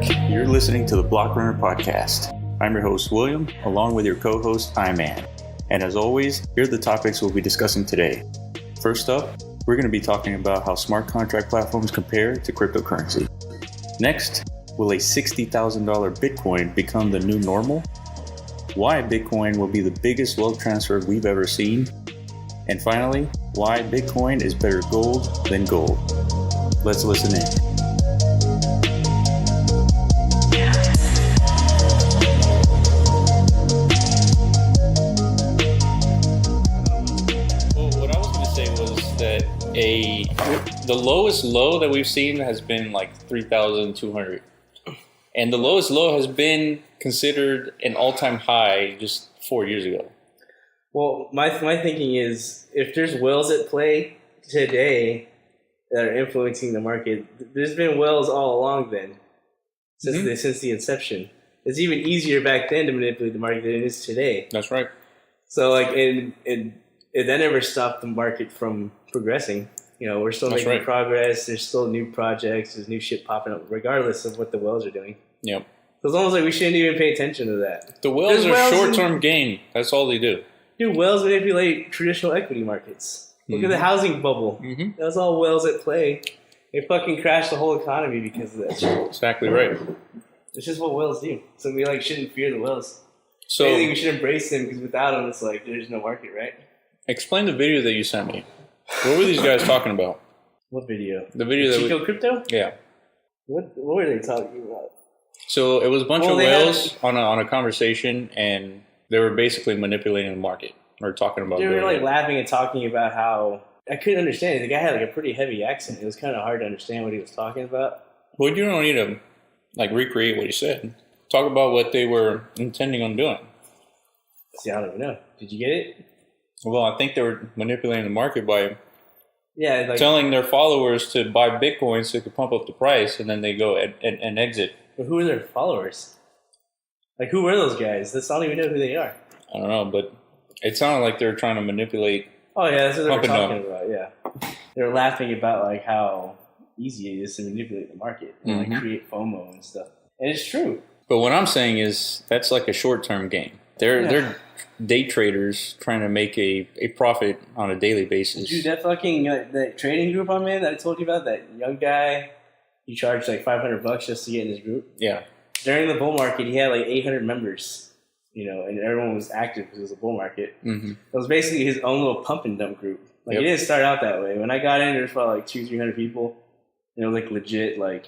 back. You're listening to the Block Runner Podcast. I'm your host, William, along with your co-host, Iman. And as always, here are the topics we'll be discussing today. First up, we're going to be talking about how smart contract platforms compare to cryptocurrency. Next, will a $60,000 Bitcoin become the new normal? Why Bitcoin will be the biggest wealth transfer we've ever seen? And finally, why Bitcoin is better gold than gold. Let's listen in. The lowest low that we've seen has been like 3,200, and the lowest low has been considered an all-time high just 4 years ago. Well, my thinking is, if there's whales at play today that are influencing the market, there's been whales all along then, since the inception. It's even easier back then to manipulate the market than it is today. That's right. So like, it that never stopped the market from progressing. You know, we're still making progress. There's still new projects. There's new shit popping up, regardless of what the whales are doing. Yep. So it's almost like we shouldn't even pay attention to that. The whales are short-term gain. That's all they do. Dude, whales manipulate traditional equity markets. Look at the housing bubble. That was all whales at play. They fucking crashed the whole economy because of that shit. Exactly right. It's just what whales do. So we shouldn't fear the whales. So I think we should embrace them, because without them, it's like there's no market, right? Explain the video that you sent me. What were these guys talking about? What video? The video that Chico Crypto? Yeah. What were they talking about? So it was a bunch of whales on a conversation, and they were basically manipulating the market or talking about. They were like laughing and talking about how I couldn't understand it. The guy had like a pretty heavy accent. It was kind of hard to understand what he was talking about. Well, you don't need to like recreate what he said. Talk about what they were intending on doing. See, I don't even know. Did you get it? Well, I think they were manipulating the market by telling their followers to buy Bitcoin so they could pump up the price, and then they go and exit. But who are their followers? Like, who were those guys? I don't even know who they are. I don't know, but it sounded like they were trying to manipulate. Oh, yeah, that's what they were talking about, yeah. They were laughing about, like, how easy it is to manipulate the market and, like, create FOMO and stuff. And it's true. But what I'm saying is that's like a short-term gain. They're day traders trying to make a profit on a daily basis. Dude, that fucking that trading group I'm in that I told you about, that young guy, he charged like $500 just to get in his group. Yeah. During the bull market, he had like 800 members, you know, and everyone was active because it was a bull market. It was basically his own little pump and dump group. Like, it didn't start out that way. When I got in, there was probably like 200-300 people, you know, like legit, like.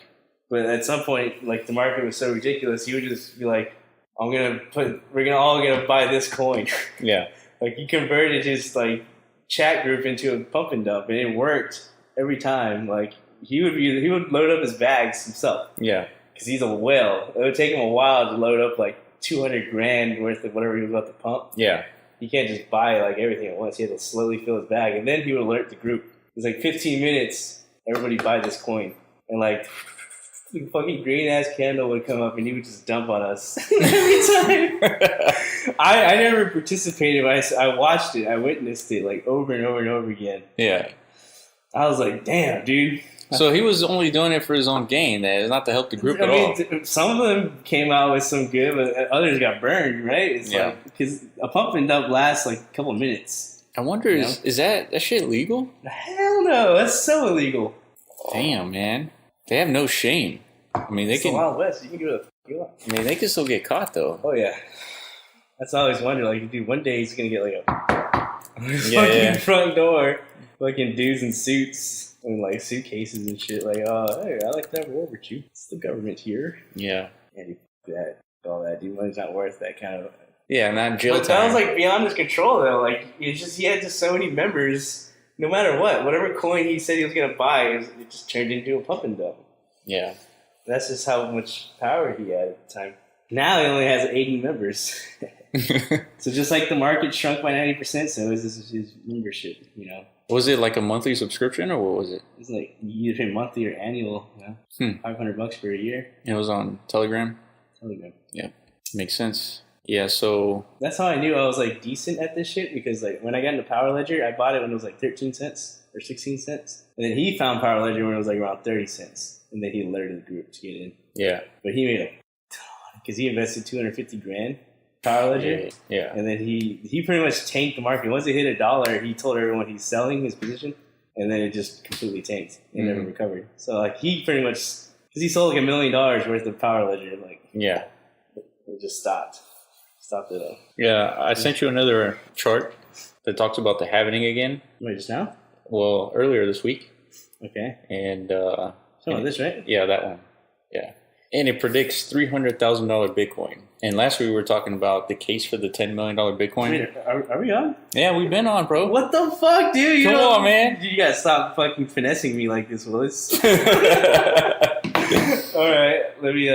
But at some point, like, the market was so ridiculous, he would just be like, we're all gonna buy this coin. Yeah. Like, he converted his like chat group into a pump and dump, and it worked every time. Like, he would load up his bags himself. Yeah. Because he's a whale. It would take him a while to load up like $200,000 worth of whatever he was about to pump. Yeah. You can't just buy like everything at once. He had to slowly fill his bag, and then he would alert the group. It was like 15 minutes. Everybody buy this coin, and like. The fucking green ass candle would come up and he would just dump on us every time. I never participated, but I watched it. I witnessed it like over and over and over again. Yeah. I was like, damn, dude. So he was only doing it for his own gain, not to help the group at all. Some of them came out with some good, but others got burned, right? It's like, because a pump and dump lasts like a couple of minutes. I wonder, is that shit legal? Hell no, that's so illegal. Damn, man. They have no shame. I mean, they can. The Wild West. You can do it. I mean, they can still get caught though. Oh yeah, that's I always wonder. Like, dude, one day he's gonna get like a fucking front door, fucking dudes in suits and like suitcases and shit. Like, hey, I like to have a word with you. It's the government here. Yeah, and all that. Dude, money's not worth that kind of. Yeah, not jail time. That was like beyond his control though. Like, he had just so many members. No matter whatever coin he said he was gonna buy, it just turned into a pump and dump. Yeah. That's just how much power he had at the time. Now he only has 80 members. So just like the market shrunk by 90%, so is his membership, you know. Was it like a monthly subscription, or what was it? It's like you either pay monthly or annual, you know. $500 for a year. It was on Telegram? Telegram. Yeah. Makes sense. Yeah, so... That's how I knew I was like decent at this shit, because like when I got into Power Ledger, I bought it when it was like 13 cents or 16 cents. And then he found Power Ledger when it was like around 30 cents. and then he alerted the group to get in. Yeah. But he made a ton because he invested $250,000 Power Ledger. Yeah. And then he pretty much tanked the market. Once it hit $1, he told everyone he's selling his position, and then it just completely tanked and never recovered. So like he pretty much, because he sold like $1 million worth of Power Ledger, like it just stopped it up. Yeah, I sent you another chart that talks about the halvening again. Wait, just now? Well, earlier this week. Okay. And this, right? Yeah, that one. Yeah. And it predicts $300,000 Bitcoin. And last week we were talking about the case for the $10 million Bitcoin. Wait, are we on? Yeah, we've been on, bro. What the fuck, dude? Come on, man. You gotta stop fucking finessing me like this, Willis. All right, let me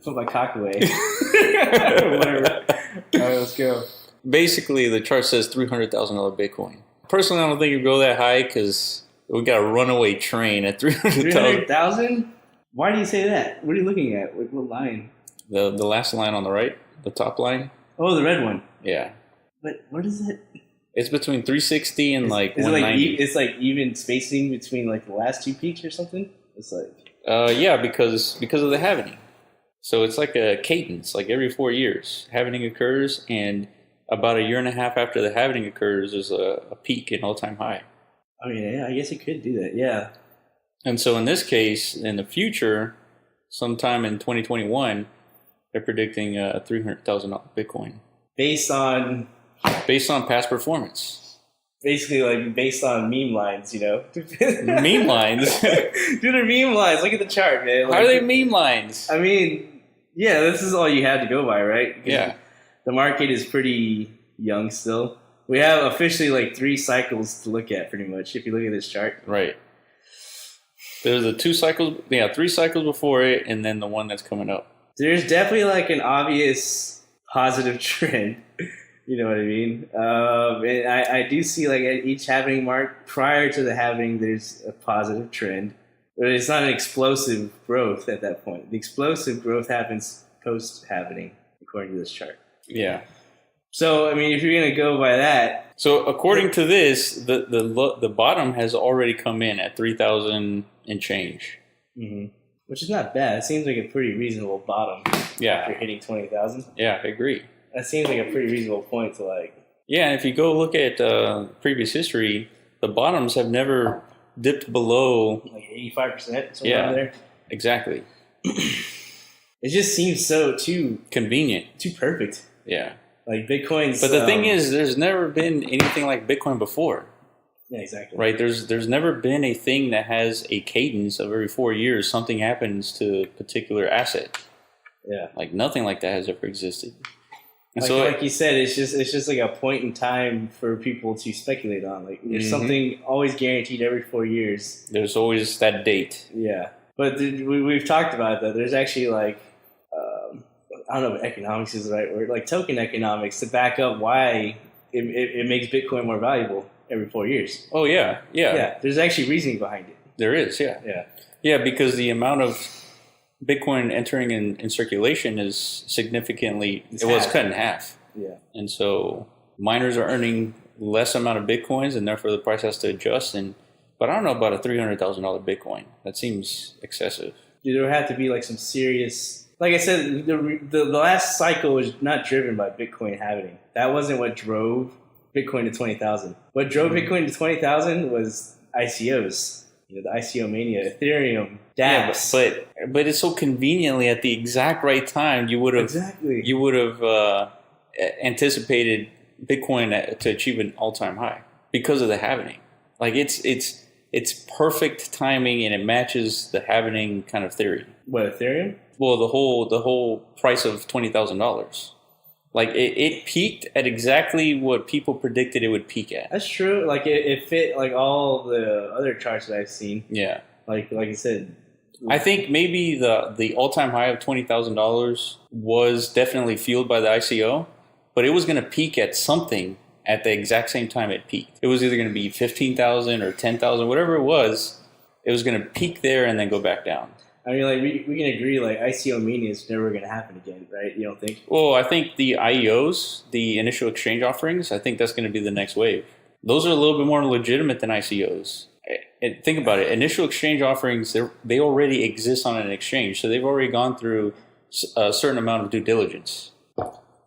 put my cock away. Whatever. All right, let's go. Basically, the chart says $300,000 Bitcoin. Personally, I don't think it'd go that high because we got a runaway train at $300,000. 300,000? Why do you say that? What are you looking at? What line? The last line on the right, the top line. Oh, the red one. Yeah. But what is it? It's between 360 and like is 190. It's like even spacing between like the last two peaks or something? It's like... yeah, because of the halvening. So it's like a cadence, like every 4 years. Halvening occurs, and about a year and a half after the halvening occurs is a peak, an all-time high. I mean, yeah, I guess it could do that, yeah. And so in this case, in the future, sometime in 2021, they're predicting $300,000 Bitcoin. Based on past performance. Basically, like, based on meme lines, you know? Meme lines? Dude, they're meme lines. Look at the chart, man. Like, how are they meme lines? I mean, yeah, this is all you have to go by, right? Yeah. The market is pretty young still. We have officially like 3 cycles to look at, pretty much, if you look at this chart. Right. There's the 3 cycles before it, and then the one that's coming up. There's definitely like an obvious positive trend. You know what I mean? And I do see like at each halving mark, prior to the halving, there's a positive trend. But it's not an explosive growth at that point. The explosive growth happens post-halving, according to this chart. Yeah. So, I mean, if you're going to go by that... So, according to this, the bottom has already come in at 3,000 and change. Mm-hmm. Which is not bad. It seems like a pretty reasonable bottom. Yeah. After hitting 20,000. Yeah, I agree. That seems like a pretty reasonable point to like... Yeah, and if you go look at previous history, the bottoms have never dipped below... Like 85%, somewhere around there. Exactly. It just seems so too... convenient. Too perfect. Yeah. Like Bitcoin's... But the thing is, there's never been anything like Bitcoin before. Yeah, exactly. Right? There's never been a thing that has a cadence of every 4 years something happens to a particular asset. Yeah. Like nothing like that has ever existed. And like, so, like you said, it's just like a point in time for people to speculate on. Like there's something always guaranteed every 4 years. There's always that date. Yeah. But we've talked about it, though. There's actually like, I don't know if economics is the right word, like token economics to back up why it makes Bitcoin more valuable every 4 years. Oh, yeah. Yeah. Yeah. There's actually reasoning behind it. There is, yeah. Yeah. Yeah, because the amount of Bitcoin entering in circulation is significantly, it was cut in half. Yeah. And so miners are earning less amount of Bitcoins, and therefore the price has to adjust. But I don't know about a $300,000 Bitcoin. That seems excessive. There would have to be like some serious... Like I said, the last cycle was not driven by Bitcoin halving. That wasn't what drove Bitcoin to 20,000. What drove Bitcoin to 20,000 was ICOs. You know, the ICO mania, Ethereum, DApps. Yeah, but it's so conveniently at the exact right time you would have anticipated Bitcoin to achieve an all-time high because of the halvening. Like it's perfect timing, and it matches the halvening kind of theory. What, Ethereum? Well, the whole price of $20,000. Like it peaked at exactly what people predicted it would peak at. That's true. Like it fit like all the other charts that I've seen. Yeah. Like I said, I think maybe the all-time high of $20,000 was definitely fueled by the ICO, but it was going to peak at something at the exact same time it peaked. It was either going to be 15,000 or 10,000, whatever it was. It was going to peak there and then go back down. I mean, like we can agree, like ICO mania is never going to happen again, right? You don't think? Well, I think the IEOs, the initial exchange offerings, I think that's going to be the next wave. Those are a little bit more legitimate than ICOs. And think about it. Initial exchange offerings, they already exist on an exchange, so they've already gone through a certain amount of due diligence.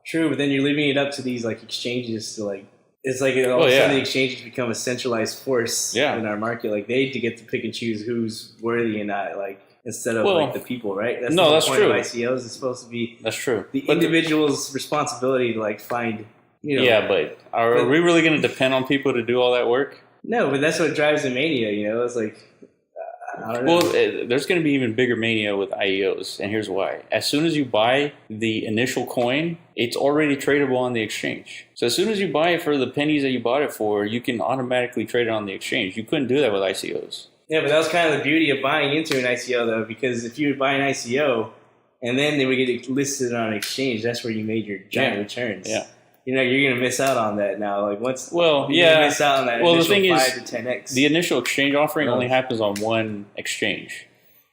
True, but then you're leaving it up to these like exchanges to like. It's like all of a sudden the exchanges become a centralized force in our market. Like they get to pick and choose who's worthy and not, like instead of like the people, right? That's the whole point of ICOs. It's supposed to be the individual's responsibility to like find. Yeah, but are we really going to depend on people to do all that work? No, but that's what drives the mania. It's like. I don't know. Well, there's going to be even bigger mania with IEOs, and here's why. As soon as you buy the initial coin, it's already tradable on the exchange. So as soon as you buy it for the pennies that you bought it for, you can automatically trade it on the exchange. You couldn't do that with ICOs. Yeah, but that was kind of the beauty of buying into an ICO, though, because if you would buy an ICO and then they would get it listed on an exchange, that's where you made your giant returns. Yeah. You're going to miss out on that now. Like once, you're going to miss out on that initial the thing 5 to 10x. The initial exchange offering only happens on one exchange.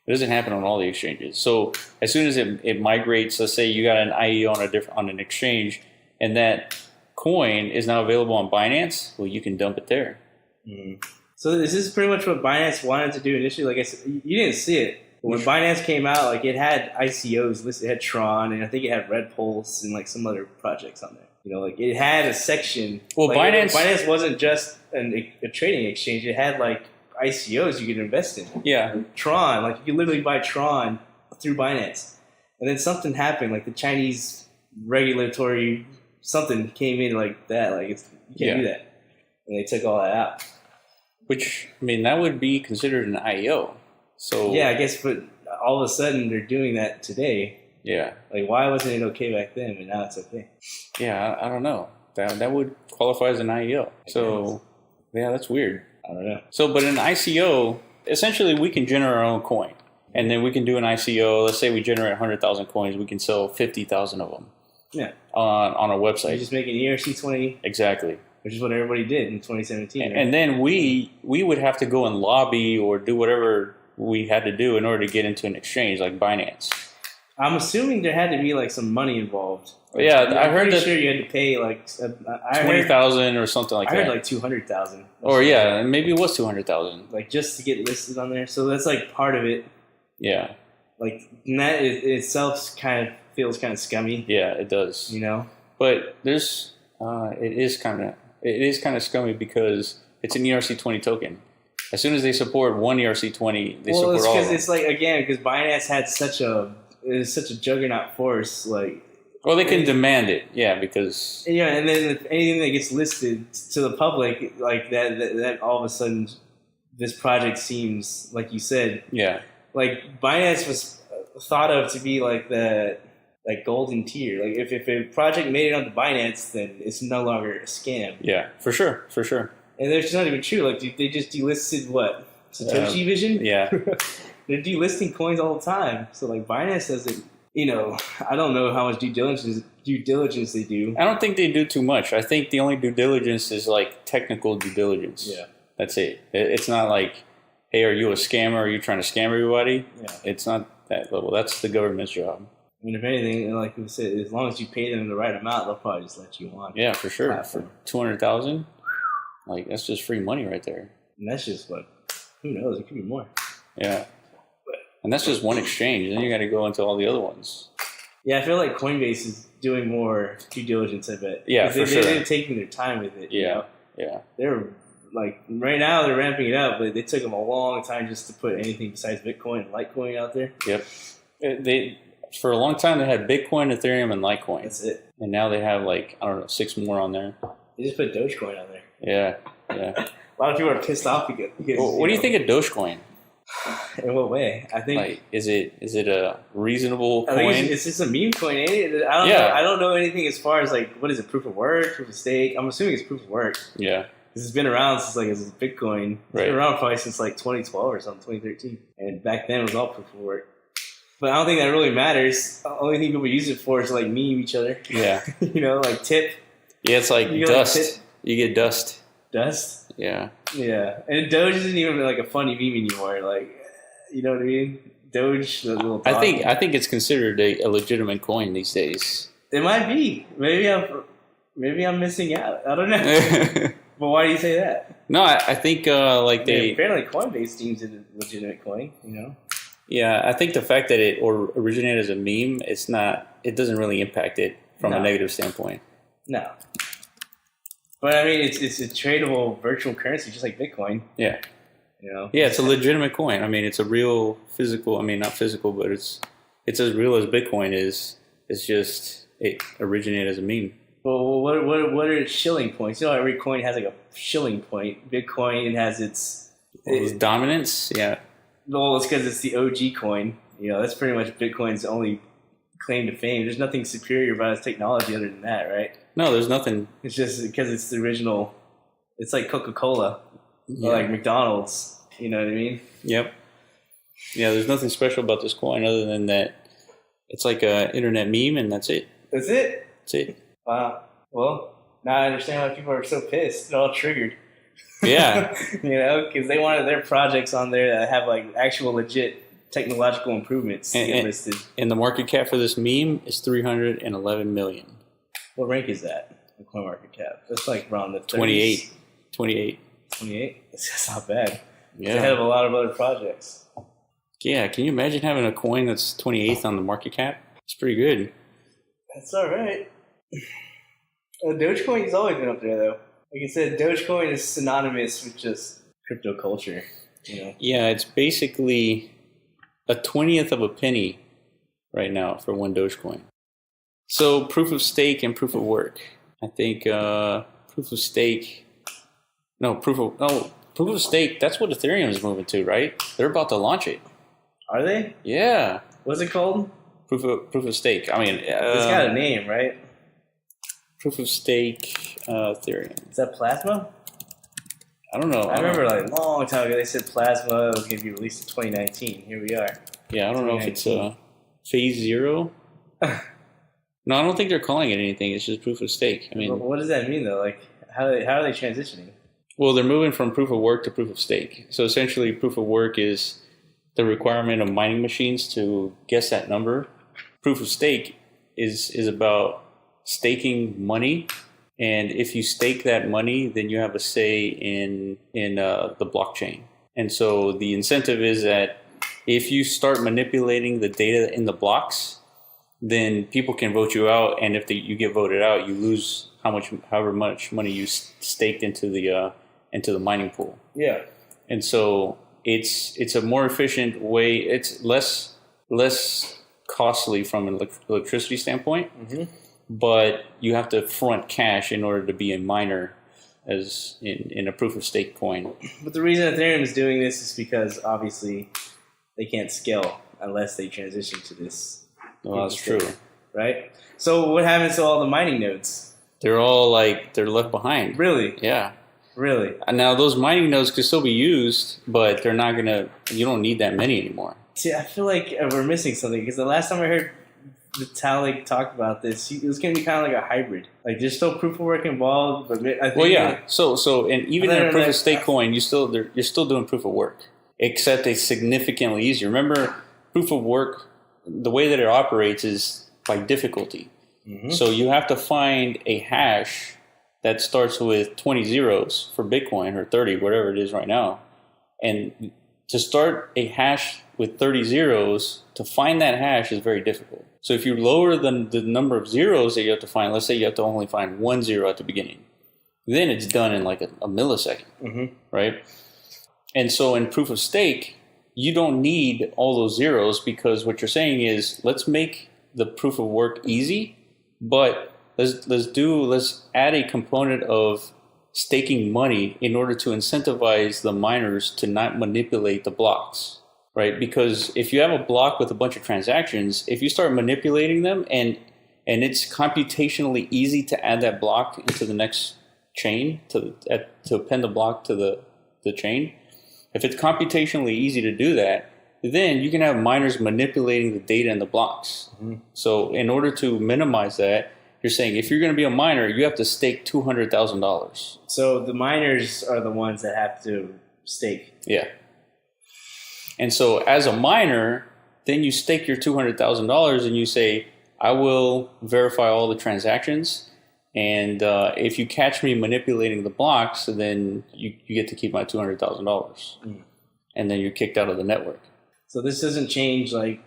It doesn't happen on all the exchanges. So as soon as it migrates, let's say you got an IEO on an exchange, and that coin is now available on Binance, well, you can dump it there. Mm-hmm. So this is pretty much what Binance wanted to do initially. Like I said, you didn't see it. When Binance came out, like it had ICOs listed. It had Tron, and I think it had Red Pulse and like some other projects on there. Like it had a section. Well, like, Binance wasn't just a trading exchange. It had like ICOs you could invest in. Yeah. Tron, like you could literally buy Tron through Binance. And then something happened, like the Chinese regulatory something came in like that. Like you can't do that. And they took all that out. Which, I mean, that would be considered an IEO. So yeah, I guess, but all of a sudden they're doing that today. Yeah. Like, why wasn't it okay back then, and now it's okay? Yeah, I don't know. That would qualify as an IEO. So, yeah, that's weird. I don't know. So, but an ICO, essentially we can generate our own coin. And then we can do an ICO. Let's say we generate 100,000 coins. We can sell 50,000 of them. Yeah. On our website. You just make an ERC-20. Exactly. Which is what everybody did in 2017. And then we would have to go and lobby or do whatever we had to do in order to get into an exchange like Binance. I'm assuming there had to be like some money involved. Yeah, I heard that. Sure, you had to pay like 20,000 or something like that. I heard like 200,000. Or yeah, maybe it was 200,000. Like just to get listed on there, so that's like part of it. Yeah. Like that itself kind of feels kind of scummy. Yeah, it does. But there's it is kind of scummy because it's an ERC-20 token. As soon as they support one ERC-20, they support all of them. It's like because Binance had such a juggernaut force, like. Well, they can demand it, because. Yeah, and then if anything that gets listed to the public, like that all of a sudden, this project seems, like you said. Yeah. Like Binance was thought of to be like the golden tier. Like if a project made it onto Binance, then it's no longer a scam. Yeah, for sure. And that's not even true. Like they just delisted what? Satoshi Vision? Yeah. They're delisting coins all the time. So like Binance doesn't, I don't know how much due diligence they do. I don't think they do too much. I think the only due diligence is like technical due diligence. Yeah. That's it. It's not like, hey, are you a scammer? Are you trying to scam everybody? Yeah. It's not that level. That's the government's job. I mean, if anything, like we said, as long as you pay them the right amount, they'll probably just let you on. Yeah, for sure. For 200,000, like that's just free money right there. And that's just what, who knows? It could be more. Yeah. And that's just one exchange. Then you got to go into all the other ones. Yeah, I feel like Coinbase is doing more due diligence, I bet. Yeah, for sure. They're taking their time with it. Yeah, yeah. They're like, right now they're ramping it up, but it took them a long time just to put anything besides Bitcoin and Litecoin out there. Yep. For a long time, they had Bitcoin, Ethereum, and Litecoin. That's it. And now they have 6 more on there. They just put Dogecoin on there. Yeah. A lot of people are pissed off because what do you think of Dogecoin? In what way? I think is it a reasonable coin? I think it's just a meme coin, ain't it? I don't know. I don't know anything as far as what is it? Proof of work, proof of stake. I'm assuming it's proof of work. Yeah. Because it's been around since it's Bitcoin. It's been around probably since 2012 or something, 2013. And back then it was all proof of work. But I don't think that really matters. The only thing people use it for is meme each other. Yeah. Tip. Yeah, it's like dust. You get dust. Dust? Yeah. Yeah. And Doge isn't even a funny meme anymore. You know what I mean? Doge, the little dog. I think it's considered a legitimate coin these days. It might be. Maybe I'm missing out. I don't know. But why do you say that? No, I think apparently Coinbase deems it a legitimate coin. Yeah, I think the fact that it originated as a meme, it doesn't really impact it from a negative standpoint. No. But I mean, it's a tradable virtual currency, just like Bitcoin. Yeah. Yeah, it's a legitimate coin. I mean, it's a real physical. I mean, not physical, but it's as real as Bitcoin is. It's just it originated as a meme. Well, what are shilling points? Every coin has like a shilling point. Bitcoin has its dominance. Yeah. Well, it's because it's the OG coin. That's pretty much Bitcoin's only claim to fame. There's nothing superior about its technology other than that, right? No, there's nothing. It's just because it's the original. It's like Coca-Cola, or like McDonald's. You know what I mean? Yep. Yeah, there's nothing special about this coin other than that it's like a internet meme, and that's it. That's it? That's it. Wow. Well, now I understand why people are so pissed. They're all triggered. Yeah. Because they wanted their projects on there that have like actual legit technological improvements listed. And the market cap for this meme is $311 million. What rank is that? The coin market cap. That's like around the 30s. 28. That's not bad. Yeah. It's ahead of a lot of other projects. Yeah, can you imagine having a coin that's 28th on the market cap? It's pretty good. That's all right. Dogecoin's always been up there, though. Like I said, Dogecoin is synonymous with just crypto culture. Yeah, it's basically a 20th of a penny right now for one Dogecoin. So proof of stake and proof of work. I think proof of stake. Proof of stake. That's what Ethereum is moving to, right? They're about to launch it. Are they? Yeah. What's it called? Proof of stake. I mean, it's got a name, right? Proof of stake Ethereum. Is that Plasma? I don't know. I remember like a long time ago they said Plasma was going to be released in 2019. Here we are. Yeah, I don't know if it's phase 0. No, I don't think they're calling it anything. It's just proof of stake. I mean, well, what does that mean though? Like, how are they transitioning? Well, they're moving from proof of work to proof of stake. So essentially, proof of work is the requirement of mining machines to guess that number. Proof of stake is about staking money, and if you stake that money, then you have a say in the blockchain. And so the incentive is that if you start manipulating the data in the blocks, then people can vote you out, and if you get voted out, you lose however much money you staked into the mining pool. Yeah. And so it's a more efficient way. It's less costly from an electricity standpoint, but you have to front cash in order to be a miner as in a proof of stake coin. But the reason Ethereum is doing this is because obviously they can't scale unless they transition to this. Well, that's true. Right? So what happens to all the mining nodes? They're all they're left behind. Really? Yeah. Really? Now those mining nodes can still be used, but they're not you don't need that many anymore. See, I feel like we're missing something because the last time I heard Vitalik talk about this, it was going to be kind of like a hybrid. Like there's still proof of work involved, but I think So and even in a proof of stake coin, you're still doing proof of work, except it's significantly easier. Remember, proof of work, the way that it operates is by difficulty. So you have to find a hash that starts with 20 zeros for Bitcoin or 30, whatever it is right now. And to start a hash with 30 zeros, to find that hash is very difficult. So if you lower the number of zeros that you have to find, let's say you have to only find 1 zero at the beginning, then it's done in like a millisecond, right? And so in proof of stake, you don't need all those zeros because what you're saying is, let's make the proof of work easy, but let's add a component of staking money in order to incentivize the miners to not manipulate the blocks, right? Because if you have a block with a bunch of transactions, if you start manipulating them and it's computationally easy to add that block into the next chain to append the block to the chain, if it's computationally easy to do that, then you can have miners manipulating the data in the blocks. So in order to minimize that, you're saying if you're going to be a miner, you have to stake $200,000. So the miners are the ones that have to stake. Yeah. And so as a miner, then you stake your $200,000 and you say, I will verify all the transactions And if you catch me manipulating the blocks, then you get to keep my $200,000. And then you're kicked out of the network. So this doesn't change like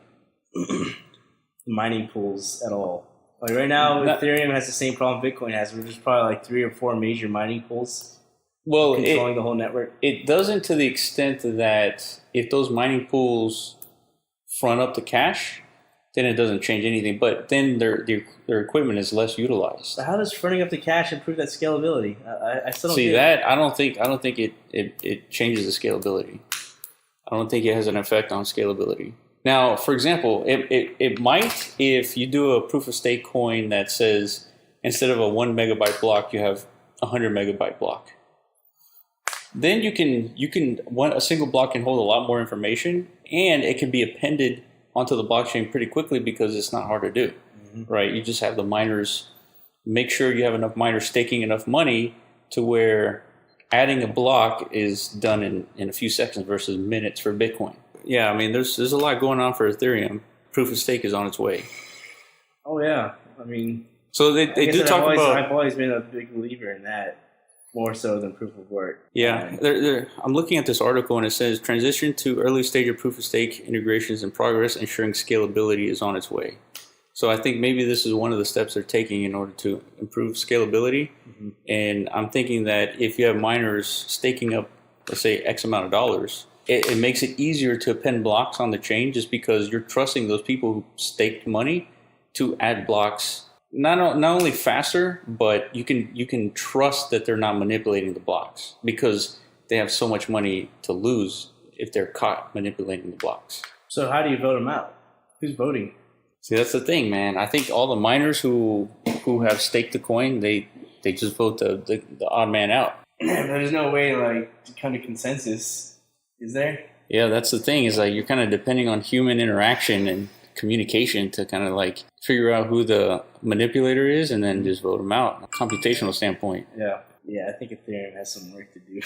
mining pools at all. Like right now, Ethereum has the same problem Bitcoin has. There's probably like 3 or 4 major mining pools controlling the whole network. It doesn't, to the extent that if those mining pools front up the cash, then it doesn't change anything. But then their equipment is less utilized. But how does fronting up the cash improve that scalability? I still don't see that. I don't think it changes the scalability. I don't think it has an effect on scalability. Now, for example, it might if you do a proof of stake coin that says instead of a 1 megabyte block, you have a 100 megabyte block. Then a single block can hold a lot more information, and it can be appended onto the blockchain pretty quickly because it's not hard to do, right? You just have the miners make sure you have enough miners staking enough money to where adding a block is done in a few seconds versus minutes for Bitcoin. Yeah, I mean, there's a lot going on for Ethereum. Proof of stake is on its way. Oh yeah, I mean, so they do talk about. I've always been a big believer in that, more so than proof of work. Yeah, I'm looking at this article and it says transition to early stage of proof of stake integrations in progress, ensuring scalability is on its way. So I think maybe this is one of the steps they're taking in order to improve scalability. And I'm thinking that if you have miners staking up, let's say, X amount of dollars, it makes it easier to append blocks on the chain just because you're trusting those people who staked money to add blocks not only faster, but you can trust that they're not manipulating the blocks because they have so much money to lose if they're caught manipulating the blocks. So how do you vote them out? Who's voting? See, that's the thing, man. I think all the miners who have staked the coin, they just vote the odd man out. There's no way to come to consensus, is there? Yeah, that's the thing. Is like you're kind of depending on human interaction and communication to kind of figure out who the manipulator is and then just vote them out. From a computational standpoint. Yeah, I think Ethereum has some work to do.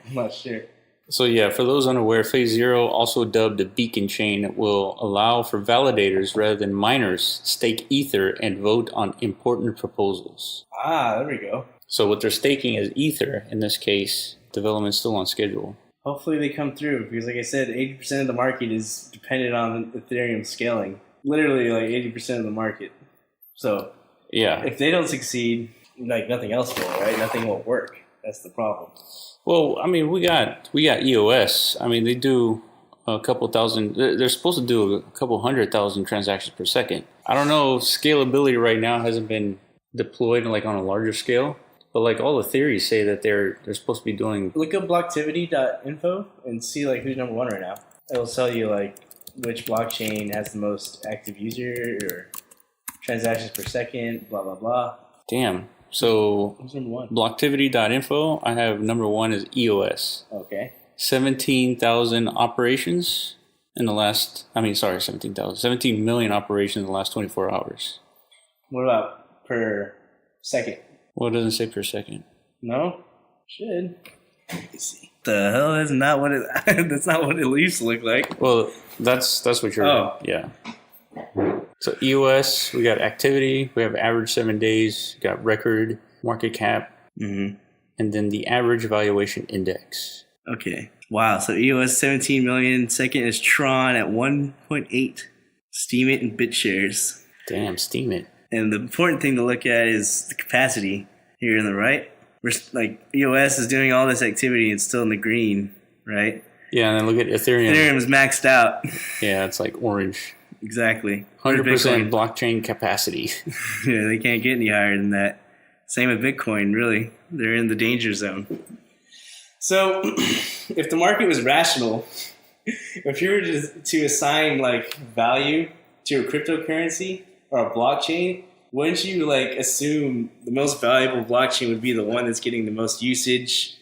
I'm not sure. So yeah, for those unaware, Phase 0, also dubbed a beacon chain, will allow for validators rather than miners stake Ether and vote on important proposals. Ah, there we go. So what they're staking is Ether. In this case, development's still on schedule. Hopefully they come through because, like I said, 80% of the market is dependent on Ethereum scaling. Literally, 80% of the market. So yeah, if they don't succeed, nothing else will, right? Nothing will work. That's the problem. Well, I mean, we got EOS. I mean, they do a couple thousand. They're supposed to do a couple 100,000 transactions per second. I don't know. Scalability right now hasn't been deployed on a larger scale, but all the theories say that they're supposed to be doing. Look up blocktivity.info and see who's number one right now. It'll tell you which blockchain has the most active user or transactions per second. Blah blah blah. Damn. So who's number one? Blocktivity.info, I have number one is EOS. Okay. 17,000 operations in the last, 17 million operations in the last 24 hours. What about per second? Well, it doesn't say per second. No? Should. Let me see. The hell? That's not what it used to look like. Well, that's what you're. Oh. Yeah. So EOS, we got activity, we have average 7 days, we got record, market cap, and then the average valuation index. Okay. Wow. So EOS 17 million. Second is Tron at 1.8. Steemit and BitShares. Damn, Steemit. And the important thing to look at is the capacity here on the right. We're EOS is doing all this activity and still in the green, right? Yeah, and then look at Ethereum. Ethereum's maxed out. Yeah, it's orange. Exactly. 100% blockchain capacity. Yeah, they can't get any higher than that. Same with Bitcoin, really. They're in the danger zone. So, if the market was rational, if you were to assign value to a cryptocurrency or a blockchain, wouldn't you assume the most valuable blockchain would be the one that's getting the most usage,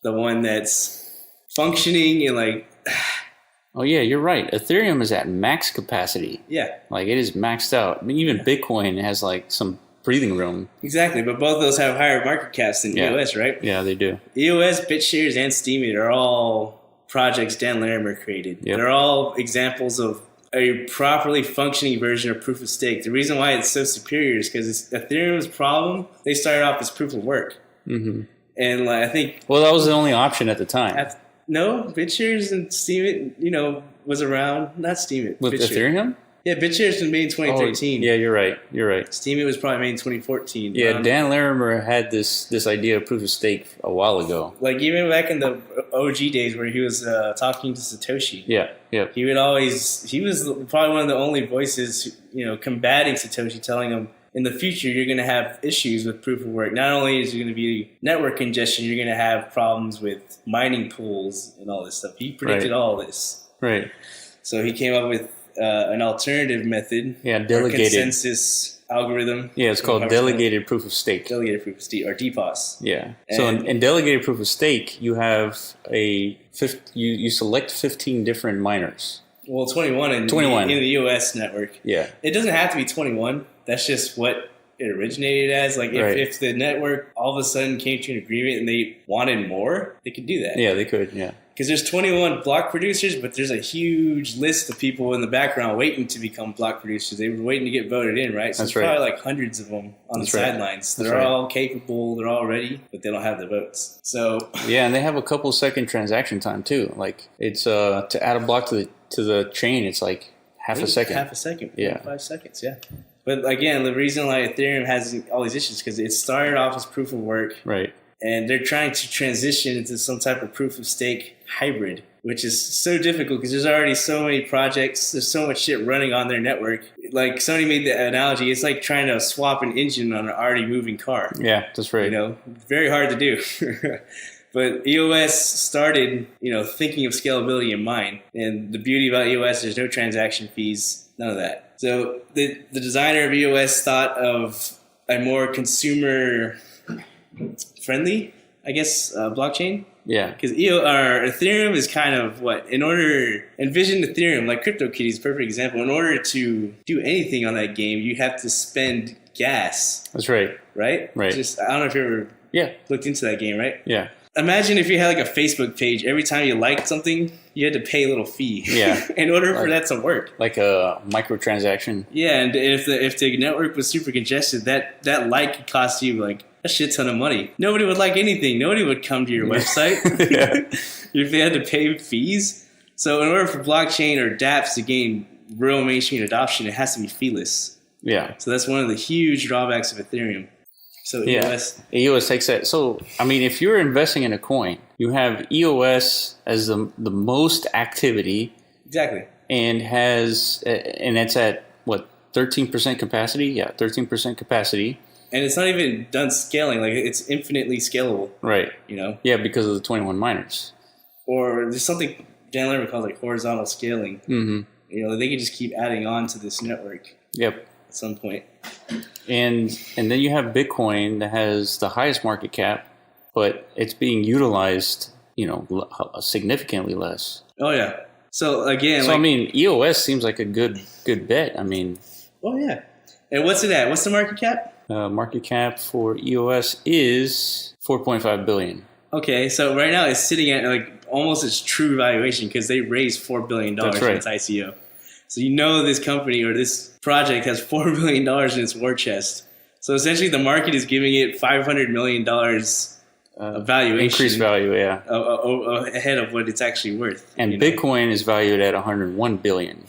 the one that's functioning and Oh yeah, you're right. Ethereum is at max capacity. Yeah. It is maxed out. I mean, even Bitcoin has some breathing room. Exactly, but both of those have higher market caps than EOS, right? Yeah, they do. EOS, BitShares, and Steemit are all projects Dan Larimer created. Yep. They're all examples of a properly functioning version of proof of stake. The reason why it's so superior is because Ethereum's problem. They started off as proof of work, and like I think that was the only option at the time. No, BitShares and Steemit, was around. Not Steemit. With BitShares. Ethereum? Yeah, BitShares was made in 2013. Yeah, you're right. Steemit was probably made in 2014. Yeah, Dan Larimer had this idea of proof of stake a while ago. Like even back in the OG days where he was talking to Satoshi. Yeah. He was probably one of the only voices, combating Satoshi, telling him, in the future, you're going to have issues with proof of work. Not only is there going to be network congestion, you're going to have problems with mining pools and all this stuff. He predicted all this. Right. So he came up with an alternative method. Yeah, delegated. Consensus algorithm. Yeah, it's called delegated proof of stake. Delegated proof of stake, or DPoS. Yeah. So in delegated proof of stake, you have you select 15 different miners. Well, 21 in the US network. Yeah. It doesn't have to be 21. That's just what it originated as. Like if the network all of a sudden came to an agreement and they wanted more, they could do that. Yeah, they could. Yeah. Because there's 21 block producers, but there's a huge list of people in the background waiting to become block producers. They were waiting to get voted in, right? So there's probably like hundreds of them on the sidelines. They're all capable, they're all ready, but they don't have the votes. So yeah, and they have a couple second transaction time too. Like it's to add a block to the chain, it's like half a second. Half a second. Yeah. 5 seconds. Yeah. But again, the reason why Ethereum has all these issues is because it started off as proof of work. Right. And they're trying to transition into some type of proof of stake hybrid, which is so difficult because there's already so many projects. There's so much shit running on their network. Like somebody made the analogy, it's like trying to swap an engine on an already moving car. Yeah, that's right. Very hard to do. But EOS started, thinking of scalability in mind. And the beauty about EOS, there's no transaction fees, none of that. So the designer of EOS thought of a more consumer friendly, I guess, blockchain. Yeah. Because Ethereum is kind of envision Ethereum, like CryptoKitties is a perfect example. In order to do anything on that game, you have to spend gas. That's right. Right? Right. I don't know if you ever looked into that game, right? Yeah. Imagine if you had like a Facebook page. Every time you liked something, you had to pay a little fee. Yeah. In order for that to work. Like a microtransaction. Yeah, and if the network was super congested, that like could cost you like a shit ton of money. Nobody would like anything. Nobody would come to your website if they had to pay fees. So in order for blockchain or dApps to gain real mainstream adoption, it has to be feeless. Yeah. So that's one of the huge drawbacks of Ethereum. So EOS takes that. So, I mean, if you're investing in a coin, you have EOS as the most activity. Exactly. And it's at, 13% capacity? Yeah, 13% capacity. And it's not even done scaling. Like, it's infinitely scalable. Right. Yeah, because of the 21 miners. Or there's something Dan Larimer calls like horizontal scaling. Mm-hmm. They can just keep adding on to this network. Yep. At some point. And then you have Bitcoin that has the highest market cap, but it's being utilized, significantly less. Oh yeah. So again, I mean, EOS seems like a good bet. I mean. Oh yeah. And what's it at? What's the market cap? Market cap for EOS is $4.5 billion. Okay, so right now it's sitting at like almost its true valuation because they raised $4 billion in its ICO. So this company or this project has $4 billion in its war chest. So essentially the market is giving it $500 million of valuation. Increased value, yeah. Ahead of what it's actually worth. And Bitcoin is valued at $101 billion.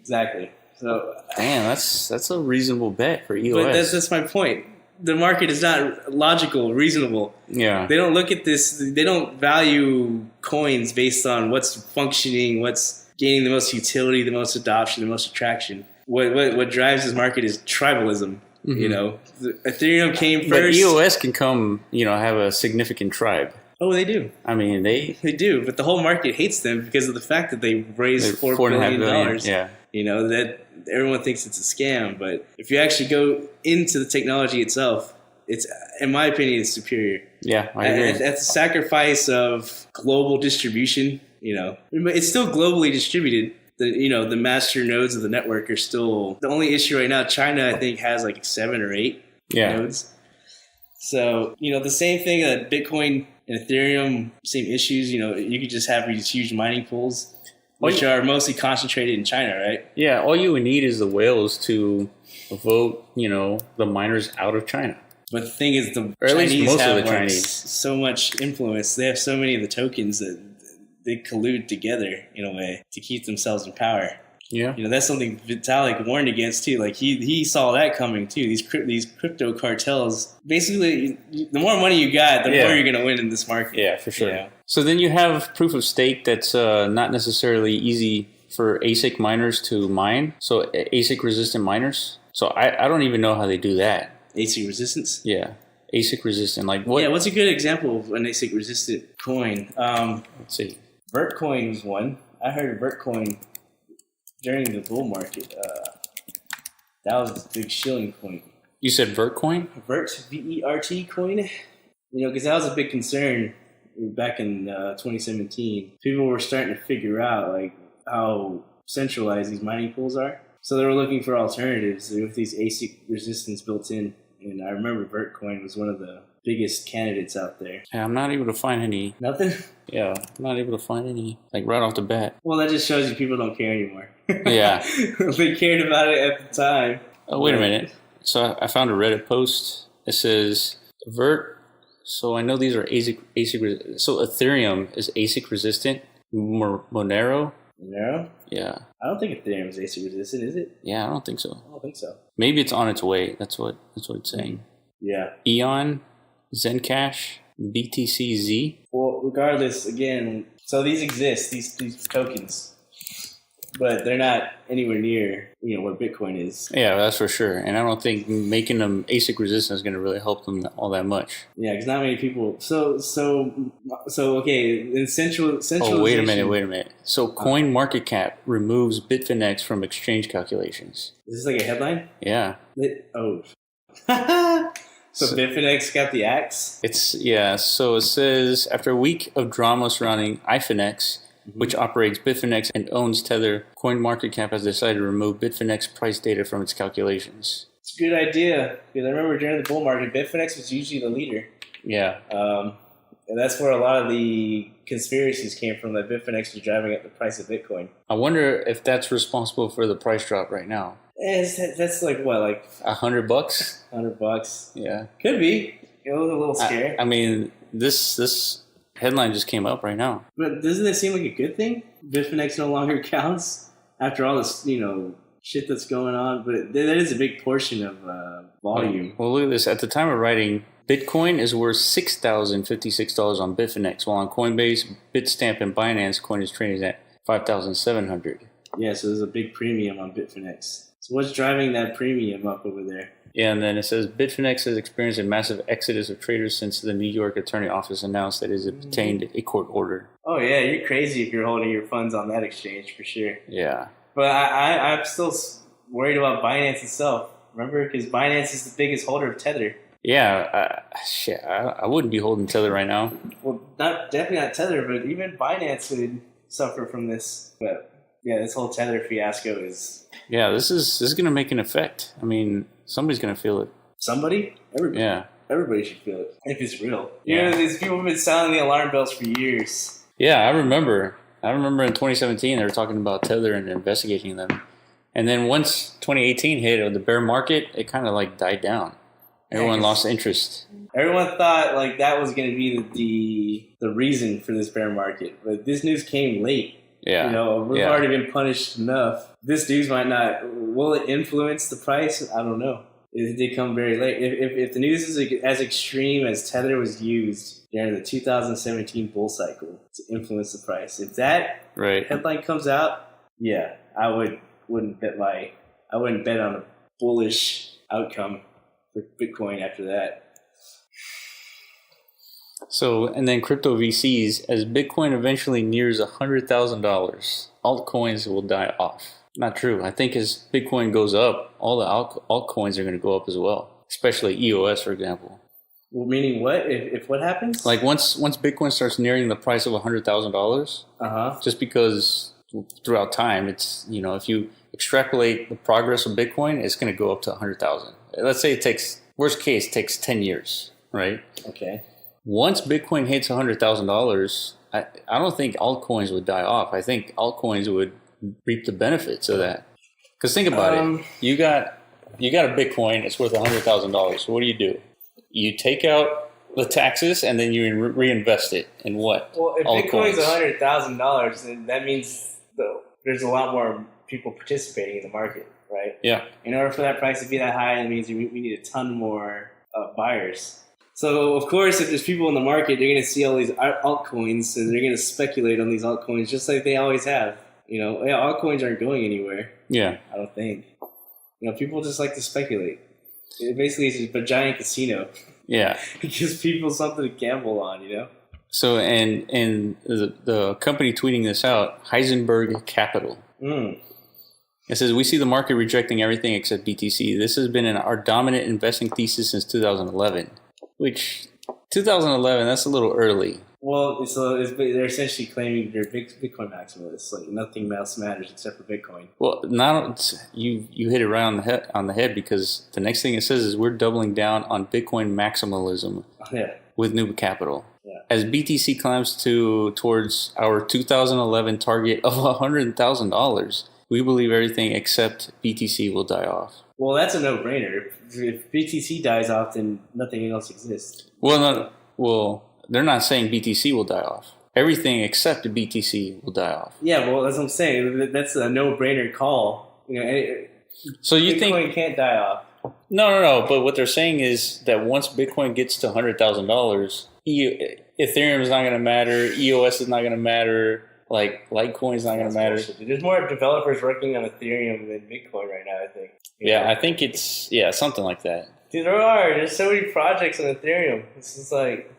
Exactly. So damn, that's a reasonable bet for EOS. But that's my point. The market is not logical, reasonable. Yeah. They don't look at this. They don't value coins based on what's functioning, what's gaining the most utility, the most adoption, the most attraction. What drives this market is tribalism. Mm-hmm. Ethereum came first. But EOS can come, have a significant tribe. Oh, they do. I mean, they do. But the whole market hates them because of the fact that they raised $4 billion. Yeah. That everyone thinks it's a scam. But if you actually go into the technology itself, it's, in my opinion, it's superior. Yeah, I agree. At the sacrifice of global distribution, it's still globally distributed. The master nodes of the network are still the only issue right now. China, I think, has like 7 or 8 nodes. So, the same thing that Bitcoin and Ethereum, same issues. You could just have these huge mining pools. which are mostly concentrated in China, right? Yeah, all you would need is the whales to vote, the miners out of China. But the thing is, the or at Chinese least most have of the Chinese. so much influence. They have so many of the tokens that they collude together in a way to keep themselves in power. Yeah, that's something Vitalik warned against too. Like he saw that coming too. These crypto cartels. Basically, the more money you got, the more you're going to win in this market. Yeah, for sure. So then you have proof of stake that's not necessarily easy for ASIC miners to mine. So ASIC resistant miners. So I don't even know how they do that. ASIC resistance? Yeah. ASIC resistant. Like what? Yeah, what's a good example of an ASIC resistant coin? Let's see. Vertcoin was one. I heard of Vertcoin during the bull market. That was a big shilling coin. You said Vertcoin? Vert, V-E-R-T coin? Because that was a big concern back in 2017. People were starting to figure out like how centralized these mining pools are. So they were looking for alternatives with these ASIC resistance built in. And I remember Vertcoin was one of the biggest candidates out there. Yeah, I'm not able to find any. Nothing? Yeah, I'm not able to find any, like right off the bat. Well, that just shows you people don't care anymore. Yeah. They cared about it at the time. Oh, wait a minute. So I found a Reddit post. It says, Vert. So I know these are ASIC. So Ethereum is ASIC resistant. Monero. Monero? Yeah. I don't think Ethereum is ASIC resistant, is it? Yeah, I don't think so. I don't think so. Maybe it's on its way. That's what it's saying. Yeah. Eon, Zencash, BTCZ. Well, regardless, again, so these exist, these tokens, but they're not anywhere near, where Bitcoin is. Yeah, that's for sure. And I don't think making them ASIC resistant is going to really help them all that much. Yeah, because not many people. So okay, in centralization. Oh, wait a minute. So CoinMarketCap removes Bitfinex from exchange calculations. Is this like a headline? Yeah. So Bitfinex got the axe? So it says, after a week of drama surrounding iFinex, which operates Bitfinex and owns Tether, CoinMarketCap has decided to remove Bitfinex price data from its calculations. It's a good idea, because I remember during the bull market, Bitfinex was usually the leader. Yeah. And that's where a lot of the conspiracies came from, that Bitfinex was driving up the price of Bitcoin. I wonder if that's responsible for the price drop right now. That's like what, like $100? $100. Yeah. Could be. It was a little scary. I mean, this headline just came up right now. But doesn't it seem like a good thing? Bitfinex no longer counts after all this, shit that's going on. But that is a big portion of volume. Well, look at this. At the time of writing, Bitcoin is worth $6,056 on Bitfinex, while on Coinbase, Bitstamp, and Binance, coin is trading at $5,700. Yeah, so there's a big premium on Bitfinex. So what's driving that premium up over there? Yeah, and then it says Bitfinex has experienced a massive exodus of traders since the New York Attorney Office announced that it has obtained a court order. Oh yeah, you're crazy if you're holding your funds on that exchange for sure. Yeah. But I'm still worried about Binance itself. Remember, because Binance is the biggest holder of Tether. Yeah, I wouldn't be holding Tether right now. Well, definitely not Tether, but even Binance would suffer from this. But yeah, this whole Tether fiasco is. Yeah, this is going to make an effect. I mean, somebody's going to feel it. Somebody? Everybody. Yeah. Everybody should feel it if it's real. Yeah. These people have been sounding the alarm bells for years. Yeah, I remember in 2017 they were talking about Tether and investigating them. And then once 2018 hit, the bear market, it kind of like died down. Everyone lost interest. Everyone thought like that was going to be the reason for this bear market. But this news came late. Yeah. We've already been punished enough. This news might not. Will it influence the price? I don't know. It did come very late. If the news is as extreme as Tether was used during the 2017 bull cycle to influence the price, if that headline comes out, yeah, I wouldn't bet on a bullish outcome for Bitcoin after that. So, and then crypto VCs, as Bitcoin eventually nears $100,000, altcoins will die off. Not true. I think as Bitcoin goes up, all the altcoins are going to go up as well, especially EOS, for example. Well, meaning what? If what happens? Like once Bitcoin starts nearing the price of $100,000, just because throughout time, it's, if you extrapolate the progress of Bitcoin, it's going to go up to 100,000. Let's say worst case, takes 10 years, right? Okay. Once Bitcoin hits $100,000, I don't think altcoins would die off. I think altcoins would reap the benefits of that. Because think about it. You got a Bitcoin. It's worth $100,000. So what do? You take out the taxes and then you reinvest it in what? Well, if Bitcoin's $100,000, then that means there's a lot more people participating in the market, right? Yeah. In order for that price to be that high, it means we need a ton more buyers. So, of course, if there's people in the market, they're going to see all these altcoins and they're going to speculate on these altcoins just like they always have. Altcoins aren't going anywhere. Yeah. I don't think. People just like to speculate. It basically is a giant casino. Yeah. It gives people something to gamble on, So, and the company tweeting this out, Heisenberg Capital. It says, we see the market rejecting everything except BTC. This has been our dominant investing thesis since 2011. Which, 2011, that's a little early. Well, they're essentially claiming they're Bitcoin maximalists. Like, nothing else matters except for Bitcoin. Well, you hit it right on the head because the next thing it says is we're doubling down on Bitcoin maximalism with new capital. Yeah. As BTC climbs towards our 2011 target of $100,000, we believe everything except BTC will die off. Well, that's a no-brainer. If BTC dies off, then nothing else exists. Well, they're not saying BTC will die off. Everything except BTC will die off. Yeah, well, that's what I'm saying. That's a no-brainer call. So you think Bitcoin can't die off? No. But what they're saying is that once Bitcoin gets to $100,000, Ethereum is not going to matter. EOS is not going to matter. Like Litecoin is not going to matter. Bullshit. There's more developers working on Ethereum than Bitcoin right now, I think. I think it's something like that. Dude, there's so many projects on Ethereum. It's just like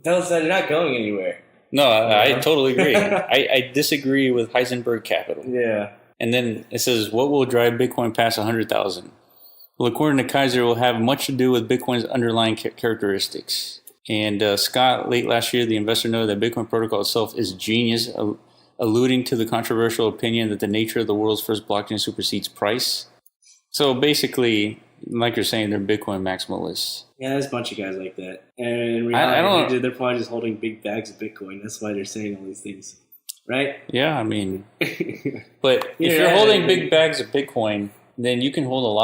they're not going anywhere. No, I totally agree. I disagree with Heisenberg Capital. Yeah. And then it says, what will drive Bitcoin past 100,000? Well, according to Kaiser, it will have much to do with Bitcoin's underlying characteristics. And Scott, late last year, the investor noted that Bitcoin protocol itself is genius, alluding to the controversial opinion that the nature of the world's first blockchain supersedes price. So basically, like you're saying, they're Bitcoin maximalists. Yeah, there's a bunch of guys like that. And in reality, they're probably just holding big bags of Bitcoin. That's why they're saying all these things. Right? Yeah, I mean, but if you're holding big bags of Bitcoin, then you can hold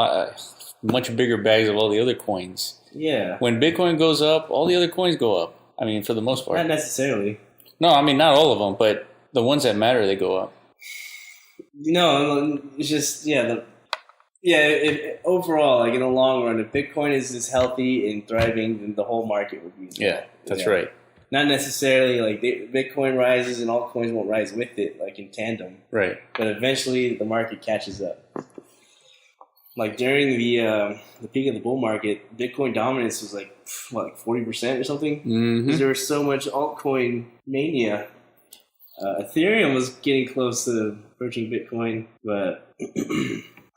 much bigger bags of all the other coins. Yeah. When Bitcoin goes up, all the other coins go up. I mean, for the most part. Not necessarily. No, I mean, not all of them, but the ones that matter, they go up. It's just, overall, like in the long run, if Bitcoin is healthy and thriving, then the whole market will be. Yeah, that's right. Not necessarily like Bitcoin rises and altcoins won't rise with it, like in tandem. Right. But eventually the market catches up. Like during the peak of the bull market, Bitcoin dominance was like 40% or something. Mm-hmm. Because there was so much altcoin mania. Ethereum was getting close to approaching Bitcoin, but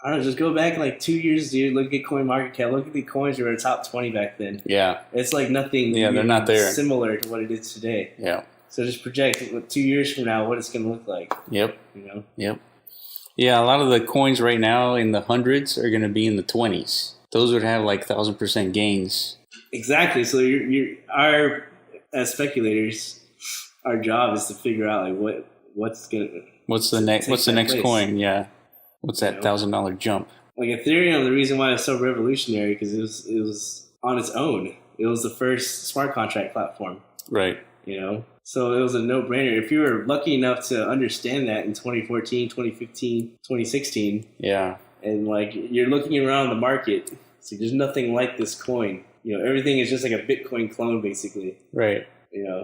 I don't know. Just go back like 2 years, dude. Look at coin market cap. Look at the coins that were top 20 back then. Yeah, it's like nothing. Yeah, they're not there. Similar to what it is today. Yeah. So just project 2 years from now what it's going to look like. Yep. Yep. Yeah, a lot of the coins right now in the hundreds are going to be in the 20s. Those would have like 1,000% gains. Exactly. So as speculators, our job is to figure out like what's the next coin? Yeah. What's that $1,000 jump? Like Ethereum, the reason why it's so revolutionary because it was on its own. It was the first smart contract platform. Right. So it was a no-brainer. If you were lucky enough to understand that in 2014, 2015, 2016, yeah, and like you're looking around the market, so there's nothing like this coin. Everything is just like a Bitcoin clone, basically. Right.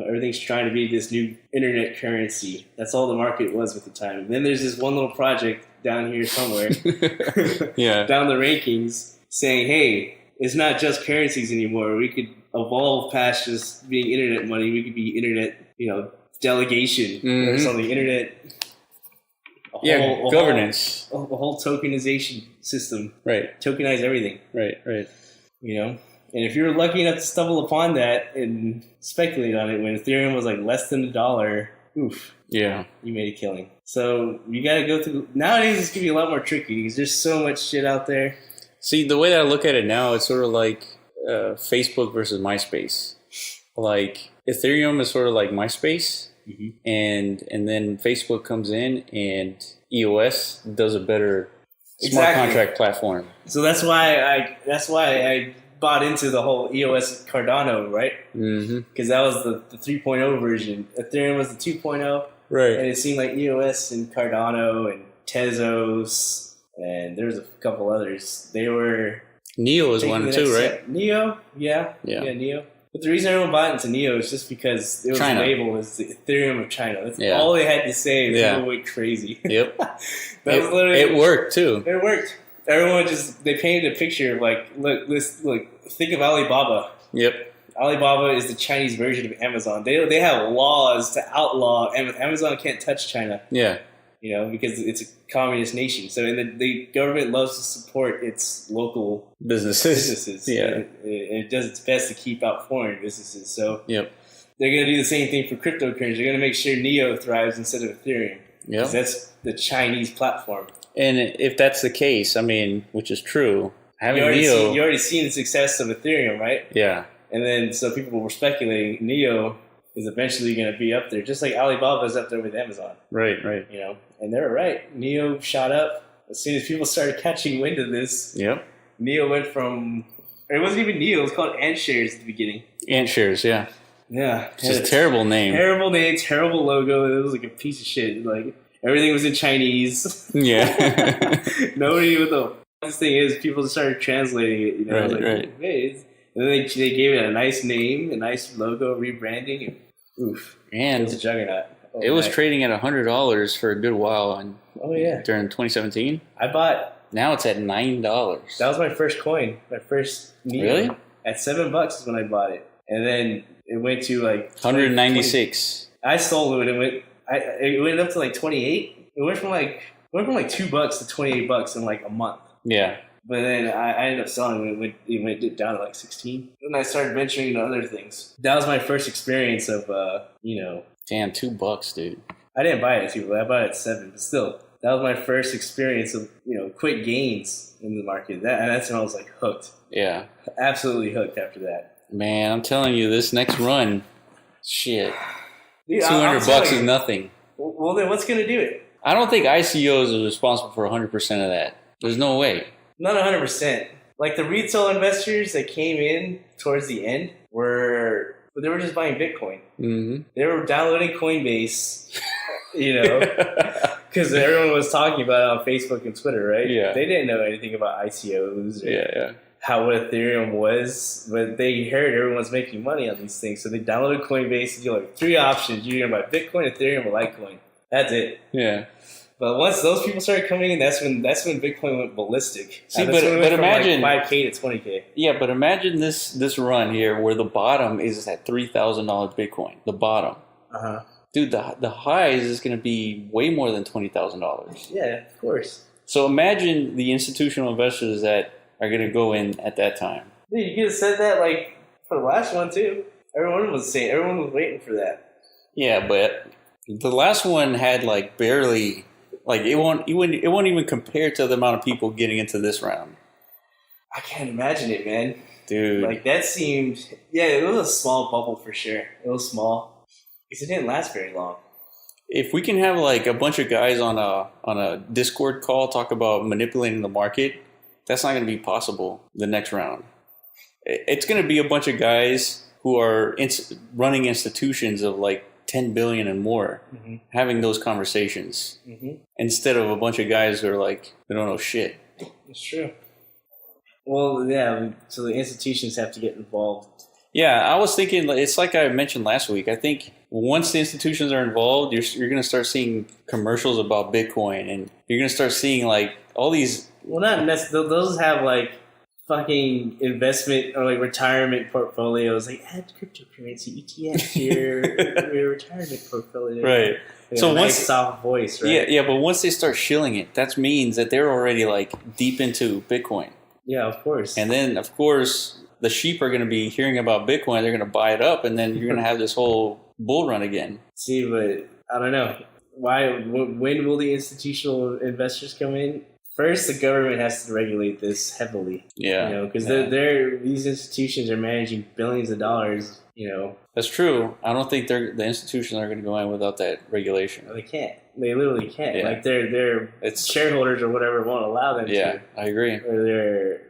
Everything's trying to be this new internet currency. That's all the market was at the time. And then there's this one little project down here somewhere, yeah, down the rankings, saying, "Hey, it's not just currencies anymore. We could evolve past just being internet money. We could be internet, delegation or something. Internet, governance, a whole tokenization system. Right, tokenize everything. Right. And if you're lucky enough to stumble upon that and speculate on it when Ethereum was like less than $1, oof. Yeah. You made a killing. So you got to go through. Nowadays, it's going to be a lot more tricky because there's so much shit out there. See, the way that I look at it now, it's sort of like Facebook versus MySpace. A like Ethereum is sort of like MySpace, and then Facebook comes in and EOS does a better smart contract platform. So that's why I bought into the whole EOS Cardano, right? Because that was the 3.0 version. Ethereum was the 2.0. Right. And it seemed like EOS and Cardano and Tezos, and there's a couple others. They were... Neo is one too, right? Neo, yeah, Neo. But the reason everyone bought into Neo is just because it was labeled as the Ethereum of China. That's all they had to say. People went crazy. Yep. It worked too. It worked. Everyone they painted a picture of like, look, think of Alibaba. Yep. Alibaba is the Chinese version of Amazon. They have laws to outlaw Amazon can't touch China. Yeah. You know, because it's a communist nation. So the government loves to support its local businesses. Yeah. And it does its best to keep out foreign businesses. So they're going to do the same thing for cryptocurrency. They're going to make sure Neo thrives instead of Ethereum. Yeah. That's the Chinese platform. And if that's the case, I mean, which is true, having you already seen the success of Ethereum, right? Yeah. And then so people were speculating Neo is eventually going to be up there, just like Alibaba is up there with Amazon. Right. You know, and they were right. Neo shot up as soon as people started catching wind of this. Yep. Neo went from, it wasn't even Neo, it was called AntShares at the beginning. AntShares, yeah. Yeah. It's just a terrible name. Terrible name, terrible logo. It was like a piece of shit. Like, everything was in Chinese. Yeah. Nobody knew what this thing is. People started translating it. You know, right. Hey, and then they gave it a nice name, a nice logo, rebranding. And, oof. And it was a juggernaut. It was trading at $100 for a good while. During 2017. I bought. Now it's at $9. That was my first coin. My first Neo. Really? At $7 is when I bought it. And then it went to like 196. I sold it. It went up to like 28. It went from like $2 to $28 in like a month. Yeah. But then I ended up selling it. It went down to like 16. Then I started venturing into other things. That was my first experience of, Damn, $2, dude. I didn't buy it at $2, I bought it at $7. But still, that was my first experience of, quick gains in the market. And that's when I was like hooked. Yeah. Absolutely hooked after that. Man, I'm telling you, this next run, shit. Dude, $200 is nothing. Well, then what's going to do it? I don't think ICOs are responsible for 100% of that. There's no way. Not 100%. Like the retail investors that came in towards the end they were just buying Bitcoin. Mm-hmm. They were downloading Coinbase, because everyone was talking about it on Facebook and Twitter, right? Yeah. They didn't know anything about ICOs. Or what Ethereum was, but they heard everyone's making money on these things, so they downloaded Coinbase and you like 3 options: you're gonna buy Bitcoin, Ethereum, or Litecoin. That's it. Yeah. But once those people started coming in, that's when Bitcoin went ballistic. See, but imagine like $5K to $20K. Yeah, but imagine this run here where the bottom is at $3,000 Bitcoin. The bottom. Dude, the highs is going to be way more than $20,000. Yeah, of course. So imagine the institutional investors that are going to go in at that time. Dude, you could have said that like for the last one too. Everyone was waiting for that. Yeah, but the last one had like barely. Like it won't even compare to the amount of people getting into this round. I can't imagine it, man. Dude. Like that seemed, it was a small bubble for sure. It was small because it didn't last very long. If we can have like a bunch of guys on a Discord call talk about manipulating the market, that's not going to be possible the next round. It's going to be a bunch of guys who are running institutions of like 10 billion and more, having those conversations instead of a bunch of guys who are like, they don't know shit. That's true. Well, yeah, so the institutions have to get involved. Yeah, I was thinking, it's like I mentioned last week. I think once the institutions are involved, you're going to start seeing commercials about Bitcoin, and you're going to start seeing like all these. Well, not necessarily. Those have like fucking investment or like retirement portfolios, like add cryptocurrency ETF to your retirement portfolio. Right. Like so once soft voice, right? Yeah, but once they start shilling it, that means that they're already like deep into Bitcoin. Yeah, of course. And then of course the sheep are going to be hearing about Bitcoin. They're going to buy it up, and then you're going to have this whole bull run again. See, but I don't know. When will the institutional investors come in? First, the government has to regulate this heavily. Yeah. Because these institutions are managing billions of dollars. That's true. I don't think the institutions are going to go in without that regulation. They can't. They literally can't. Yeah. Like their shareholders or whatever won't allow them to. Yeah, I agree. Or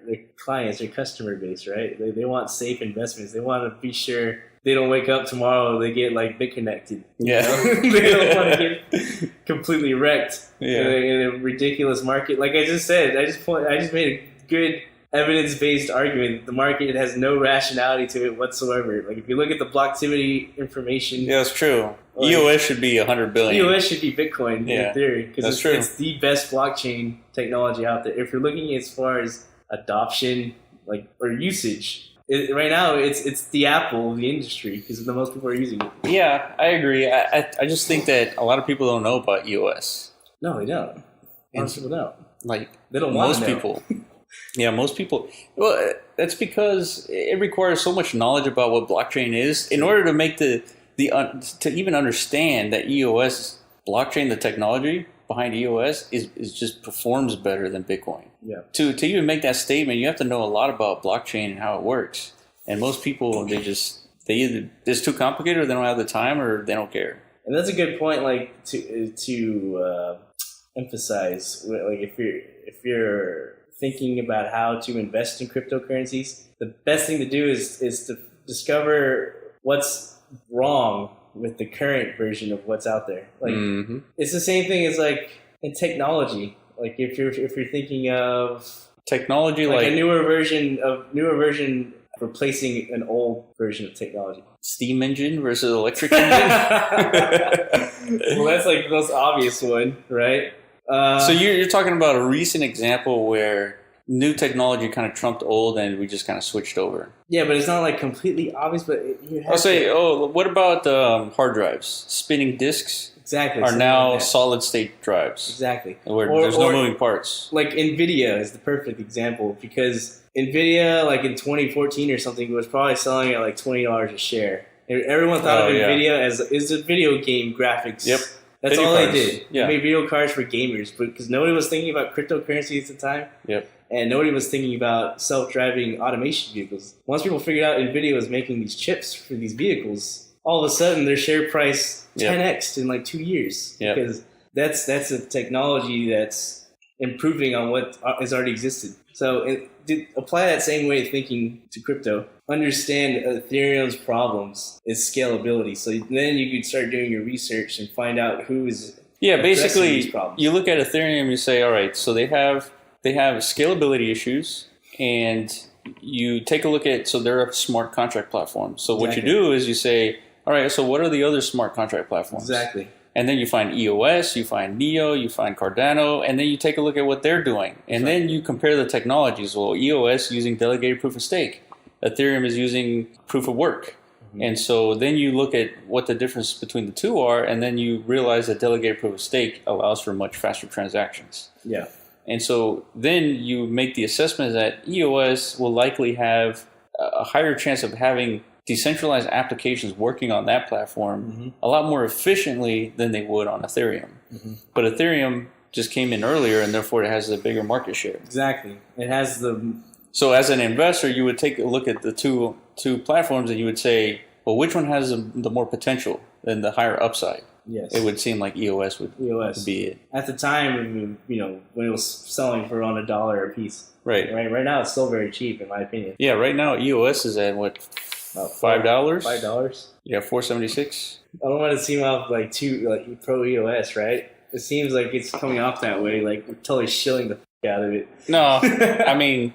their clients, their customer base, right? They want safe investments. They want to be sure they don't wake up tomorrow they get like bit connected. Yeah. They don't want to get completely wrecked in a ridiculous market. Like I just said, I just made a good evidence-based argument. The market has no rationality to it whatsoever. Like if you look at the blocktivity information, yeah, it's true. EOS should be 100 billion. EOS should be Bitcoin in theory because it's the best blockchain technology out there. If you're looking as far as adoption, or usage. Right now, it's the Apple of the industry because the most people are using it. Yeah, I agree. I just think that a lot of people don't know about EOS. No, they don't. Most people don't. They don't want to know. Most people. Yeah, most people. Well, that's because it requires so much knowledge about what blockchain is in order to make to even understand that EOS blockchain, the technology behind EOS is just performs better than Bitcoin. Yeah. To even make that statement, you have to know a lot about blockchain and how it works. And most people, they either it's too complicated, or they don't have the time, or they don't care. And that's a good point, to emphasize. If you're thinking about how to invest in cryptocurrencies, the best thing to do is to discover what's wrong with the current version of what's out there. It's the same thing as in technology. If you're thinking of technology, a newer version replacing an old version of technology. Steam engine versus electric engine. Well, that's the most obvious one, right? So you're talking about a recent example where new technology kind of trumped old and we just kind of switched over. Yeah, but it's not completely obvious. But what about hard drives? Spinning disks are now solid state drives. Exactly. Where there's no moving parts. NVIDIA is the perfect example because NVIDIA, in 2014 or something, was probably selling at $20 a share. Everyone thought of NVIDIA as a video game graphics. Yep. That's all they did. Yeah. They made video cards for gamers, because nobody was thinking about cryptocurrency at the time. Yep. And nobody was thinking about self-driving automation vehicles. Once people figured out NVIDIA was making these chips for these vehicles, all of a sudden their share price 10x'd in 2 years. Yep. Because that's a technology that's improving on what has already existed. So apply that same way of thinking to crypto. Understand Ethereum's problems is scalability. So then you could start doing your research and find out who is basically these problems. You look at Ethereum, you say, all right, so they have scalability issues, and you take a look at, so they're a smart contract platform. So what you do is you say, all right, so what are the other smart contract platforms? Exactly. And then you find EOS, you find Neo, you find Cardano, and then you take a look at what they're doing. And then you compare the technologies. Well, EOS using delegated proof of stake. Ethereum is using proof of work. Mm-hmm. And so then you look at what the difference between the two are, and then you realize that delegated proof of stake allows for much faster transactions. Yeah. And so then you make the assessment that EOS will likely have a higher chance of having decentralized applications working on that platform a lot more efficiently than they would on Ethereum. Mm-hmm. But Ethereum just came in earlier, and therefore it has a bigger market share. Exactly. It has the... So as an investor, you would take a look at the two platforms, and you would say, well, which one has the more potential and the higher upside? Yes. It would seem like EOS would be it. At the time, when it was selling for around $1 a piece. Right. Right now, it's still very cheap, in my opinion. Yeah, right now, EOS is at what? About $5? $5. Yeah, $4.76. I don't want to seem off too pro EOS, right? It seems like it's coming off that way, we're totally shilling the out of it. No, I mean,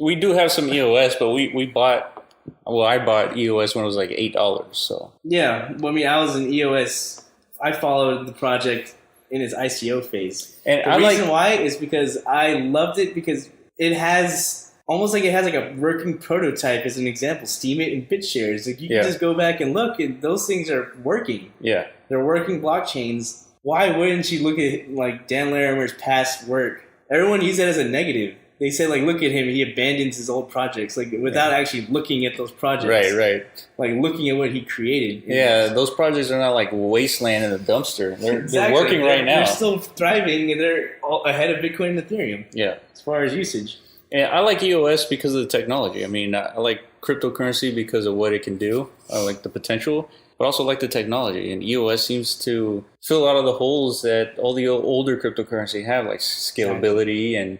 we do have some EOS, but we bought. Well, I bought EOS when it was $8. So yeah, I was in EOS. I followed the project in its ICO phase, and the reason why is because I loved it because it has. Almost it has a working prototype as an example. Steemit and BitShares. You can just go back and look, and those things are working. Yeah, they're working blockchains. Why wouldn't you look at Dan Larimer's past work? Everyone used that as a negative. they say like, look at him, he abandons his old projects, like without actually looking at those projects. Right. Like looking at what he created. Yeah, those projects are not like wasteland in a dumpster. They're working right now. They're still thriving, and they're all ahead of Bitcoin and Ethereum. Yeah, as far as usage. And I like EOS because of the technology. I mean, I like cryptocurrency because of what it can do. I like the potential, but also like the technology. And EOS seems to fill a lot of the holes that all the older cryptocurrency have, like scalability, and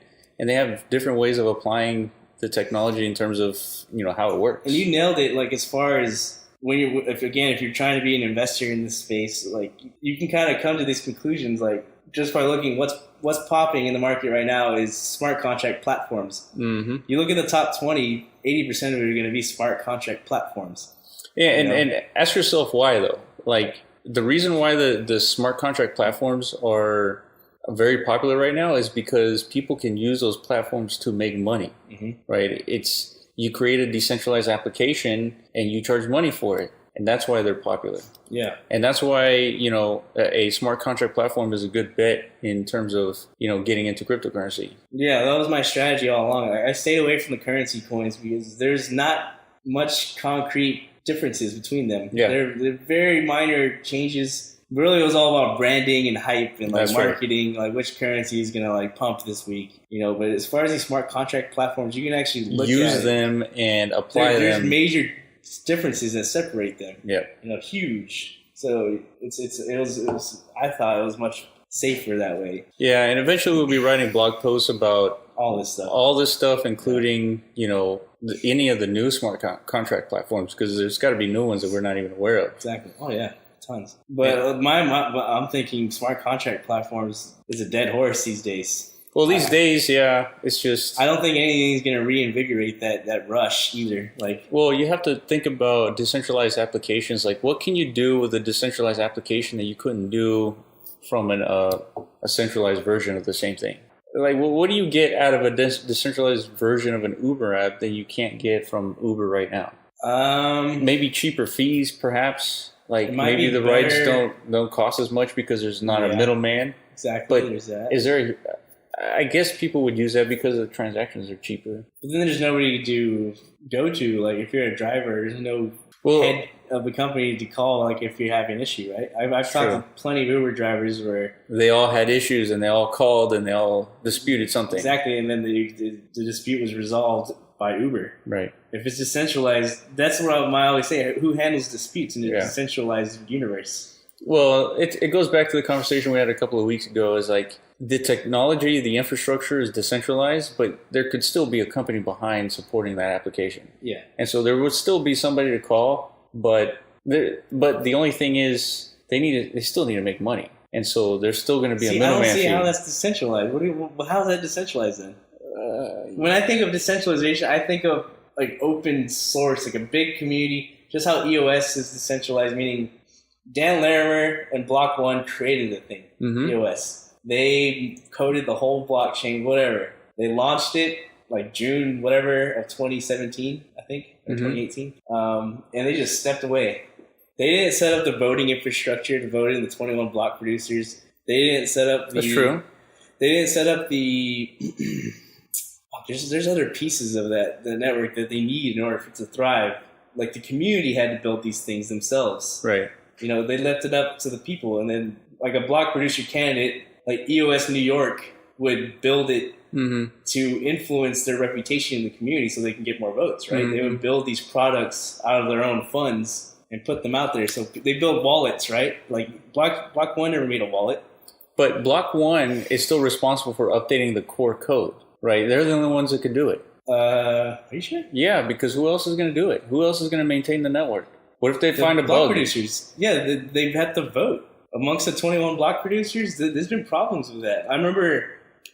they have different ways of applying the technology in terms of, how it works. And you nailed it. Like, as far as when if you're trying to be an investor in this space, like, you can kind of come to these conclusions, like, just by looking what's popping in the market right now is smart contract platforms. Mm-hmm. You look at the top 20, 80% of it are going to be smart contract platforms. Yeah, and ask yourself why, though. Like, the reason why the smart contract platforms are very popular right now is because people can use those platforms to make money, right? You create a decentralized application and you charge money for it. And that's why they're popular. Yeah. And that's why, a smart contract platform is a good bet in terms of, getting into cryptocurrency. Yeah, that was my strategy all along. I stayed away from the currency coins because there's not much concrete differences between them. Yeah. They're very minor changes. Really, it was all about branding and hype and like marketing, like which currency is going to like pump this week, But as far as these smart contract platforms, you can actually use them and apply them. There's major differences that separate them. Yeah. Huge. So it was. I thought it was much safer that way. Yeah, and eventually we'll be writing blog posts about all this stuff, including any of the new smart contract platforms, because there's got to be new ones that we're not even aware of. Exactly. Oh yeah. Tons. But I'm thinking smart contract platforms is a dead horse these days. Well, these days, yeah, it's just... I don't think anything's going to reinvigorate that rush either. Well, you have to think about decentralized applications. Like, what can you do with a decentralized application that you couldn't do from a centralized version of the same thing? Like, what do you get out of a decentralized version of an Uber app that you can't get from Uber right now? Maybe cheaper fees, perhaps. Like, maybe the rides don't cost as much because there's not a middleman. Exactly. But there's that. Is there? I guess people would use that because the transactions are cheaper. But then there's nobody to go to. Like, if you're a driver, there's no head of the company to call. Like, if you have an issue, right? I've talked to plenty of Uber drivers where they all had issues and they all called and they all disputed something. Exactly, and then the dispute was resolved by Uber. Right. If it's decentralized, that's what I always say. Who handles disputes in a decentralized universe? Well, it goes back to the conversation we had a couple of weeks ago. Is like the technology, the infrastructure is decentralized, but there could still be a company behind supporting that application. Yeah. And so there would still be somebody to call, but the only thing is they still need to make money, and so there's still going to be a middleman fee. I don't see how that's decentralized. How is that decentralized then? When I think of decentralization, I think of like open source, like a big community, just how EOS is decentralized, meaning Dan Larimer and Block One created the thing, EOS. They coded the whole blockchain, whatever. They launched it like June, whatever, of 2017, I think, or 2018. And they just stepped away. They didn't set up the voting infrastructure to vote in the 21 block producers. They didn't set up the... That's true. They didn't set up the... There's other pieces of the network that they need in order for it to thrive. Like, the community had to build these things themselves. Right. They left it up to the people. And then, like, a block producer candidate, like EOS New York, would build it to influence their reputation in the community so they can get more votes, right? They would build these products out of their own funds and put them out there. So they build wallets, right? Like, Block One never made a wallet. But Block One is still responsible for updating the core code. Right, they're the only ones that can do it. Are you sure? Yeah, because who else is going to do it? Who else is going to maintain the network? What if they find a block bug? Producers. Yeah, they've had to vote. Amongst the 21 block producers, there's been problems with that. I remember...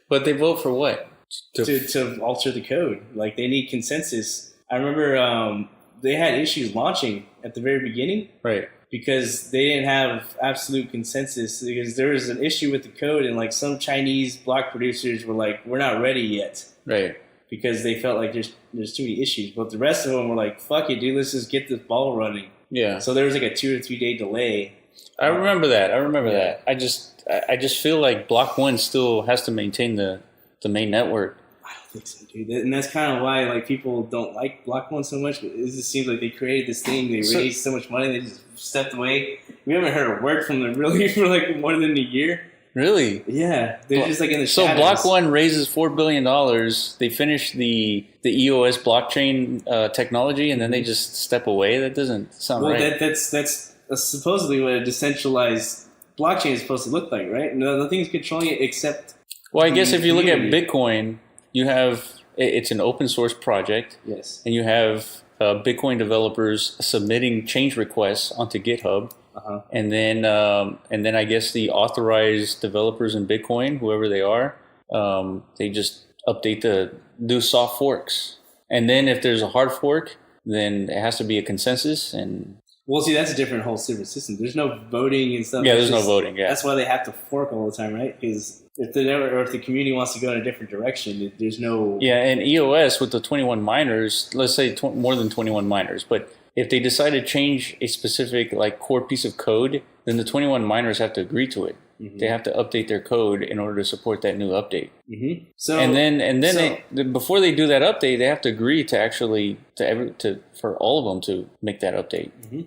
But they vote for what? To alter the code. Like, they need consensus. I remember they had issues launching at the very beginning. Right. Because they didn't have absolute consensus, because there was an issue with the code, and like some Chinese block producers were like, we're not ready yet. Right. Because they felt like there's too many issues. But the rest of them were like, fuck it, dude, let's just get this ball running. Yeah. So there was like a 2 or 3 day delay. I remember that. that. I just feel like Block One still has to maintain the main network. I don't think so, dude. And that's kind of why like people don't like Block One so much. It just seems like they created this thing, they raised so much money, they just stepped away. We haven't heard a word from them really for like more than a year. Really? Yeah, they're just like in the shadows. So Block One raises $4 billion. They finish the EOS blockchain technology, and then they just step away. That doesn't sound right. That's supposedly what a decentralized blockchain is supposed to look like, right? Nothing's controlling it except. Well, I guess if you look at Bitcoin, you have it's an open source project. Yes. And you have Bitcoin developers submitting change requests onto GitHub. Uh-huh. And then I guess the authorized developers in Bitcoin, whoever they are, they just do soft forks. And then if there's a hard fork, then it has to be a consensus. And well, see, that's a different whole different system. There's no voting and stuff. Yeah, there's no voting. Yeah, that's why they have to fork all the time, right? Because if the community wants to go in a different direction, there's no. Yeah, and EOS with the 21 miners, let's say more than 21 miners, but if they decide to change a specific like core piece of code, then the 21 miners have to agree to it. Mm-hmm. They have to update their code in order to support that new update. Mm-hmm. Before they do that update, they have to agree to for all of them to make that update. Mm-hmm.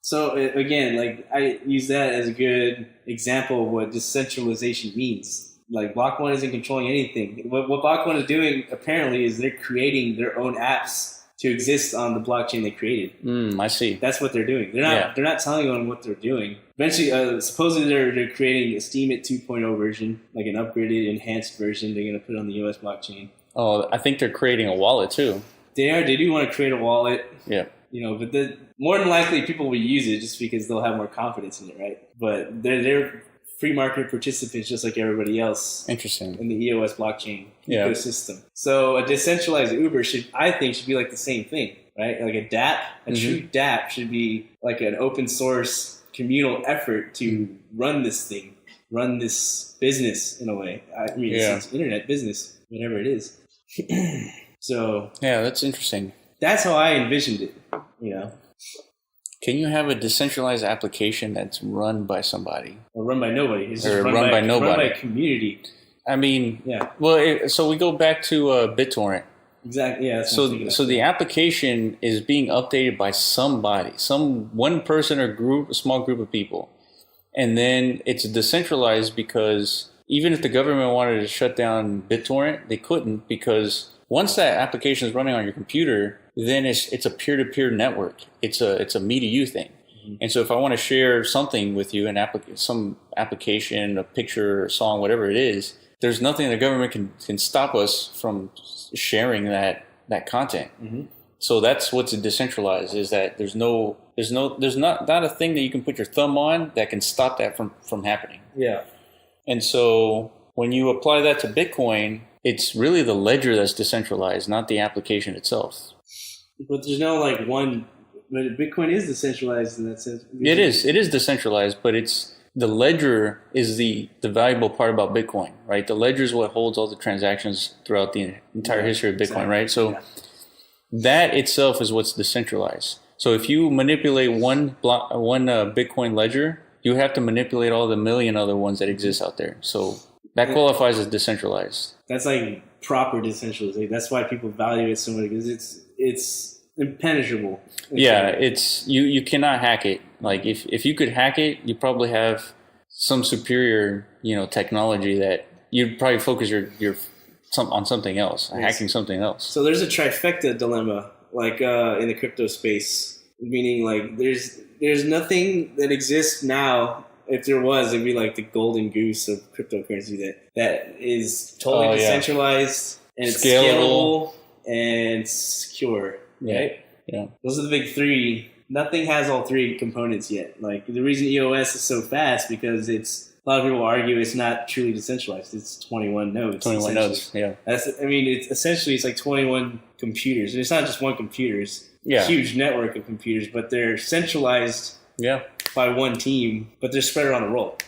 So again, like I use that as a good example of what decentralization means. Like Block One isn't controlling anything. What Block One is doing apparently is they're creating their own apps to exist on the blockchain they created. I see. That's what they're doing. They're not telling anyone what they're doing. Eventually, supposedly they're creating a Steemit 2.0 version, like an upgraded, enhanced version. They're going to put on the US blockchain. Oh, I think they're creating a wallet too. They do want to create a wallet. Yeah. But more than likely people will use it just because they'll have more confidence in it, right? But they're free market participants just like everybody else. Interesting. In the EOS blockchain ecosystem. So a decentralized Uber should be like the same thing, right? Like a DApp, true DApp should be like an open source communal effort to run this thing, run this business in a way. I mean, it's internet business, whatever it is. So yeah, that's interesting. That's how I envisioned it, Can you have a decentralized application that's run by somebody? Or run by nobody. It's just run by nobody. Run by a community. I mean, well, so we go back to BitTorrent. Exactly, yeah. So the application is being updated by somebody, one person or small group of people. And then it's decentralized because even if the government wanted to shut down BitTorrent, they couldn't, because once that application is running on your computer, then it's a peer-to-peer network. It's a me-to-you thing. Mm-hmm. And so if I want to share something with you, some application, a picture, a song, whatever it is, there's nothing the government can stop us from sharing that content. Mm-hmm. So that's what's decentralized, is that there's not a thing that you can put your thumb on that can stop that from happening. Yeah. And so when you apply that to Bitcoin, it's really the ledger that's decentralized, not the application itself. But there's no one. But Bitcoin is decentralized in that sense. It is decentralized, but the ledger is the valuable part about Bitcoin, right? The ledger is what holds all the transactions throughout the entire history of Bitcoin, right? So that itself is what's decentralized. So if you manipulate one Bitcoin ledger, you have to manipulate all the million other ones that exist out there. So that qualifies as decentralized. That's like proper decentralization. That's why people value it so much, because it's impenetrable. Yeah, it's you cannot hack it. Like if you could hack it, you probably have some superior technology that you'd probably focus on something else, hacking something else. So there's a trifecta dilemma, in the crypto space, meaning there's nothing that exists now. If there was, it'd be like the golden goose of cryptocurrency that is totally decentralized and it's scalable and secure, right? Yeah. Those are the big three. Nothing has all three components yet. Like the reason EOS is so fast because a lot of people argue it's not truly decentralized. It's 21 nodes. 21 nodes, yeah. It's like 21 computers. And it's not just one computer. It's a huge network of computers, but they're centralized by one team, but they're spread around the world.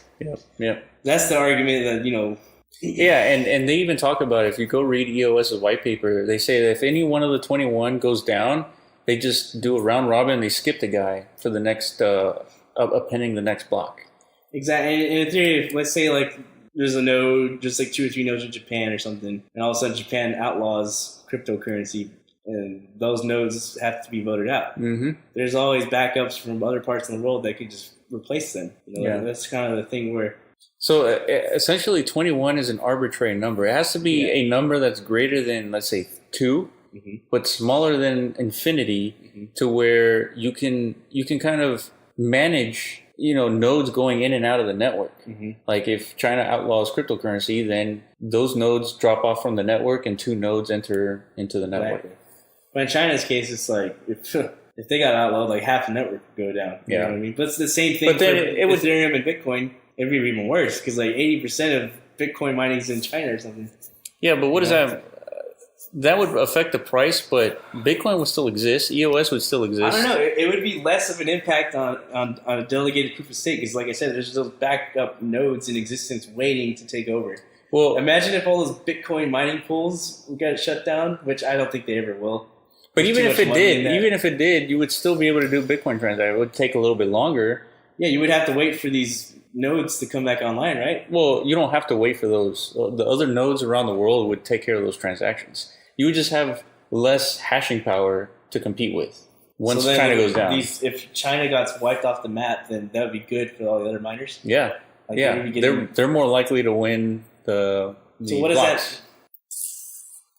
Yeah. That's the argument that, Yeah, and they even talk about, if you go read EOS's white paper, they say that if any one of the 21 goes down, they just do a round robin, they skip the guy for the next, appending the next block. Exactly. And in theory, let's say there's a node, just like 2 or 3 nodes in Japan or something, and all of a sudden Japan outlaws cryptocurrency, and those nodes have to be voted out. Mm-hmm. There's always backups from other parts of the world that could just replace them. That's kind of the thing where. So essentially, 21 is an arbitrary number. It has to be a number that's greater than, let's say, 2, but smaller than infinity, to where you can kind of manage, nodes going in and out of the network. Like if China outlaws cryptocurrency, then those nodes drop off from the network and 2 nodes enter into the network. Exactly. But in China's case, it's like if they got outlawed, like half the network would go down. You know what I mean? But it's the same thing. But then for Ethereum and Bitcoin. It'd be even worse because like 80% of Bitcoin mining is in China or something. Yeah, but what does that? That would affect the price, but Bitcoin would still exist. EOS would still exist. I don't know. It would be less of an impact on a delegated proof of stake because, like I said, there's those backup nodes in existence waiting to take over. Well, imagine if all those Bitcoin mining pools got shut down, which I don't think they ever will. But even if it did, you would still be able to do Bitcoin transactions. It would take a little bit longer. Yeah, you would have to wait for these nodes to come back online, right? Well, you don't have to wait for those. The other nodes around the world would take care of those transactions. You would just have less hashing power to compete with once China goes down. If China got wiped off the map, then that would be good for all the other miners. Yeah, they're more likely to win the so what blocks. Is that?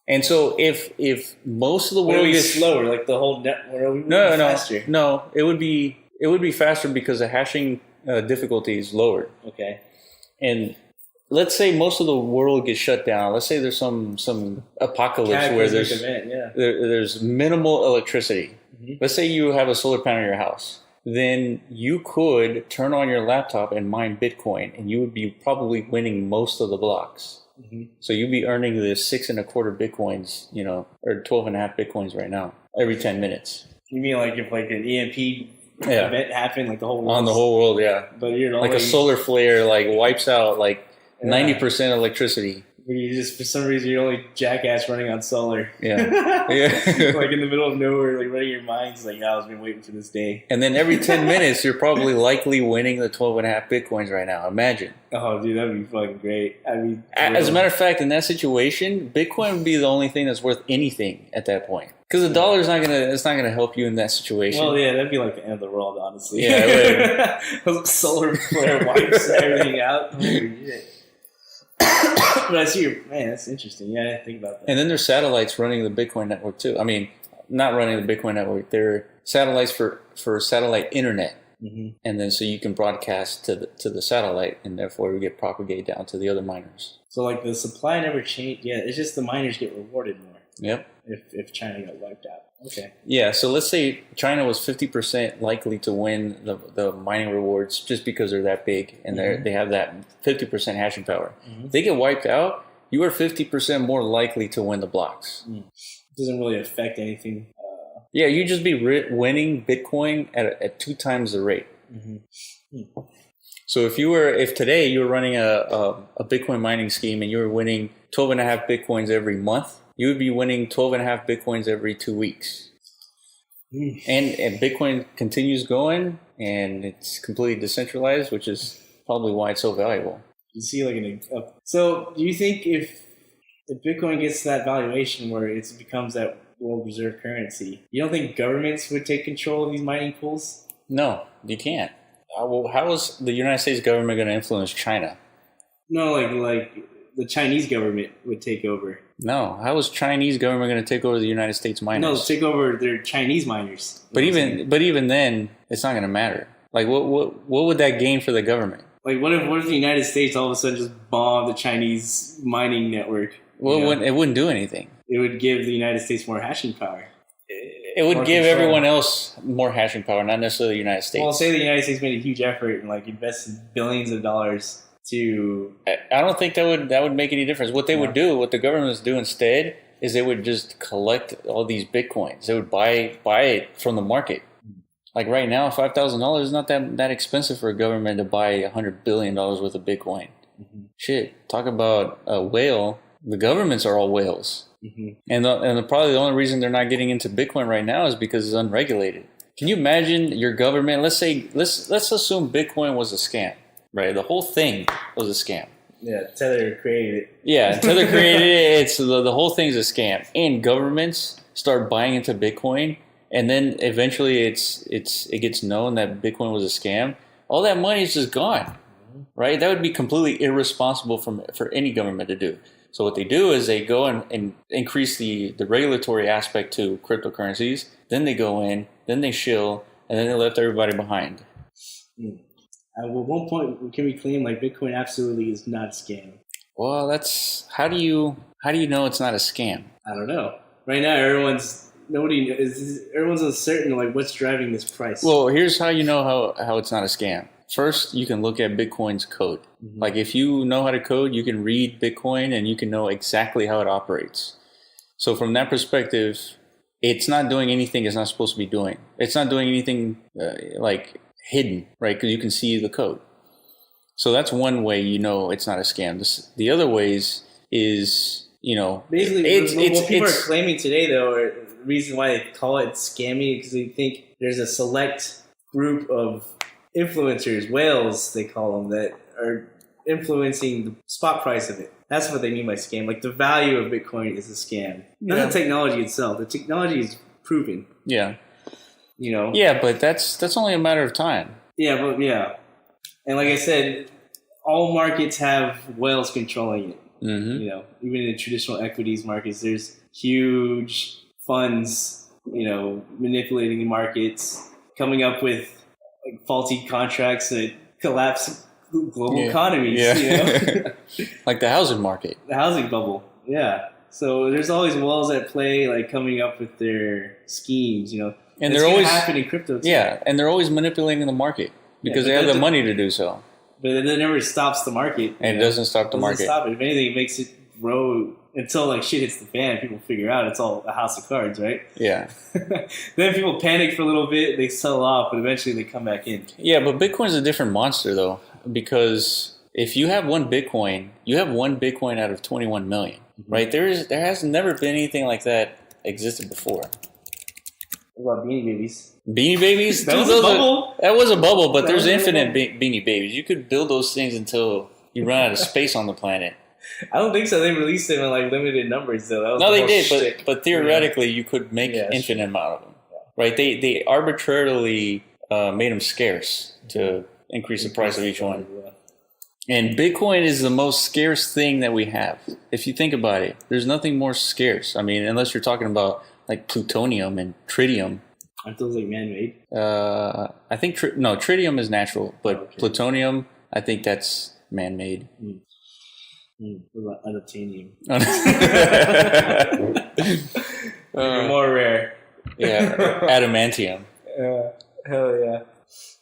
And so if most of the world gets slower, like the whole network, faster? No, it would be faster because the hashing difficulty is lowered. Okay. And let's say most of the world gets shut down. Let's say there's some apocalypse where there's minimal electricity. Let's say you have a solar panel in your house. Then you could turn on your laptop and mine Bitcoin, and you would be probably winning most of the blocks. So you'd be earning the 6.25 Bitcoins, or 12.5 Bitcoins right now every 10 minutes. You mean like if like an EMP event happened, like the whole world? On the whole world, yeah. But you're like a solar flare, like wipes out like 90% electricity. But you just, for some reason, you're only jackass running on solar. Yeah. Like in the middle of nowhere, like running your minds, like, I've been waiting for this day. And then every 10 minutes, you're probably likely winning the 12.5 Bitcoins right now. Imagine. Oh, dude, that'd be fucking great. I mean, as a matter of fact, in that situation, Bitcoin would be the only thing that's worth anything at that point. Because the dollar is not gonna help you in that situation. Well, yeah, that'd be like the end of the world, honestly. Yeah, it would. Solar flare wipes everything out. But I see that's interesting. Yeah, I didn't think about that. And then there's satellites running the Bitcoin network too. I mean, not running the Bitcoin network. They're satellites for satellite internet. And then so you can broadcast to the satellite, and therefore we get propagated down to the other miners. So like the supply never changed. Yeah, it's just the miners get rewarded more. Yep. If China got wiped out. Okay. Yeah, so let's say China was 50% likely to win the mining rewards just because they're that big and they have that 50% hashing power. If they get wiped out, you are 50% more likely to win the blocks. It doesn't really affect anything. Yeah, you just be winning Bitcoin at 2 times the rate. So if today you were running a Bitcoin mining scheme and you were winning 12.5 Bitcoins every month, you would be winning 12.5 Bitcoins every 2 weeks. And Bitcoin continues going, and it's completely decentralized, which is probably why it's so valuable. You see, so do you think if Bitcoin gets to that valuation where it becomes that world reserve currency, you don't think governments would take control of these mining pools? No, you can't. How is the United States government going to influence China? No, like the Chinese government would take over. No, how is Chinese government going to take over the United States miners? No, take over their Chinese miners. But even then, it's not going to matter. Like, what would that gain for the government? Like, what if the United States all of a sudden just bombed the Chinese mining network? Well, it wouldn't do anything. It would give the United States more hashing power. It would give everyone else more hashing power, not necessarily the United States. Well, say the United States made a huge effort and like invested billions of dollars to. I don't think that would make any difference. What they would do, what the government would do instead, is they would just collect all these Bitcoins. They would buy it from the market. Like right now, $5,000 is not that expensive for a government to buy $100 billion worth of Bitcoin. Shit, talk about a whale. The governments are all whales. And probably the only reason they're not getting into Bitcoin right now is because it's unregulated. Can you imagine your government? Let's assume Bitcoin was a scam, right? The whole thing was a scam. Yeah, Tether created it. Yeah, Tether created it. It's the whole thing's a scam. And governments start buying into Bitcoin, and then eventually it gets known that Bitcoin was a scam. All that money is just gone, right? That would be completely irresponsible for any government to do. So what they do is they go and increase the regulatory aspect to cryptocurrencies. Then they go in, then they shill, and then they left everybody behind. At one point, can we claim like Bitcoin absolutely is not a scam? Well, that's how do you know it's not a scam? I don't know. Right now, everyone's uncertain like what's driving this price. Well, here's how you know how it's not a scam. First, you can look at Bitcoin's code. Mm-hmm. Like if you know how to code, you can read Bitcoin and you can know exactly how it operates. So from that perspective, it's not doing anything it's not supposed to be doing. It's not doing anything like hidden, right? Because you can see the code. So that's one way you know it's not a scam. The other ways is, basically what people are claiming today, though, or the reason why they call it scamming, because they think there's a select group of influencers, whales they call them, that are influencing the spot price of it. That's what they mean by scam. Like the value of Bitcoin is a scam, not the technology itself. The technology is proven. Yeah. Yeah, but that's only a matter of time. Yeah. And like I said, all markets have whales controlling it. Mm-hmm. Even in the traditional equities markets, there's huge funds, manipulating the markets, coming up with like faulty contracts that collapse global economies. Yeah. Like the housing market, the housing bubble. Yeah. So there's always whales at play, like coming up with their schemes. And they're always happen in crypto too. Yeah, and they're always manipulating the market because they have the money to do so. But it never stops the market. And it doesn't stop the market. Stop it. If anything, it makes it grow until like shit hits the fan. People figure out it's all a house of cards, right? Yeah. Then people panic for a little bit, they sell off, but eventually they come back in. Yeah, but Bitcoin's a different monster though, because if you have one Bitcoin, you have one Bitcoin out of 21 million, right? There has never been anything like that existed before. What about Beanie Babies? Beanie Babies? That was a bubble. That was a bubble, but there's infinite Beanie Babies. You could build those things until you run out of space on the planet. I don't think so. They released them in like limited numbers, though. No, they did, but theoretically, you could make an infinite amount of them, right? They arbitrarily made them scarce to increase the price of each one. And Bitcoin is the most scarce thing that we have. If you think about it, there's nothing more scarce. I mean, unless you're talking about like plutonium and tritium. Aren't those like man-made? I think tritium is natural, but plutonium, I think that's man-made. What about unobtainium? More rare. Yeah, adamantium. Hell yeah.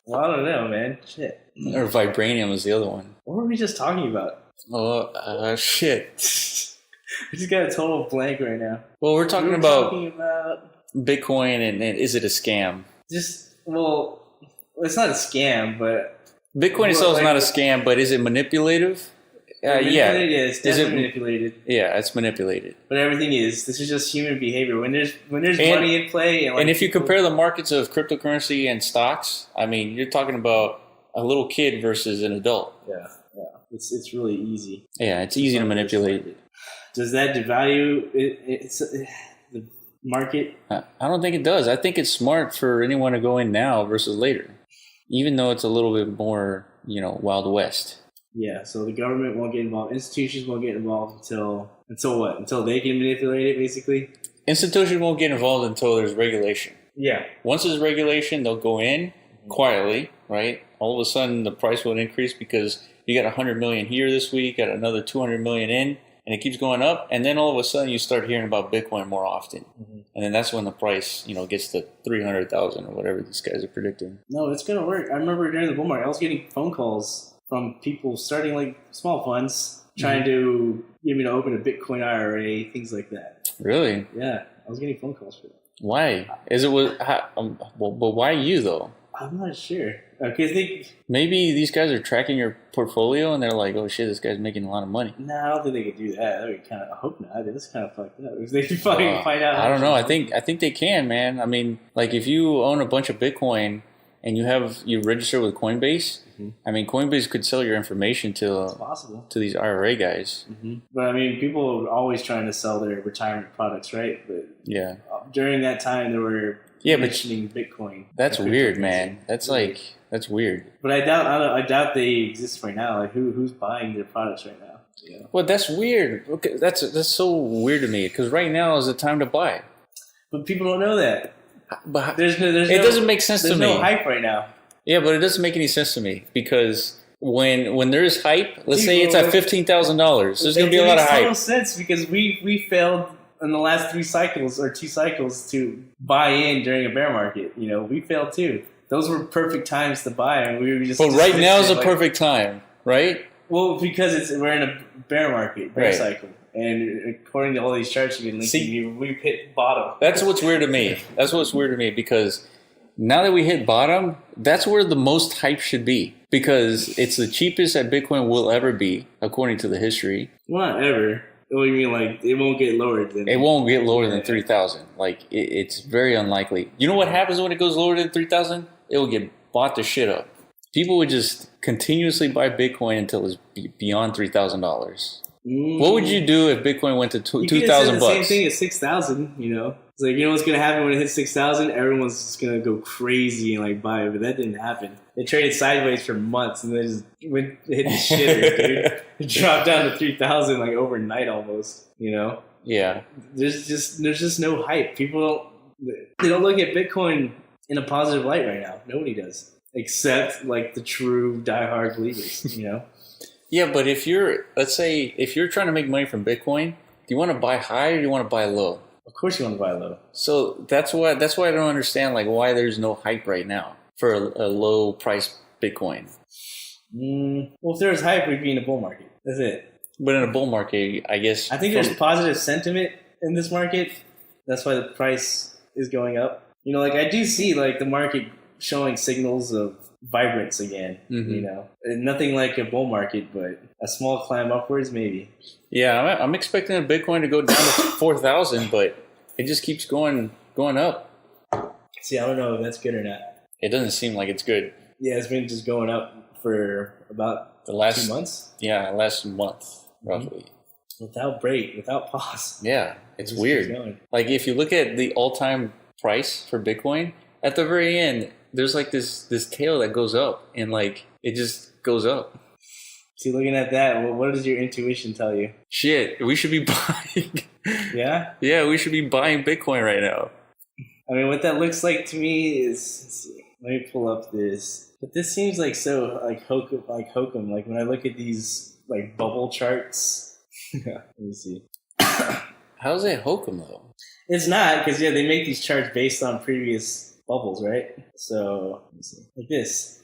Well, I don't know, man. Shit. Or vibranium was the other one. What were we just talking about? Oh, shit. I just got a total blank right now. Well, we're talking about Bitcoin and is it a scam? It's not a scam, but... Bitcoin itself is not a scam, but is it manipulative? Yeah, it's definitely manipulated. Yeah, it's manipulated. But everything is. This is just human behavior. When there's money in play... And if you compare the markets of cryptocurrency and stocks, I mean, you're talking about a little kid versus an adult. Yeah. It's really easy. Yeah, it's easy to manipulate. Does that devalue the market? I don't think it does. I think it's smart for anyone to go in now versus later, even though it's a little bit more, Wild West. Yeah, so the government won't get involved. Institutions won't get involved until what? Until they can manipulate it, basically? Institutions won't get involved until there's regulation. Yeah. Once there's regulation, they'll go in quietly, right? All of a sudden, the price will increase because you got 100 million here this week, got another 200 million in, and it keeps going up. And then all of a sudden, you start hearing about Bitcoin more often. Mm-hmm. And then that's when the price, gets to 300,000 or whatever these guys are predicting. No, it's going to work. I remember during the bull market, I was getting phone calls from people starting like small funds, trying to get me to open a Bitcoin IRA, things like that. Really? Yeah, I was getting phone calls for that. Why? But why you though? I'm not sure. Because maybe these guys are tracking your portfolio and they're like, "Oh shit, this guy's making a lot of money." No, I don't think they could do that. That would I hope not. That's kind of fucked up. If they find out, I don't know. I think they can, man. I mean, like if you own a bunch of Bitcoin and you register with Coinbase, I mean, Coinbase could sell your information to these IRA guys. But I mean, people are always trying to sell their retirement products, right? But during that time, they were mentioning Bitcoin. That's weird, man. That's weird. But I doubt they exist right now. Like, who's buying their products right now? Yeah. Well, that's weird. Okay, that's so weird to me because right now is the time to buy. But people don't know that. But it doesn't make sense to me. There's no hype right now. Yeah, but it doesn't make any sense to me because when there's hype, let's say it's at $15,000, there's going to be a lot of hype. It makes total sense because we failed in the last 2 cycles to buy in during a bear market. You know, we failed too. Those were perfect times to buy, and we were just. But right now is a perfect time, right? Well, because we're in a bear market, cycle. And according to all these charts you've been linking, we've hit bottom. That's what's weird to me. Because now that we hit bottom, that's where the most hype should be. Because it's the cheapest that Bitcoin will ever be, according to the history. Well, not ever. What do you mean, like, it won't get lower than... It won't get lower than 3,000. Like, it's very unlikely. You know what happens when it goes lower than 3,000? It will get bought the shit up. People would just continuously buy Bitcoin until it's beyond $3,000. What would you do if Bitcoin went to $2,000? Same thing at 6,000. You know, it's like, you know what's gonna happen when it hits 6,000? Everyone's just gonna go crazy and like buy it, but that didn't happen. They traded sideways for months and they just hit the shitter, dude. It dropped down to 3,000 like overnight almost. You know? Yeah. There's just no hype. People don't look at Bitcoin in a positive light right now. Nobody does, except like the true diehard believers. You know. Yeah, but if you're trying to make money from Bitcoin, do you want to buy high or do you want to buy low? Of course you want to buy low. So that's why I don't understand like why there's no hype right now for a low price Bitcoin. Well, if there was hype, we'd be in a bull market. That's it. But in a bull market, I guess... I think there's positive sentiment in this market. That's why the price is going up. You know, like I do see like the market showing signals of vibrance again, you know, and nothing like a bull market, but a small climb upwards, maybe. Yeah, I'm expecting a Bitcoin to go down to 4,000, but it just keeps going up. See, I don't know if that's good or not. It doesn't seem like it's good. Yeah, it's been just going up for about the last 2 months. Yeah, last month roughly. Without break, without pause. Yeah, it's weird. Like if you look at the all-time price for Bitcoin, at the very end, there's like this tail that goes up, and like it just goes up. See, looking at that, what does your intuition tell you? Shit, we should be buying. Yeah? Yeah, we should be buying Bitcoin right now. I mean, what that looks like to me is, let's see, let me pull up this. But this seems like so like hokum. Like when I look at these like bubble charts. Let me see. How's it hokum though? It's not, because they make these charts based on previous bubbles, right? So let me see. Like this.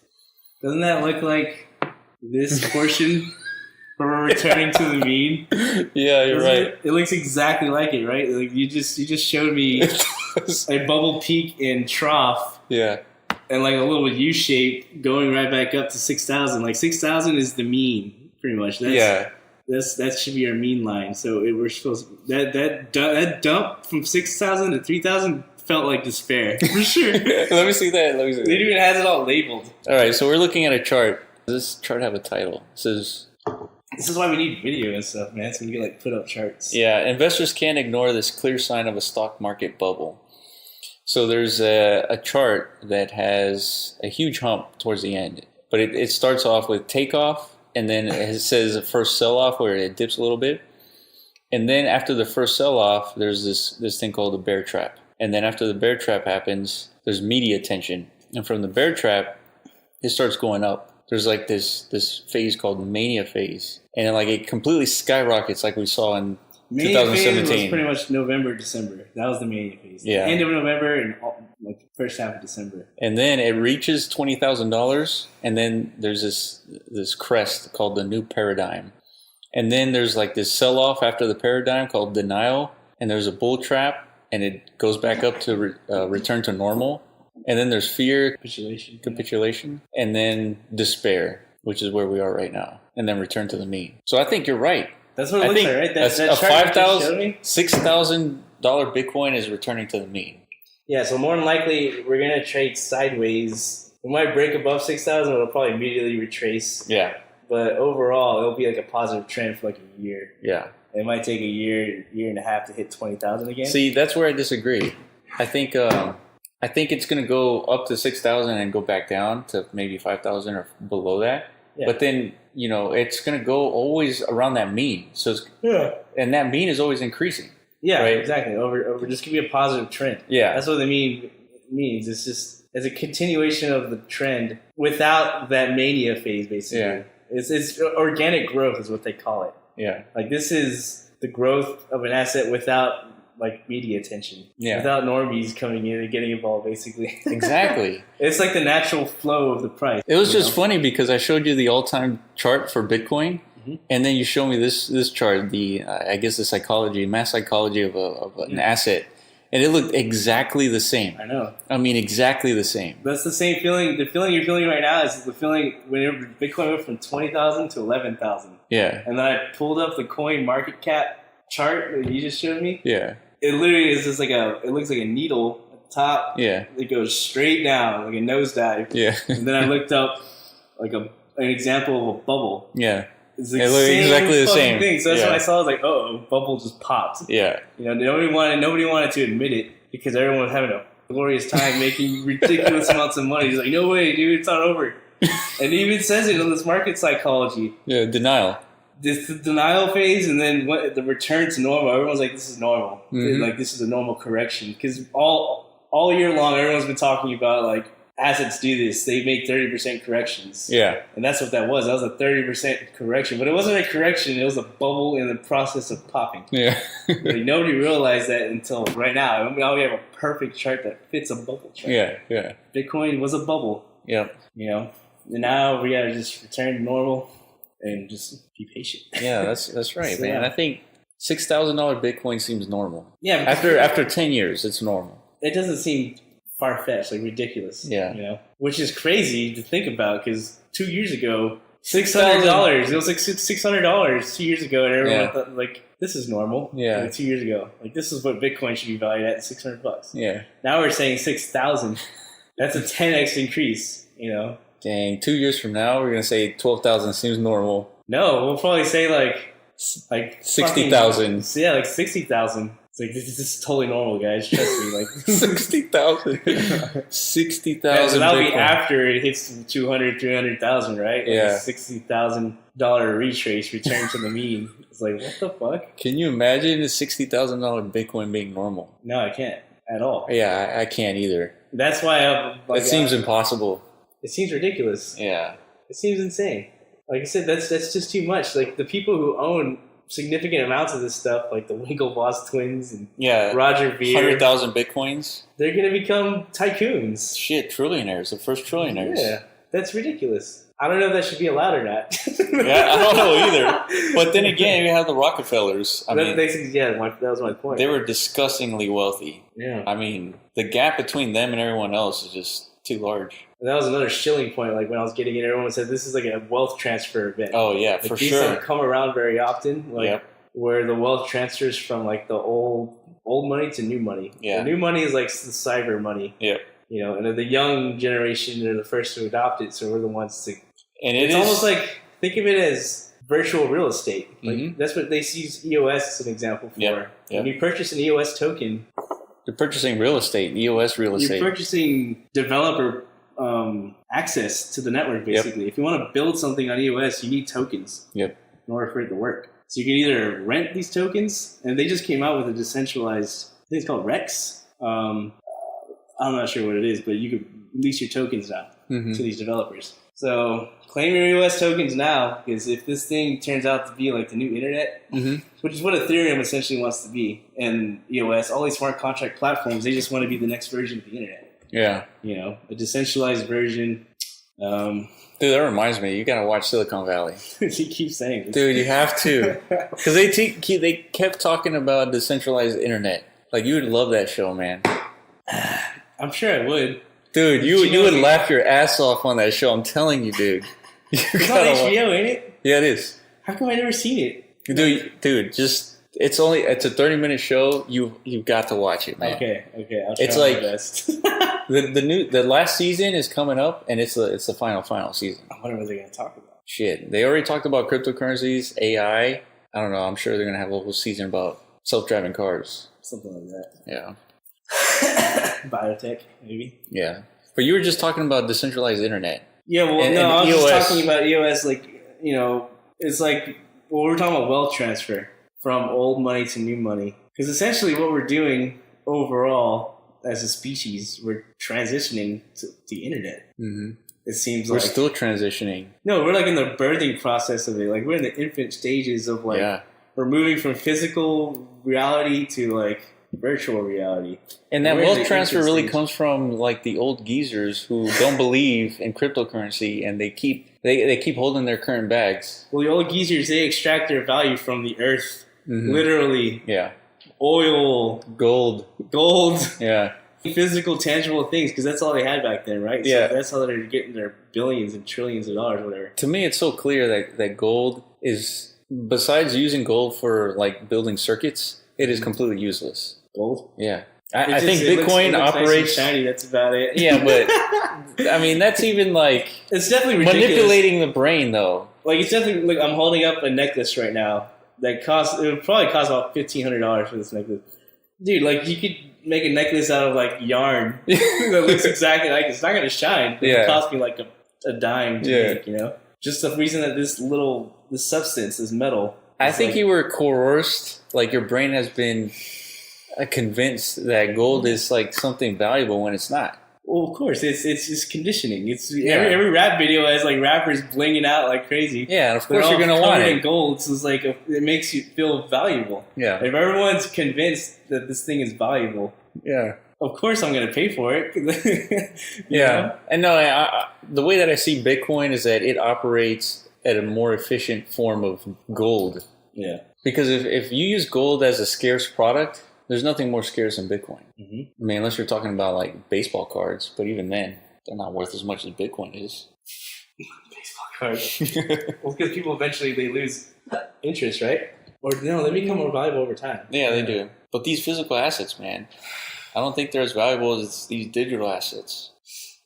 Doesn't that look like this portion where we're returning to the mean? Yeah, you're right. It looks exactly like it, right? Like you just showed me a bubble peak and trough. Yeah. And like a little U shape going right back up to 6,000. Like 6,000 is the mean, pretty much. That should be our mean line. So we're supposed that dump from 6,000 to 3,000 felt like despair for sure. Let me see that. It even has it all labeled. All right, so we're looking at a chart. Does this chart have a title? It says. This is why we need video and stuff, man. So we can like put up charts. Yeah, investors can't ignore this clear sign of a stock market bubble. So there's a chart that has a huge hump towards the end, but it starts off with takeoff, and then it says a first sell-off where it dips a little bit, and then after the first sell-off, there's this thing called the bear trap, and then after the bear trap happens, there's media attention, and from the bear trap, it starts going up. There's like this phase called mania phase, and then like it completely skyrockets like we saw in Mania 2017. phase was pretty much November, December. That was the mania phase. Yeah. End of November and like first half of December. And then it reaches $20,000, and then there's this crest called the new paradigm. And then there's like this sell-off after the paradigm called denial, and there's a bull trap, and it goes back up to return to normal. And then there's fear, capitulation, and then despair, which is where we are right now, and then return to the mean. So I think you're right. That's what it looks like, right? That a $5,000, $6,000 Bitcoin is returning to the mean. Yeah, so more than likely, we're going to trade sideways it might break above 6,000. It'll probably immediately retrace. Yeah. But overall, it'll be like a positive trend for like a year. Yeah. It might take a year and a half to hit 20,000 again. See, that's where I disagree. I think it's going to go up to 6,000 and go back down to maybe 5,000 or below that. Yeah. But then, it's going to go always around that mean. So and that mean is always increasing. Yeah, right? Exactly. Over just give me a positive trend. Yeah. That's what the mean means. It's just as a continuation of the trend without that mania phase, basically. Yeah. It's organic growth is what they call it. Yeah. Like this is the growth of an asset without like media attention. Yeah. Without normies coming in and getting involved, basically. Exactly. It's like the natural flow of the price. It was just funny because I showed you the all-time chart for Bitcoin, and then you showed me this chart, I guess the mass psychology of an asset, and it looked exactly the same. I know. I mean, exactly the same. That's the same feeling. The feeling you're feeling right now is the feeling whenever Bitcoin went from 20,000 to 11,000. Yeah. And then I pulled up the coin market cap chart that you just showed me. Yeah. It literally is just it looks like a needle at the top. Yeah. It goes straight down like a nosedive. Yeah. And then I looked up like an example of a bubble. Yeah. It's like it looked exactly the same thing. So that's when I saw. I was like, "Oh, bubble just popped." Yeah. Nobody wanted to admit it because everyone was having a glorious time making ridiculous amounts of money. He's like, "No way, dude, it's not over." And he even says it in this market psychology. Yeah, denial. This denial phase, and then the return to normal. Everyone's like, "This is normal. Like this is a normal correction." Because all year long, everyone's been talking about like assets do this. They make 30% corrections. Yeah. And that's what that was. That was a 30% correction. But it wasn't a correction. It was a bubble in the process of popping. Yeah. Like, nobody realized that until right now. Now we have a perfect chart that fits a bubble chart. Yeah, yeah. Bitcoin was a bubble. Yeah. And now we got to just return to normal and just be patient. Yeah, that's right, man. I think $6,000 Bitcoin seems normal. Yeah. After 10 years, it's normal. It doesn't seem far-fetched, like ridiculous. Yeah. Which is crazy to think about because 2 years ago, $600. It was like $600 2 years ago, and everyone thought like this is normal. Yeah. Like 2 years ago, like this is what Bitcoin should be valued at, $600. Yeah. Now we're saying 6,000. That's a 10x increase. Dang. 2 years from now, we're gonna say 12,000 seems normal. No, we'll probably say like 60,000. Yeah, like 60,000. It's like this is totally normal, guys. Trust me. Like 60,000. 60,000. Yeah, so that'll be after it hits 200, 300,000, right? Yeah. $60,000 retrace, return to the mean. It's like, what the fuck? Can you imagine a $60,000 Bitcoin being normal? No, I can't at all. Yeah, I can't either. That's why it seems impossible. It seems ridiculous. Yeah. It seems insane. Like I said, that's just too much. Like the people who own significant amounts of this stuff, like the Winklevoss twins and Roger Ver, 100,000 Bitcoins. They're gonna become tycoons. Shit, trillionaires, the first trillionaires. Yeah, that's ridiculous. I don't know if that should be allowed or not. Yeah, I don't know either. But then again, you have the Rockefellers. That was my point. They were disgustingly wealthy. Yeah. I mean, the gap between them and everyone else is just too large. And that was another shilling point. Like when I was getting it, everyone said this is like a wealth transfer event. Oh yeah, like, for these sure. don't come around very often. Like where the wealth transfers from like the old money to new money. Yeah. The new money is like the cyber money. Yeah. And the young generation are the first to adopt it, so we're the ones to. And it's almost like think of it as virtual real estate. Like that's what they use EOS as an example for. Yep. When you purchase an EOS token, you're purchasing real estate, EOS real estate. You're purchasing developer access to the network, basically. If you want to build something on EOS, you need tokens in order for it to work. So you can either rent these tokens, and they just came out with a decentralized, I think it's called Rex. I'm not sure what it is, but you could lease your tokens now to these developers. So claim your EOS tokens now, because if this thing turns out to be like the new internet, which is what Ethereum essentially wants to be, and EOS, all these smart contract platforms, they just want to be the next version of the internet. Yeah. A decentralized version. Dude, that reminds me, you gotta watch Silicon Valley. You keep saying this. Dude, you have to. Because they kept talking about decentralized internet. Like, you would love that show, man. I'm sure I would. Dude, you would laugh your ass off on that show. I'm telling you, dude. It's on HBO, ain't it? Yeah, it is. How come I never seen it? Dude, just It's a 30-minute show. You've got to watch it, man. Okay. I'll try It's my like best. the last season is coming up, and it's the final season. I wonder what they're gonna talk about. Shit, they already talked about cryptocurrencies, AI. I don't know. I'm sure they're gonna have a whole season about self-driving cars. Something like that. Yeah. Biotech, maybe. Yeah. But you were just talking about decentralized internet. Yeah, well, And I was EOS. just talking about EOS, like, it's like, we're talking about wealth transfer from old money to new money. Because essentially what we're doing overall as a species, we're transitioning to the internet. Mm-hmm. It seems We're like. still transitioning. No, we're like in the birthing process of it. Like, we're in the infant stages of, like, we're moving from physical reality to, like, virtual reality. And that wealth transfer really comes from like the old geezers who don't believe in cryptocurrency, and they keep holding their current bags. Well, the old geezers, they extract their value from the earth, literally. Yeah, oil, gold. Yeah, physical, tangible things, because that's all they had back then, right? Yeah, so that's how they're getting their billions and trillions of dollars, whatever. To me, it's so clear that gold is, besides using gold for like building circuits, it is completely useless. Gold? Yeah. I think Bitcoin operates... Nice and shiny, that's about it. Yeah, but I mean, that's even like... It's definitely ridiculous. Manipulating the brain, though. Like, it's definitely... Like, I'm holding up a necklace right now that it would probably cost about $1,500 for this necklace. Dude, like, you could make a necklace out of, like, yarn that looks exactly like it. It's not going to shine. It would cost me, like, a dime to make, Just the reason that this substance, this metal... I think you were coerced. Like, your brain has been... convinced that gold is like something valuable when it's not. Well, of course, it's just conditioning. Every rap video has like rappers blinging out like crazy. Yeah, and of course you're gonna want it. In gold, so it's like it makes you feel valuable. Yeah. If everyone's convinced that this thing is valuable, of course I'm gonna pay for it. know? And no, the way that I see Bitcoin is that it operates at a more efficient form of gold. Yeah. Because if you use gold as a scarce product, there's nothing more scarce than Bitcoin. I mean, unless you're talking about like baseball cards, but even then, they're not worth as much as Bitcoin is. Baseball cards. Well, because people eventually they lose interest, right? Or no, they become more valuable over time. Yeah, they do. But these physical assets, man, I don't think they're as valuable as these digital assets.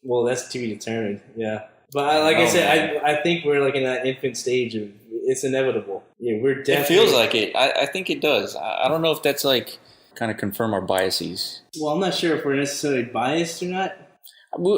Well, that's to be determined. Yeah, but like I said, I think we're like in that infant stage of it's inevitable. Yeah, we're definitely. It feels like it. I think it does. I don't know if that's like. Kind of confirm our biases. Well, I'm not sure if we're necessarily biased or not.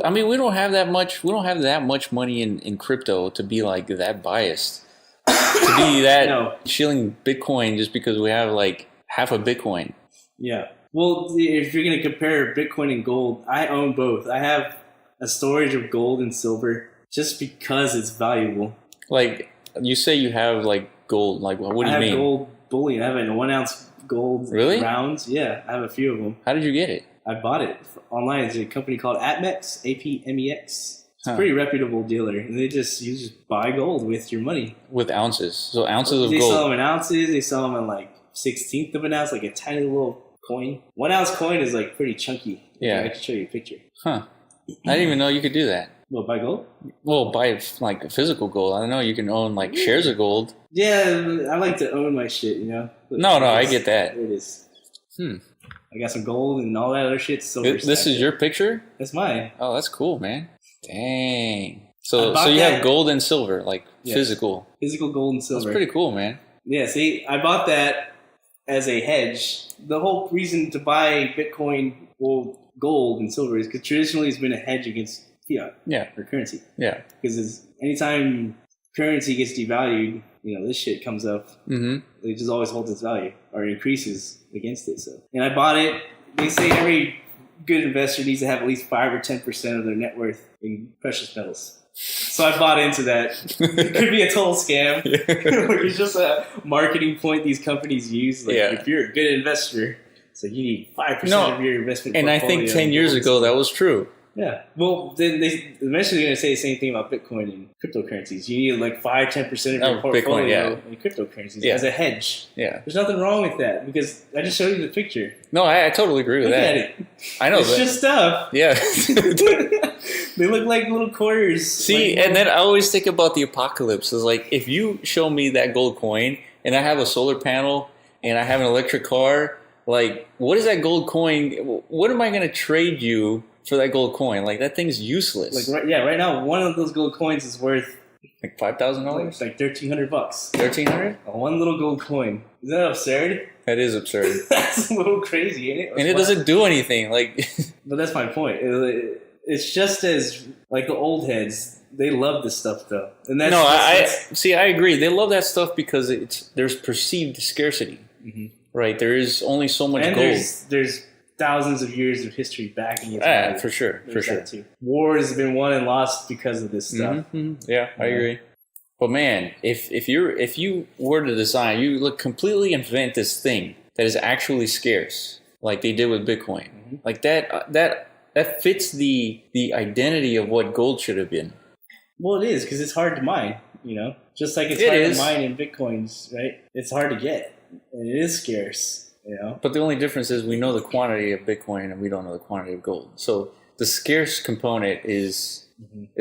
I mean, we don't have that much. We don't have that much money in crypto to be like that biased. To be that shilling Bitcoin just because we have like half a Bitcoin. Yeah. Well, if you're going to compare Bitcoin and gold, I own both. I have a storage of gold and silver just because it's valuable. Like you say, you have like gold. Like what do you mean? I have gold bullion. I have a 1 ounce. Gold rounds. Yeah, I have a few of them. How did you get it? I bought it online. It's a company called APMEX, APMEX. It's a pretty reputable dealer. And you just buy gold with your money. With ounces. So ounces of gold. They sell them in ounces. They sell them in like 1/16 of an ounce, like a tiny little coin. 1 ounce coin is like pretty chunky. Yeah. I can show you a picture. Huh. I didn't even know you could do that. Well, buy gold? Well, buy like physical gold. I don't know. You can own like shares of gold. Yeah, I like to own my shit, you know? No, I get that. There it is. I got some gold and all that other shit. This is your picture? That's mine. Oh, that's cool, man. Dang. So you have gold and silver, like physical. Physical gold and silver. That's pretty cool, man. Yeah, see, I bought that as a hedge. The whole reason to buy Bitcoin, well, gold and silver is because traditionally it's been a hedge against fiat. Yeah. Or currency. Yeah. Because anytime currency gets devalued, this shit comes up. It just always holds its value or increases against it. So, and I bought it. They say every good investor needs to have at least 5 or 10% of their net worth in precious metals. So I bought into that. It could be a total scam. It's just a marketing point these companies use. Like, if you're a good investor, so you need 5% of your investment portfolio. And I think 10 years ago that was true. Yeah. Well, then they eventually going to say the same thing about Bitcoin and cryptocurrencies. You need like 5-10% of your portfolio in cryptocurrencies as a hedge. Yeah. There's nothing wrong with that because I just showed you the picture. No, I totally agree with that. Look at it. I know. It's just stuff. Yeah. They look like little quarters. See, and then I always think about the apocalypse. It's like if you show me that gold coin and I have a solar panel and I have an electric car, like, what is that gold coin? What am I going to trade you for that gold coin? Like, that thing's useless. Like, right now, one of those gold coins is worth like $5,000? Like $1,300. $1,300? One little gold coin. Is that absurd? That is absurd. That's a little crazy, ain't it? And it doesn't do anything. Like, but that's my point. It's just as like the old heads. They love this stuff though. And that's, I agree. They love that stuff because there's perceived scarcity. Mm-hmm. Right? There is only so much gold. There's thousands of years of history backing it. For sure. Too. Wars have been won and lost because of this stuff. Mm-hmm. Yeah, I agree. But man, if you were to design, you completely invent this thing that is actually scarce, like they did with Bitcoin, like that fits the identity of what gold should have been. Well, it is because it's hard to mine. Just like it's hard to mine in Bitcoins, right? It's hard to get, and it is scarce. But the only difference is we know the quantity of Bitcoin and we don't know the quantity of gold. So the scarce component is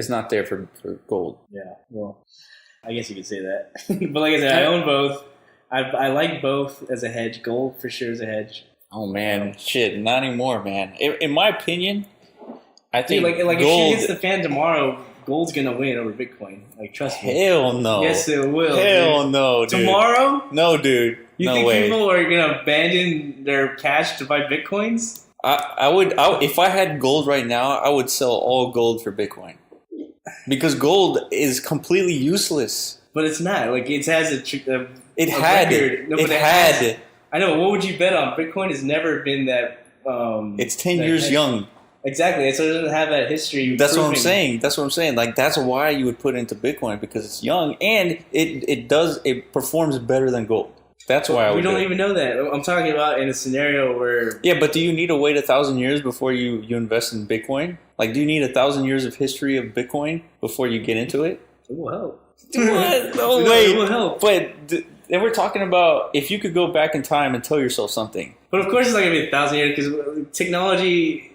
not there for gold. Yeah, well, I guess you could say that. But like I said, I own both. I like both as a hedge. Gold for sure is a hedge. Oh man, shit, not anymore, man. In my opinion, I think like gold, if she hits the fan tomorrow, gold's gonna win over Bitcoin. Like, trust me. Hell no. Yes, it will. Hell dude. No, dude. Tomorrow? No, dude. You think people are gonna abandon their cash to buy Bitcoins? I would if I had gold right now, I would sell all gold for Bitcoin. Because gold is completely useless. But it's not. Like, it has record. I know. What would you bet on? Bitcoin has never been that. It's 10 years young. Exactly. So it doesn't have that history. That's what I'm saying. Like, that's why you would put into Bitcoin, because it's young and it performs better than gold. That's why we don't even know that. I'm talking about in a scenario where... Yeah, but do you need to wait 1,000 years before you invest in Bitcoin? Like, do you need 1,000 years of history of Bitcoin before you get into it? It will help. What? No, wait. It will help. But then we're talking about if you could go back in time and tell yourself something. But of course it's not going to be 1,000 years, because technology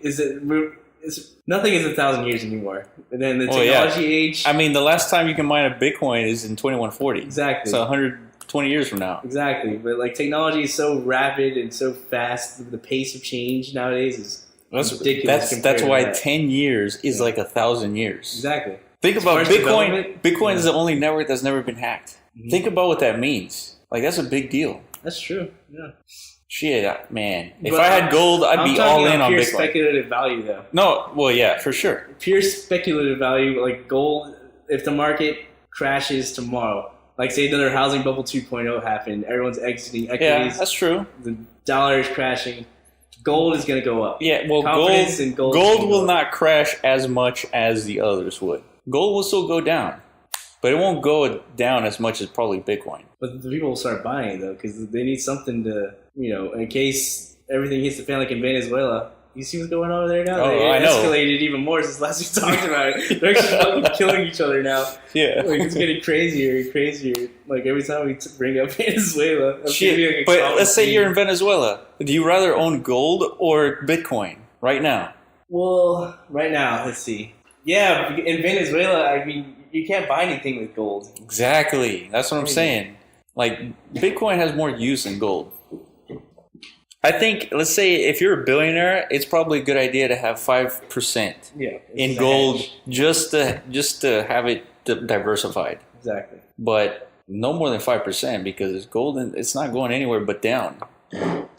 nothing is 1,000 years anymore. And then the technology age... I mean, the last time you can mine a Bitcoin is in 2140. Exactly. So 120 years from now. Exactly. But like, technology is so rapid and so fast. The pace of change nowadays is ridiculous. That's why 10 years is like 1,000 years. Exactly. Think about Bitcoin. Bitcoin is the only network that's never been hacked. Mm-hmm. Think about what that means. Like, that's a big deal. That's true. Yeah. Shit, man. If I had gold, I'd be all in on Bitcoin. Pure speculative value, though. No, well, yeah, for sure. Pure speculative value, like gold, if the market crashes tomorrow, like say another housing bubble 2.0 happened, everyone's exiting equities. Yeah, that's true. The dollar is crashing. Gold is going to go up. Yeah, well, gold will not crash as much as the others would. Gold will still go down, but it won't go down as much as probably Bitcoin. But the people will start buying, though, because they need something to, in case everything hits the fan, like in Venezuela. You see what's going on over there now? I know. Escalated even more since last we talked about it. They're actually fucking killing each other now. Yeah. Like, it's getting crazier and crazier. Like, every time we bring up Venezuela. Shit, but let's say you're in Venezuela. Do you rather own gold or Bitcoin right now? Well, right now, let's see. Yeah, in Venezuela, I mean, you can't buy anything with gold. Exactly. That's what I'm saying. Like, Bitcoin has more use than gold. I think, let's say, if you're a billionaire, it's probably a good idea to have 5% in gold just to have it diversified. Exactly. But no more than 5% because it's gold and it's not going anywhere but down. Really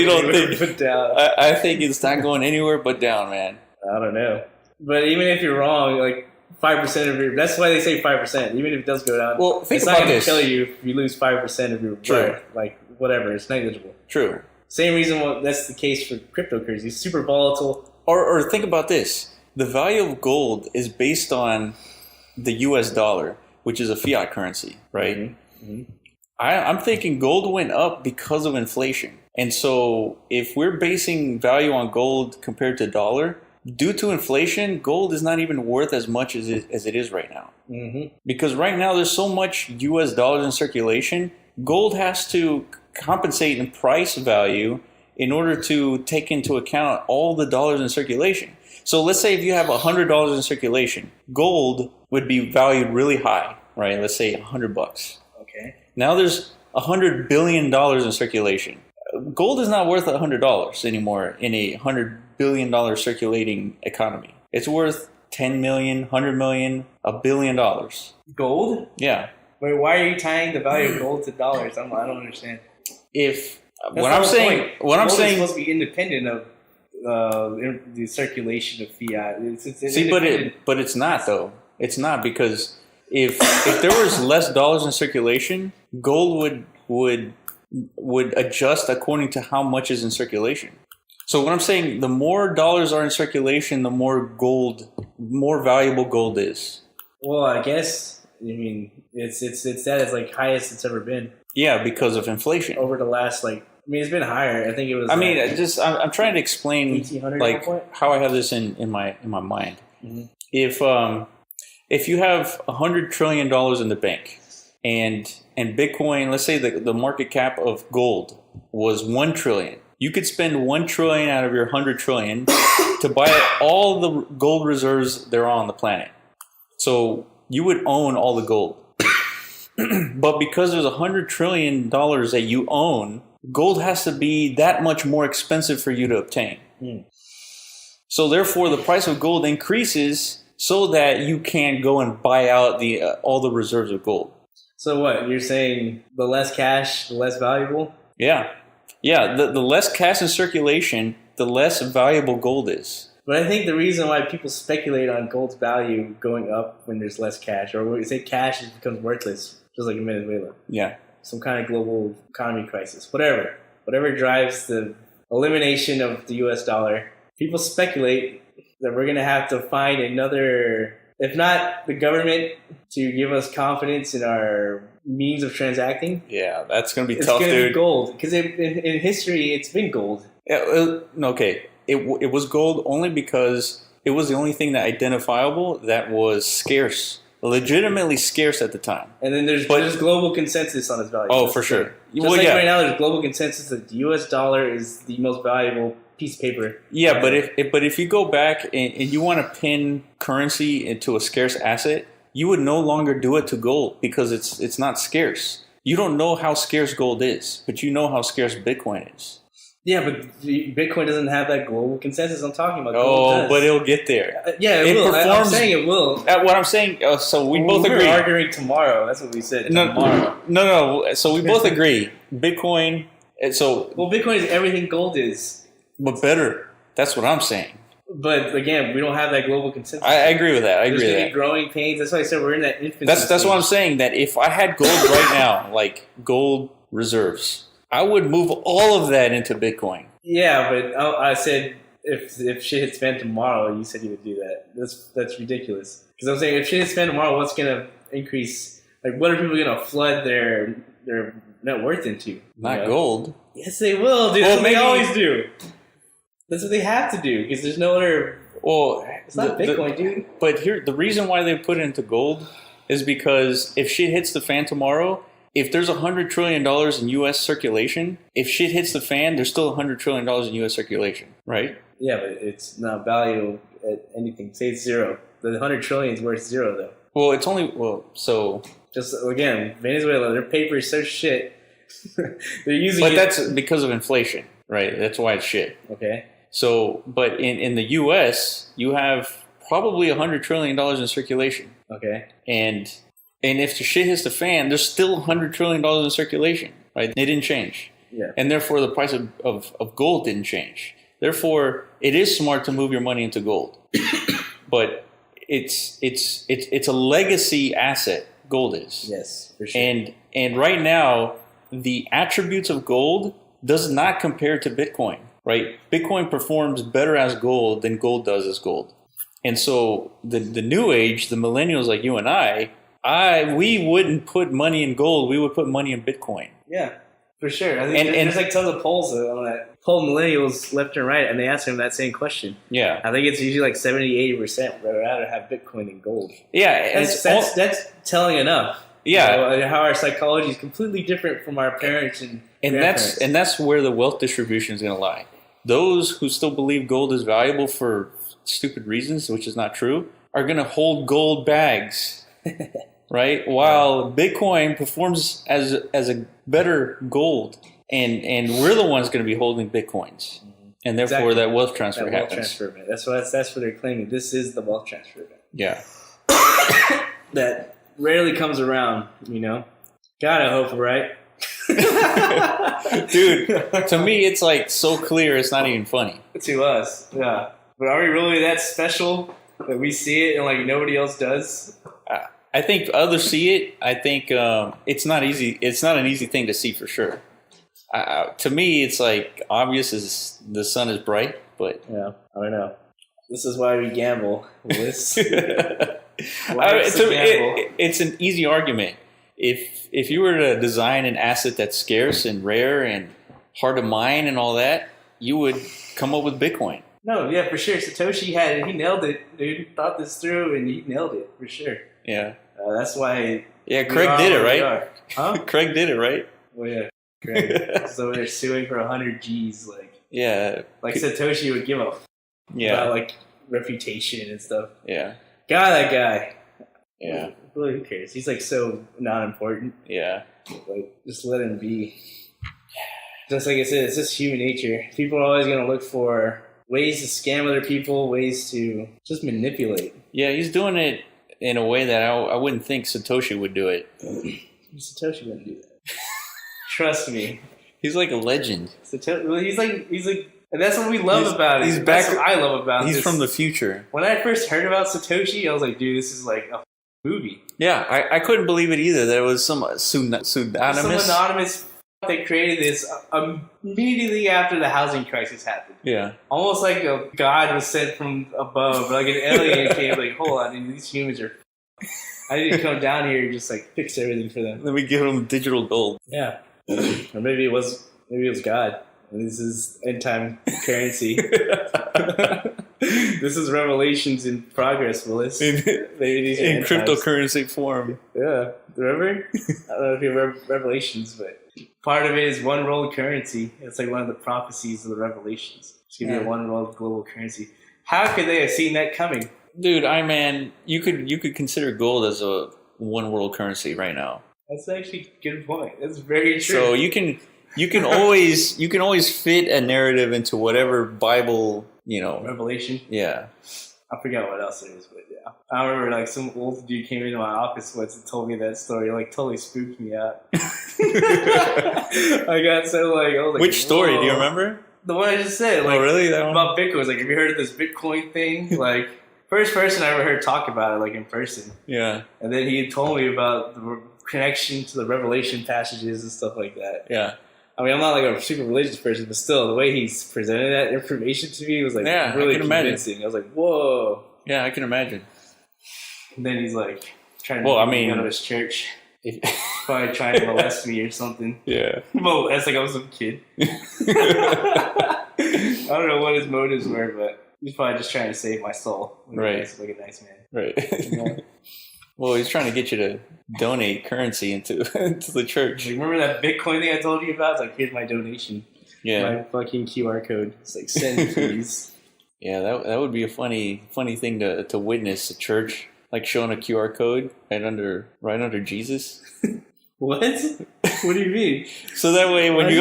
don't think. But down. I think it's not going anywhere but down, man. I don't know. But even if you're wrong, like 5% of your... That's why they say 5%. Even if it does go down, well, think it's not going to kill you if you lose 5% of your worth. Like, whatever, it's negligible. True. Same reason that's the case for cryptocurrency. It's super volatile. Or think about this. The value of gold is based on the US dollar, which is a fiat currency, right? Mm-hmm. Mm-hmm. I'm thinking gold went up because of inflation. And so if we're basing value on gold compared to dollar, due to inflation, gold is not even worth as much as it is right now. Mm-hmm. Because right now there's so much US dollars in circulation, gold has to compensate in price value in order to take into account all the dollars in circulation. So let's say if you have $100 in circulation, gold would be valued really high, right? Let's say $100. Okay. Now there's $100 billion in circulation. Gold is not worth $100 anymore in a $100 billion circulating economy. It's worth 10 million, 100 million, $1 billion. Gold? Yeah. Wait, why are you tying the value of gold to dollars? I don't understand. If That's what I'm saying, point. what I'm gold saying, is supposed to be independent of the circulation of fiat. It's see, but it's not though. It's not, because if there was less dollars in circulation, gold would adjust according to how much is in circulation. So what I'm saying, the more dollars are in circulation, the more valuable gold is. Well, I guess, I mean, it's that it's like highest it's ever been. Yeah, because of inflation. Over the last, like, I mean, it's been higher. I think it was. I mean, I'm trying to explain like how I have this in my mind. Mm-hmm. If you have $100 trillion in the bank, and Bitcoin, let's say the market cap of gold was $1 trillion. You could spend $1 trillion out of your $100 trillion to buy all the gold reserves there are on the planet. So you would own all the gold. But because there's $100 trillion that you own, gold has to be that much more expensive for you to obtain. Mm. So therefore, the price of gold increases so that you can go and buy out all the reserves of gold. So what, you're saying the less cash, the less valuable? Yeah. Yeah, the less cash in circulation, the less valuable gold is. But I think the reason why people speculate on gold's value going up when there's less cash, or when we say cash becomes worthless, just like in Venezuela. Yeah. Some kind of global economy crisis. Whatever drives the elimination of the US dollar, people speculate that we're going to have to find another, if not the government to give us confidence in our means of transacting. Yeah, that's going to be it's tough, dude. It's going to be gold, because in history, it's been gold. Yeah, okay, it was gold only because it was the only thing that identifiable that was scarce, legitimately scarce at the time. And then there's global consensus on its value. Oh, for sure. Just like right now, there's global consensus that the US dollar is the most valuable piece of paper. Yeah, but if you go back and you want to pin currency into a scarce asset, you would no longer do it to gold because it's not scarce. You don't know how scarce gold is, but you know how scarce Bitcoin is. Yeah, but Bitcoin doesn't have that global consensus I'm talking about. Oh, but it'll get there. It will. I'm saying it will. What I'm saying, so we both agree. We're arguing tomorrow. That's what we said. Tomorrow. No. So we both agree. Bitcoin. Well, Bitcoin is everything gold is. But better. That's what I'm saying. But again, we don't have that global consensus. I agree with that. There's going to be growing pains. That's why I said we're in that infancy. That's what I'm saying. That if I had gold right now, like gold reserves, I would move all of that into Bitcoin. Yeah, but I said if shit hits fan tomorrow, you said you would do that. That's ridiculous. Because I'm saying if shit hits fan tomorrow, what's going to increase? Like, what are people going to flood their net worth into? Not gold. Yes, they will, dude. That's what they always do. That's what they have to do because there's no other. Well, it's not Bitcoin, dude. But here, the reason why they put it into gold is because if shit hits the fan tomorrow, if there's $100 trillion in U.S. circulation, if shit hits the fan, there's still $100 trillion in U.S. circulation, right? Yeah, but it's not valuable at anything. Say it's zero. The 100 trillion is worth zero, though. Well, it's only so. Just again, Venezuela, their paper is so shit. They're using. But that's because of inflation, right? That's why it's shit. Okay. So, but in the U.S., you have probably $100 trillion in circulation. Okay. And if the shit hits the fan, there's still $100 trillion in circulation, right? They didn't change. Yeah. And therefore, the price of gold didn't change. Therefore, it is smart to move your money into gold. But it's a legacy asset, gold is. Yes, for sure. And right now, the attributes of gold does not compare to Bitcoin. Right, Bitcoin performs better as gold than gold does as gold, and so the new age, the millennials like you and we wouldn't put money in gold. We would put money in Bitcoin. Yeah, for sure. I think there's like tons of polls on that. Poll millennials left and right, and they ask them that same question. Yeah, I think it's usually like 70-80% would rather have Bitcoin than gold. Yeah, that's telling enough. Yeah, you know, how our psychology is completely different from our parents and that's where the wealth distribution is going to lie. Those who still believe gold is valuable for stupid reasons, which is not true, are going to hold gold bags right? While Bitcoin performs as a better gold, and we're the ones going to be holding Bitcoins, and therefore that wealth transfer that happens. Wealth transfer event. That's what they're claiming. This is the wealth transfer event. Yeah, that rarely comes around. God, I hope, right? Dude, to me, it's like so clear, it's not even funny. To us, yeah. But are we really that special that we see it and like nobody else does? I think others see it. I think it's not easy. It's not an easy thing to see for sure. To me, it's like obvious as the sun is bright, but yeah, I don't know. This is why we gamble. It's an easy argument. If you were to design an asset that's scarce and rare and hard to mine and all that, you would come up with Bitcoin. No, yeah, for sure. Satoshi had it. He nailed it, dude. Thought this through, and he nailed it for sure. Yeah. That's why. Yeah, Craig did it, right? Huh? Craig did it, right? Oh yeah, Craig. So they're suing for 100 G's, like. Yeah. Like Satoshi would give up. Yeah. About like reputation and stuff. Yeah. God, that guy. Yeah. Really, who cares? He's like so not important. Yeah. Like, just let him be. Just like I said, it's just human nature. People are always going to look for ways to scam other people, ways to just manipulate. Yeah, he's doing it in a way that I wouldn't think Satoshi would do it. Satoshi wouldn't do that. Trust me. He's like a legend. He's like, and that's what we love about it. That's what I love about it. He's from the future. When I first heard about Satoshi, I was like, dude, this is like a movie. Yeah, I couldn't believe it either. There was some pseudonymous. Some anonymous they created this immediately after the housing crisis happened. Yeah. Almost like a god was sent from above. Like an alien came like, hold on, dude, these humans are... I need to come down here and just like fix everything for them. Let me give them digital gold. Yeah. Or maybe it was God. And this is end time currency. This is revelations in progress, Willis. In cryptocurrency form. Yeah. Remember? I don't know if you remember Revelations, but part of it is one world currency. It's like one of the prophecies of the Revelations. It's going to be a one world global currency. How could they have seen that coming? Dude, you could consider gold as a one world currency right now. That's actually a good point. That's very true. So you can always fit a narrative into whatever Bible, Revelation. Yeah. I forgot what else it is, but yeah. I remember like some old dude came into my office once and told me that story. Like totally spooked me out. I got so like, I was like, which story? Do you remember? The one I just said. Like, oh, really? That one? About Bitcoin. Like, have you heard of this Bitcoin thing? Like, first person I ever heard talk about it, like in person. Yeah. And then he told me about the connection to the Revelation passages and stuff like that. Yeah. I mean, I'm not like a super religious person, but still, the way he's presented that information to me was like really convincing. Imagine. I was like, whoa. Yeah, I can imagine. And then he's like trying to get me out of his church. Probably trying to molest me or something. Yeah. Molest like I was some kid. I don't know what his motives were, but he's probably just trying to save my soul. Like a nice man. Right. Yeah. Well, he's trying to get you to donate currency into the church. Like, remember that Bitcoin thing I told you about? It's like, here's my donation. Yeah. My fucking QR code. It's like, send please. Yeah, that would be a funny thing to witness, a church like showing a QR code right under Jesus. What? What do you mean? So that way when you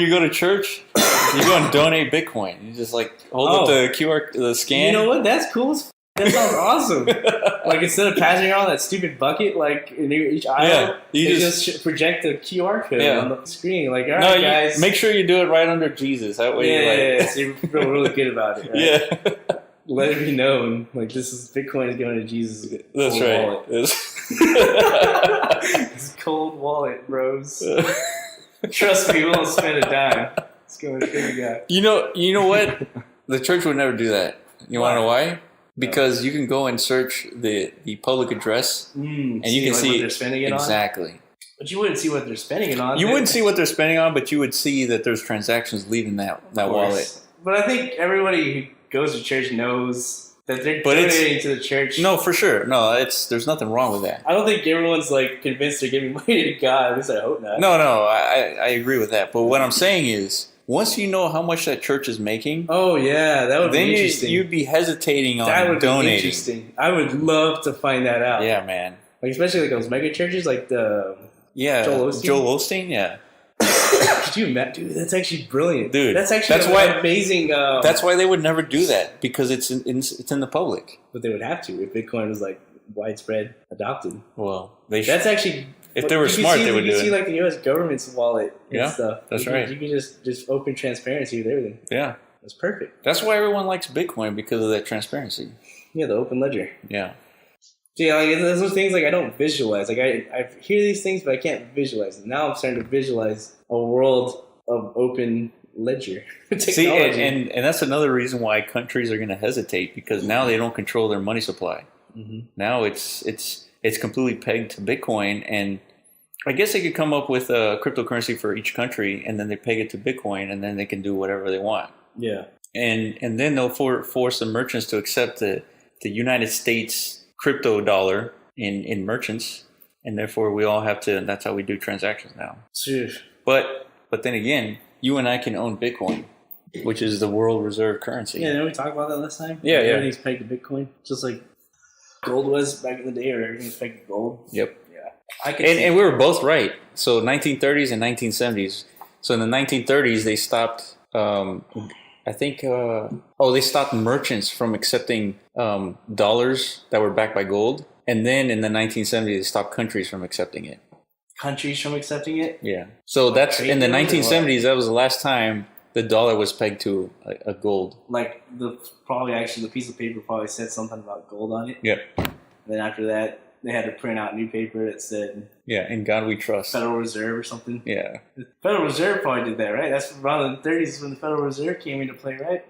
go to church, you go and donate Bitcoin. You just like hold up the scan. You know what? That's cool as that sounds awesome. Like instead of passing around that stupid bucket, like in each aisle, you just project a QR code on the screen. Like, all right, guys, make sure you do it right under Jesus. That way, so you feel really good about it. Right? Yeah, let it be known. Like this is Bitcoin is going to Jesus' That's right. Wallet. This cold wallet, bros. Trust me, we won't spend a dime. It's going to figure it out. You know what? The church would never do that. You want to know why? Because you can go and search the public address, and you can see what they're spending it exactly. On? But you wouldn't see what they're spending it on. You wouldn't see what they're spending on, but you would see that there's transactions leaving that wallet. But I think everybody who goes to church knows that they're donating to the church. No, for sure. No, there's nothing wrong with that. I don't think everyone's like convinced they're giving money to God. At least I hope not. No, I agree with that. But what I'm saying is, once you know how much that church is making, that would be interesting. You'd be hesitating on donating. That would be interesting. I would love to find that out. Yeah, man. Like especially like those mega churches, like the Joel Osteen, yeah. Could you imagine? Dude, that's actually brilliant. Dude, that's amazing. That's why they would never do that, because it's in the public. But they would have to if Bitcoin was like widespread adopted. Well, that's actually if they were smart, they would do it. You see like the U.S. government's wallet and stuff. That's right. You can just open transparency with everything. Yeah, that's perfect. That's why everyone likes Bitcoin, because of that transparency. Yeah, the open ledger. Yeah. So, yeah, like there's those things like I don't visualize. Like I hear these things, but I can't visualize them. Now I'm starting to visualize a world of open ledger technology. See, and that's another reason why countries are going to hesitate, because now they don't control their money supply. Mm-hmm. Now it's completely pegged to Bitcoin, and I guess they could come up with a cryptocurrency for each country, and then they peg it to Bitcoin, and then they can do whatever they want. Yeah, and then they'll force the merchants to accept the United States crypto dollar in merchants, and therefore we all have to. And that's how we do transactions now. But then again, you and I can own Bitcoin, which is the world reserve currency. Yeah, didn't we talk about that last time? Yeah, yeah. Everything's pegged to Bitcoin, just like gold was back in the day, or everything's pegged to gold. Yep. Yeah. And we were both right. So 1930s and 1970s. So in the 1930s, they stopped. They stopped merchants from accepting dollars that were backed by gold, and then in the 1970s, they stopped countries from accepting it. Countries from accepting it? Yeah. So that's in the 1970s. That was the last time the dollar was pegged to a gold. Like the piece of paper probably said something about gold on it. Yep. And then after that, they had to print out new paper that said, "Yeah, in God we trust." Federal Reserve or something. Yeah. The Federal Reserve probably did that, right? That's around the 30s when the Federal Reserve came into play, right?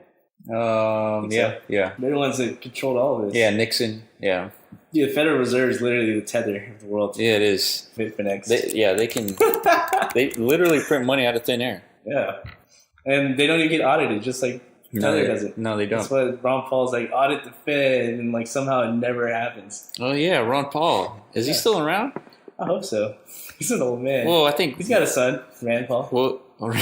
Yeah. They're the ones that controlled all of this. Yeah, Nixon. Yeah. The Federal Reserve is literally the tether of the world. Yeah, it is. Bitfinex. They can. They literally print money out of thin air. Yeah, and they don't even get audited, just like Tether does it. No, they don't. That's why Ron Paul's like audit the Fed, and like somehow it never happens. Oh yeah, Ron Paul. Is he still around? I hope so. He's an old man. Well, I think he's got a son, Rand Paul. Well, I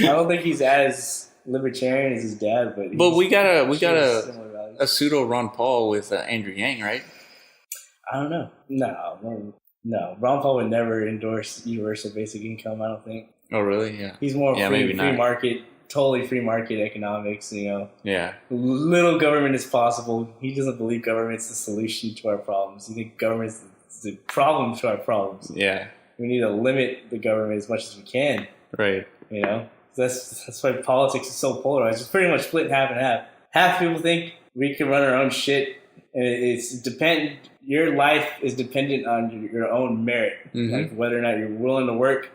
don't think he's as libertarian as his dad, but we got a pseudo Ron Paul with Andrew Yang, right? I don't know. No. Ron Paul would never endorse universal basic income. I don't think. Oh really? Yeah. He's more free market, totally free market economics. Yeah. Little government is possible. He doesn't believe government's the solution to our problems. He thinks government's the problem to our problems. Yeah. We need to limit the government as much as we can. Right. That's why politics is so polarized. It's pretty much split half and half. Half people think we can run our own shit, and your life is dependent on your own merit, like whether or not you're willing to work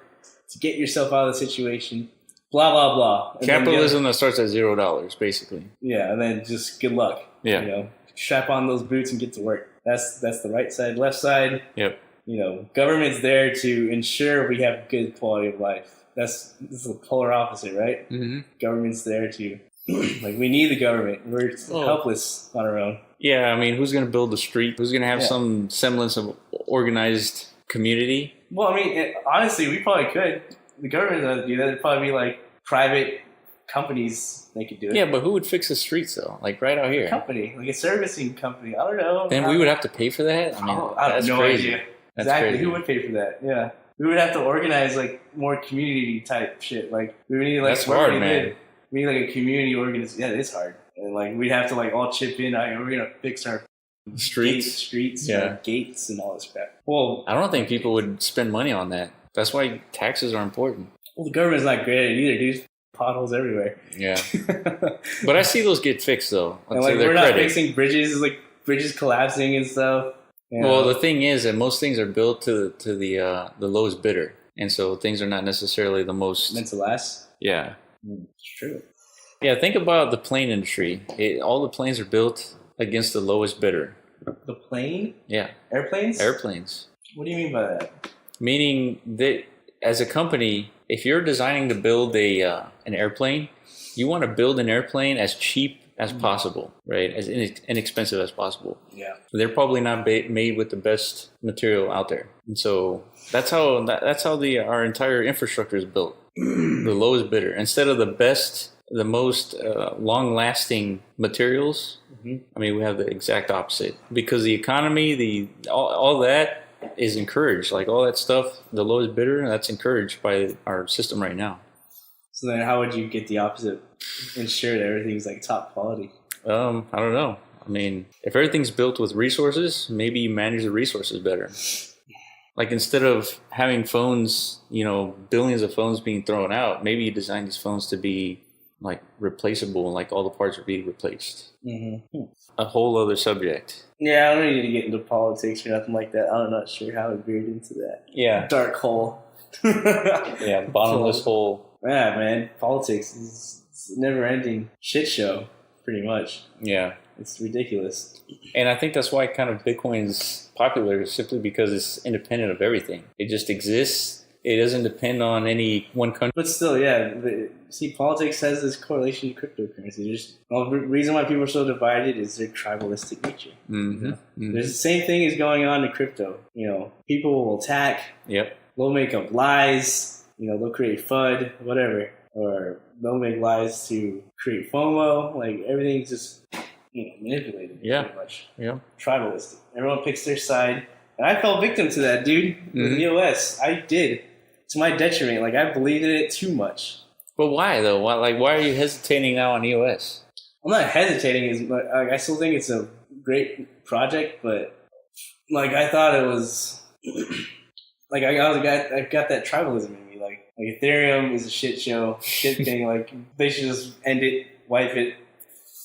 to get yourself out of the situation. Blah blah blah. And capitalism that starts at $0, basically. Yeah, and then just good luck. Yeah. Strap on those boots and get to work. That's the right side. Left side. Yep. Government's there to ensure we have good quality of life. This is the polar opposite, right? Mm-hmm. Government's there to, we need the government. We're helpless on our own. Yeah, I mean, who's going to build the street? Who's going to have some semblance of organized community? Well, I mean, honestly, we probably could. The government doesn't do that. It'd probably be like private companies that could do it. Yeah, but who would fix the streets, though? Like right out here? A company, like a servicing company. I don't know. Then we would have to pay for that? I mean, I have no crazy. idea. Exactly. Crazy. Who would pay for that? Yeah. We would have to organize more community type shit. Like we would need that's hard, man. We need a community organization. Yeah, it's hard. And we'd have to all chip in. We're gonna fix our streets, gates, and all this crap. Well, I don't think people would spend money on that. That's why taxes are important. Well, the government's not great at it either, dude. Potholes everywhere. Yeah. But I see those get fixed though. And we're not fixing bridges. Bridges collapsing and stuff. Well, the thing is that most things are built to the lowest bidder, and so things are not necessarily the most meant to last. Yeah, it's true. Yeah, think about the plane industry. All the planes are built against the lowest bidder. The plane? Yeah. Airplanes? Airplanes. What do you mean by that? Meaning that as a company, if you're designing to build an airplane, you want to build an airplane as cheap as possible, right? As inexpensive as possible. Yeah. They're probably not made with the best material out there, and so that's how our entire infrastructure is built. The lowest bidder instead of the best the most long-lasting materials. Mm-hmm. I mean, we have the exact opposite because the economy, all that is encouraged. Like all that stuff, the lowest bidder, that's encouraged by our system right now. So then, how would you get the opposite? Ensure that everything's like top quality. I don't know. I mean, if everything's built with resources, maybe you manage the resources better. Like instead of having phones, billions of phones being thrown out, maybe you design these phones to be like replaceable and like all the parts would be replaced. Mm-hmm. A whole other subject. Yeah, I don't need to get into politics or nothing like that. I'm not sure how it veered into that. Yeah. Dark hole. Yeah, bottomless hole. Yeah, man. Politics is a never-ending shit show, pretty much. Yeah. It's ridiculous. And I think that's why kind of Bitcoin's popular, simply because it's independent of everything. It just exists. It doesn't depend on any one country. But still, yeah. Politics has this correlation to cryptocurrency. The reason why people are so divided is their tribalistic nature. Mm-hmm. Mm-hmm. There's the same thing is going on in crypto. People will attack. Yep. They'll make up lies. They'll create FUD, whatever. Or they'll make lies to create FOMO. Like, everything's just manipulated. Yeah. Pretty much. Yeah. Tribalistic. Everyone picks their side. And I fell victim to that, dude, with EOS. I did. To my detriment. Like, I believed in it too much. But why, though? Why are you hesitating now on EOS? I'm not hesitating. I still think it's a great project, but, I thought it was... I got that tribalism in me. Like Ethereum is a shit show, shit thing. They should just end it, wipe it.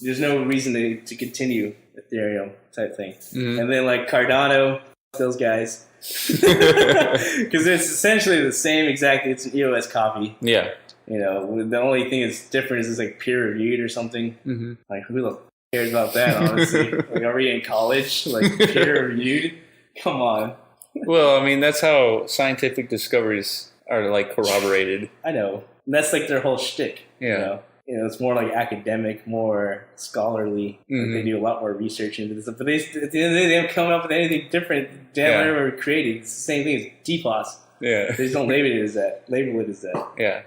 There's no reason to continue Ethereum type thing. Mm-hmm. And then Cardano, those guys, because it's essentially the same exact. It's an EOS copy. Yeah. The only thing that's different is it's peer reviewed or something. Mm-hmm. Who the cares about that? Honestly, are we in college? Peer reviewed? Come on. Well, I mean, that's how scientific discoveries are corroborated. I know. And that's their whole shtick. Yeah. It's more academic, more scholarly. Mm-hmm. They do a lot more research into this. But at the end of the day, they haven't come up with anything different than whatever created. It's the same thing as DPoS. Yeah. They just don't label it as that. Yeah.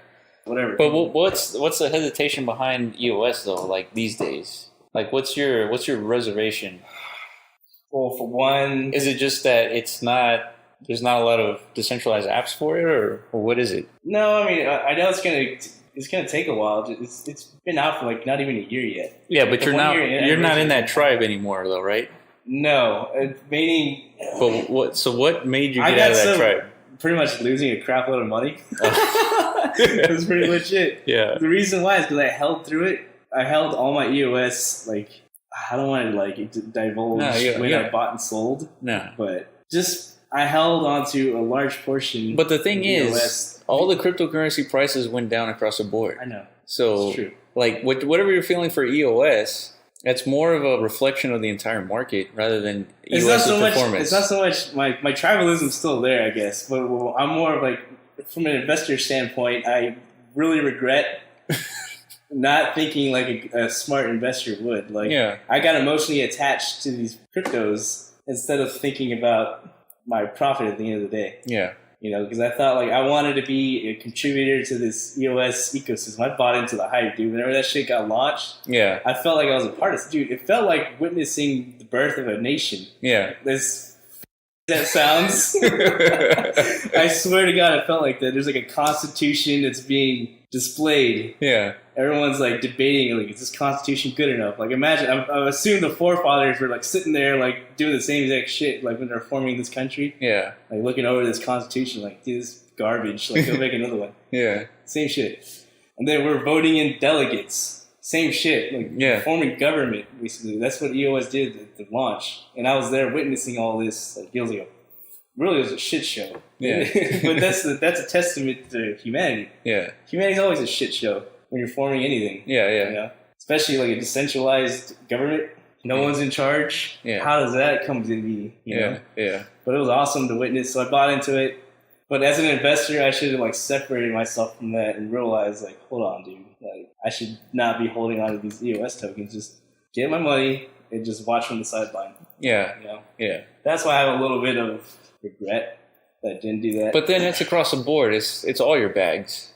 Whatever. But what's the hesitation behind EOS though? These days, what's your reservation? Well, for one, is it just that there's not a lot of decentralized apps for it, or what is it? No, I mean, I know it's gonna take a while. It's been out for not even a year yet. Yeah, but you're not in that tribe anymore, though, right? No, meaning. But what made you get out of that tribe? Pretty much losing a crap load of money. It was pretty much it. Yeah. The reason why is because I held through it. I held all my EOS I don't want to divulge when I bought and sold. No. But just I held onto a large portion. But the thing is, all the cryptocurrency prices went down across the board. I know. So, it's true. Whatever you're feeling for EOS, that's more of a reflection of the entire market rather than EOS's performance. It's not so much my tribalism's still there, I guess. But I'm more of from an investor standpoint, I really regret not thinking a smart investor would. I got emotionally attached to these cryptos instead of thinking about my profit at the end of the day. Yeah. Because I thought I wanted to be a contributor to this EOS ecosystem. I bought into the hype, dude. Whenever that shit got launched, I felt like I was a part of it. Dude, it felt like witnessing the birth of a nation. Yeah. That sounds. I swear to God, it felt like that. There's a constitution that's being displayed. Yeah. Everyone's debating, is this constitution good enough? Imagine, I assume the forefathers were sitting there, doing the same exact shit, when they're forming this country. Yeah. Looking over this constitution, dude, this garbage. Go make another one. Yeah. Same shit. And then we're voting in delegates. Same shit. Forming government, basically. That's what EOS did at the launch. And I was there witnessing all this. It was a shit show. Yeah. But that's a testament to humanity. Yeah. Humanity's always a shit show when you're forming anything. Yeah. Especially a decentralized government. No one's in charge. Yeah. How does that come to be? You know? Yeah. But it was awesome to witness. So I bought into it. But as an investor, I should have separated myself from that and realized hold on, dude. I should not be holding on to these EOS tokens. Just get my money and just watch from the sideline. Yeah. Yeah. That's why I have a little bit of regret that I didn't do that. But then it's across the board. It's all your bags.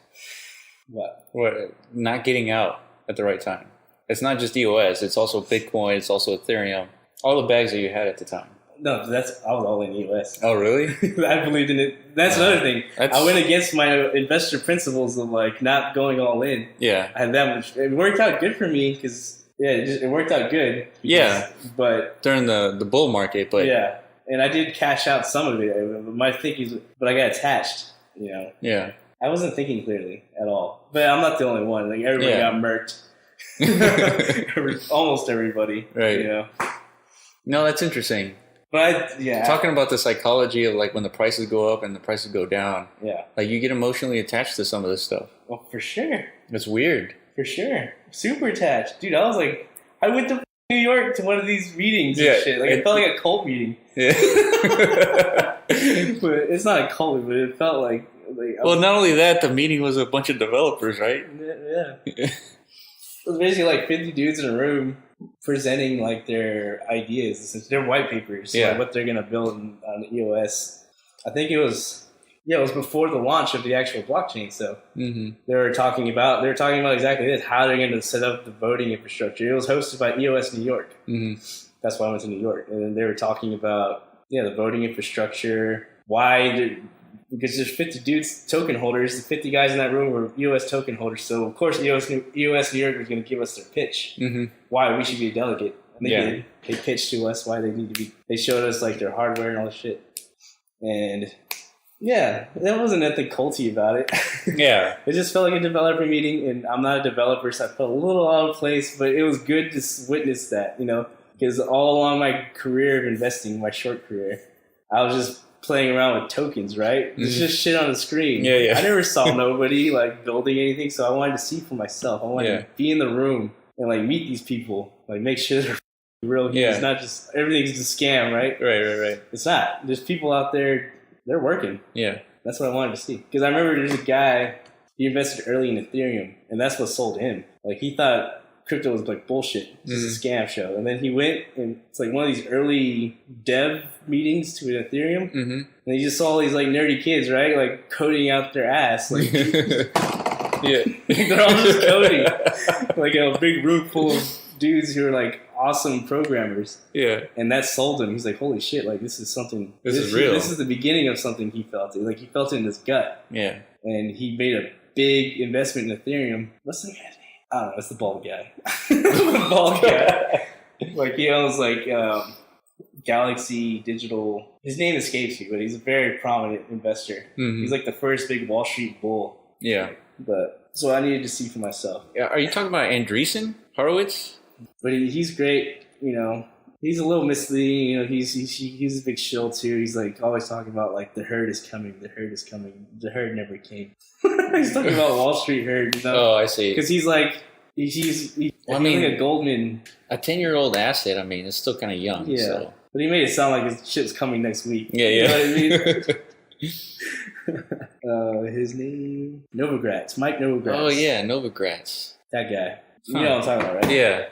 What? Not getting out. at the right time. It's not just EOS. It's also Bitcoin. It's also Ethereum. All the bags that you had at the time. No, I was all in EOS. Oh, really? I believed in it. That's another thing. I went against my investor principles of like not going all in. Yeah. I had that much. It worked out good for me because it worked out good. But during the bull market, but yeah, and I did cash out some of it. My thinking, but I got attached. You know. Yeah. I wasn't thinking clearly at all. But I'm not the only one. Like everybody got murked. Almost everybody. Right. You know. No, that's interesting. But talking about the psychology of like when the prices go up and the prices go down. Yeah. Like you get emotionally attached to some of this stuff. Well, for sure. It's weird. For sure. Super attached. Dude, I was like, I went to New York to one of these meetings and shit. Like, it felt like a cult meeting. Yeah. But it's not a cult, but it felt like well, not only that, the meeting was a bunch of developers, right? Yeah. It was basically like 50 dudes in a room presenting like their ideas, their white papers, like what they're gonna build on EOS. I think it was before the launch of the actual blockchain. So they were talking about exactly this, how they're gonna set up the voting infrastructure. It was hosted by EOS New York. That's why I went to New York, and then they were talking about the voting infrastructure. Because there's 50 dudes, token holders. The 50 guys in that room were EOS token holders. So, of course, EOS New York was going to give us their pitch. Why we should be a delegate. And they did. They pitched to us why they need to be. They showed us, like, their hardware and all the shit. And, yeah, there wasn't nothing culty about it. Yeah. It just felt like a developer meeting. And I'm not a developer, so I felt a little out of place. But it was good to witness that, Because all along my career of investing, my short career, I was just playing around with tokens, right? It's just shit on the screen. I never saw nobody like building anything, so I wanted to see for myself. I wanted to be in the room and like meet these people, like make sure they're real. It's not just everything's a scam, right? Right. It's not. There's people out there. They're working. Yeah, that's what I wanted to see. Because I remember there's a guy. He invested early in Ethereum, and that's what sold him. Like he thought crypto was like bullshit, just a scam show. And then he went, and it's like one of these early dev meetings to an Ethereum, and he just saw all these like nerdy kids, right, like coding out their ass, like they're all just coding, like a big room full of dudes who are like awesome programmers. And that sold him. He's like, holy shit, like this is something. This is real. This is the beginning of something he felt. Like he felt it in his gut. And he made a big investment in Ethereum. What's the guy's name? I don't know, it's the bald guy. The bald guy. Like, he owns, like, Galaxy Digital. His name escapes me, but he's a very prominent investor. He's, like, the first big Wall Street bull. But, so I needed to see for myself. Are you talking about Andreessen Horowitz? But he's great, He's a little misleading, he's a big shill, too. He's, like, always talking about, like, the herd is coming, the herd is coming. The herd never came. He's talking about Wall Street herd, Oh, I see. Because he's like, he's like a Goldman. A 10-year-old asset, I mean, it's still kind of young. Yeah. So. But he made it sound like his shit's coming next week. Yeah. You know what I mean? His name? Novogratz. Mike Novogratz. Oh, yeah, Novogratz. That guy. You know what I'm talking about, right? Yeah.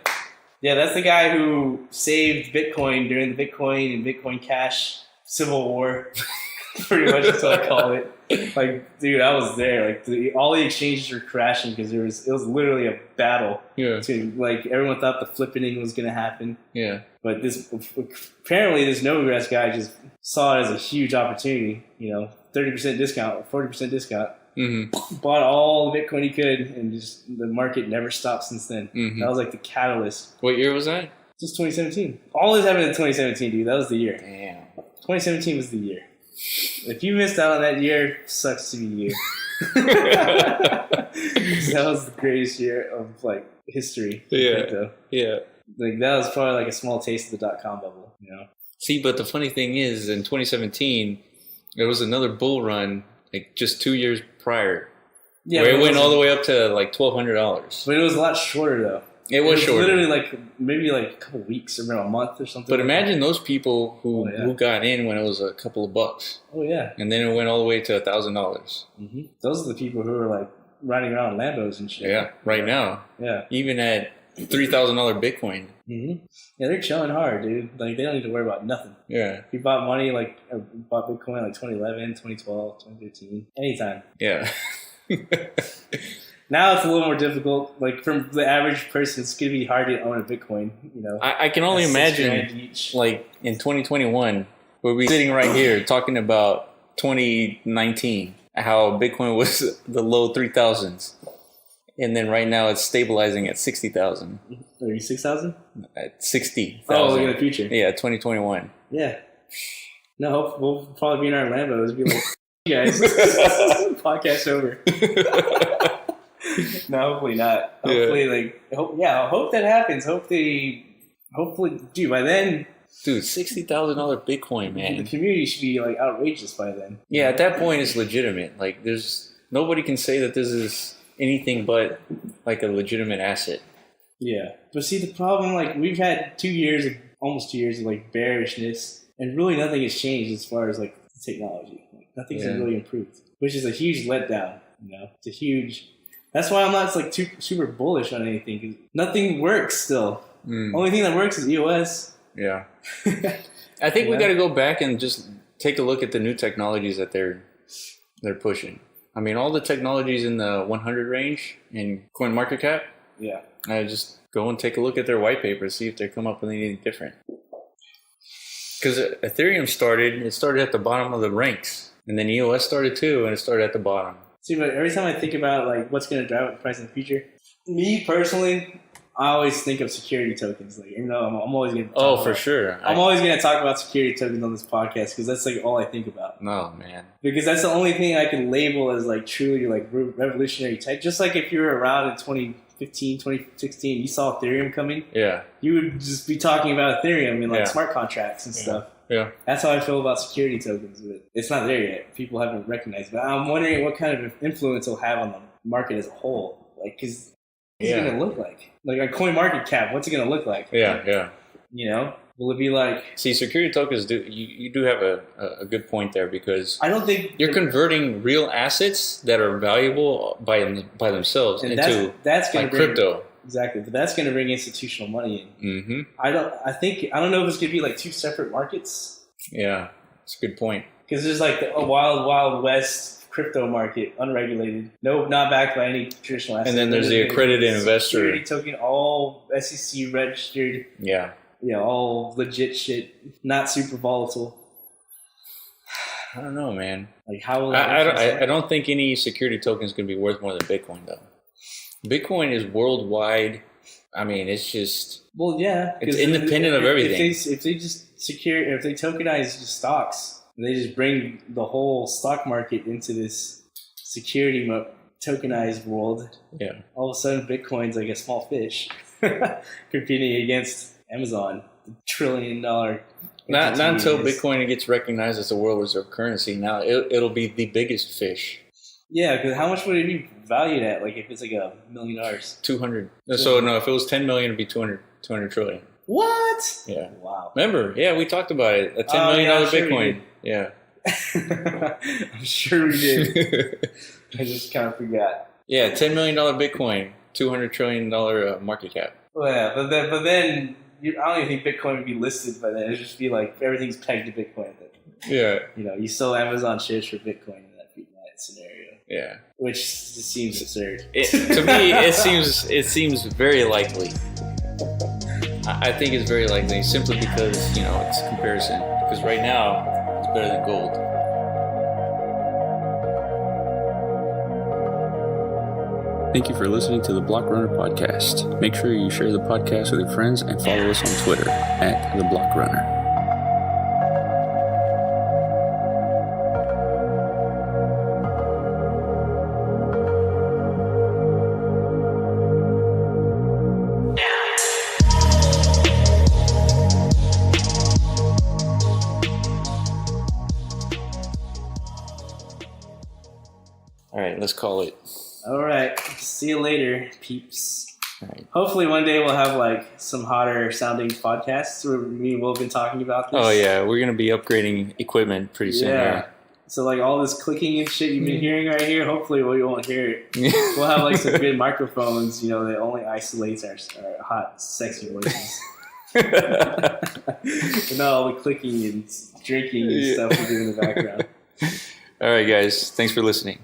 Yeah, that's the guy who saved Bitcoin during the Bitcoin and Bitcoin Cash Civil War. Pretty much that's what I call it. Like, dude, I was there. Like, all the exchanges were crashing because it was literally a battle. Like, everyone thought the flippening was going to happen. But apparently this Novogratz guy just saw it as a huge opportunity. 30% discount, 40% discount. Bought all the Bitcoin he could, and just the market never stopped since then. That was like the catalyst. What year was that? Just 2017. All this happened in 2017, dude. That was the year. Damn. 2017 was the year. If you missed out on that year, sucks to be you. That was the greatest year of like history. Yeah. Like that was probably like a small taste of the .com bubble. See, but the funny thing is, in 2017, there was another bull run, like just 2 years prior. Where it went all the way up to like $1,200. But it was a lot shorter though. It was shorter. Literally like maybe like a couple weeks or a month or something. But imagine those people who got in when it was a couple of bucks. Oh yeah. And then it went all the way to $1,000. Those are the people who are like riding around Lambos and shit. Yeah, right now. Yeah. Even at $3,000 Bitcoin. Yeah, they're chilling hard, dude. Like they don't need to worry about nothing. Yeah. He bought bought Bitcoin like 2011, 2012, 2013, anytime. Yeah. Now it's a little more difficult. Like from the average person, it's gonna be hard to own a Bitcoin. You know, I can only imagine, like in 2021, we'll be sitting right here talking about 2019, how Bitcoin was the low 3,000s, and then right now it's stabilizing at 60,000. 36,000? At 60,000. Oh, look at the future. Yeah, 2021. Yeah. No, we'll probably be in our Lambos. Be like, you guys, podcast over. No, hopefully not. Hopefully, hope that happens. Hopefully, dude, by then, dude, $60,000 Bitcoin, man. The community should be like outrageous by then. Yeah, at that point, it's legitimate. Like, there's nobody can say that this is anything but like a legitimate asset. Yeah, but see, the problem, like, we've had almost 2 years of like bearishness, and really nothing has changed as far as like technology. Like, nothing's really improved, which is a huge letdown. You know, it's a huge. That's why I'm not like super bullish on anything, because nothing works still. Only thing that works is EOS. Yeah. I think we got to go back and just take a look at the new technologies that they're pushing. I mean, all the technologies in the 100 range in CoinMarketCap. Yeah. I just go and take a look at their white paper, see if they come up with anything different. Because Ethereum started at the bottom of the ranks, and then EOS started too, and it started at the bottom. See, but every time I think about like what's going to drive up the price in the future, me personally, I always think of security tokens. Like, you know, I'm always going to. Oh, for sure. I'm always going to talk about security tokens on this podcast because that's like all I think about. No, man. Because that's the only thing I can label as like truly like revolutionary tech. Just like if you were around in 2015, 2016, you saw Ethereum coming. Yeah. You would just be talking about Ethereum and like smart contracts and stuff. Yeah. That's how I feel about security tokens. But it's not there yet. People haven't recognized it. But I'm wondering what kind of influence it'll have on the market as a whole. Like, because what's it going to look like? Like a CoinMarketCap, what's it going to look like? Yeah. You know? Will it be like... See, security tokens, you do have a good point there, because I don't think... You're converting real assets that are valuable by themselves into crypto. Exactly, but that's going to bring institutional money in. Mm-hmm. I don't know if it's going to be like two separate markets. Yeah, that's a good point. Because there's like a wild west crypto market, unregulated, not backed by any traditional asset. And then there's the accredited investor. Security token, all SEC registered. Yeah. Yeah, all legit shit, not super volatile. I don't know, man. Like, how will I don't think any security token is going to be worth more than Bitcoin, though. Bitcoin is worldwide. I mean, it's just... Well, yeah. It's independent of everything. If they tokenize just stocks, and they just bring the whole stock market into this security tokenized world, all of a sudden Bitcoin's like a small fish competing against Amazon, the $1 trillion... Not until Bitcoin gets recognized as a world reserve currency. Now it'll be the biggest fish. Yeah, because how much would it be valued at? Like if it's like $1 million? 200. So no, if it was 10 million, it'd be 200 trillion. What? Yeah. Wow. Remember? Yeah, we talked about it. A $10 million Bitcoin. Yeah. I'm sure we did. I just kind of forgot. Yeah, $10 million Bitcoin, $200 trillion market cap. Well, yeah, but then I don't even think Bitcoin would be listed by then. It'd just be like everything's pegged to Bitcoin. Yeah. You know, you sell Amazon shares for Bitcoin in that scenario. Yeah. Which just seems absurd. To me, it seems very likely. I think it's very likely simply because, it's a comparison. Because right now, it's better than gold. Thank you for listening to the Block Runner Podcast. Make sure you share the podcast with your friends and follow us on Twitter at The Block Runner. All right, let's call it. All right. See you later, peeps. Right. Hopefully one day we'll have like some hotter sounding podcasts where me and Will have been talking about this. Oh yeah, we're going to be upgrading equipment pretty soon. Yeah. So like all this clicking and shit you've been hearing right here, hopefully we won't hear it. We'll have like some good microphones, that only isolates our hot, sexy voices. And not all the clicking and drinking and stuff we do in the background. All right, guys. Thanks for listening.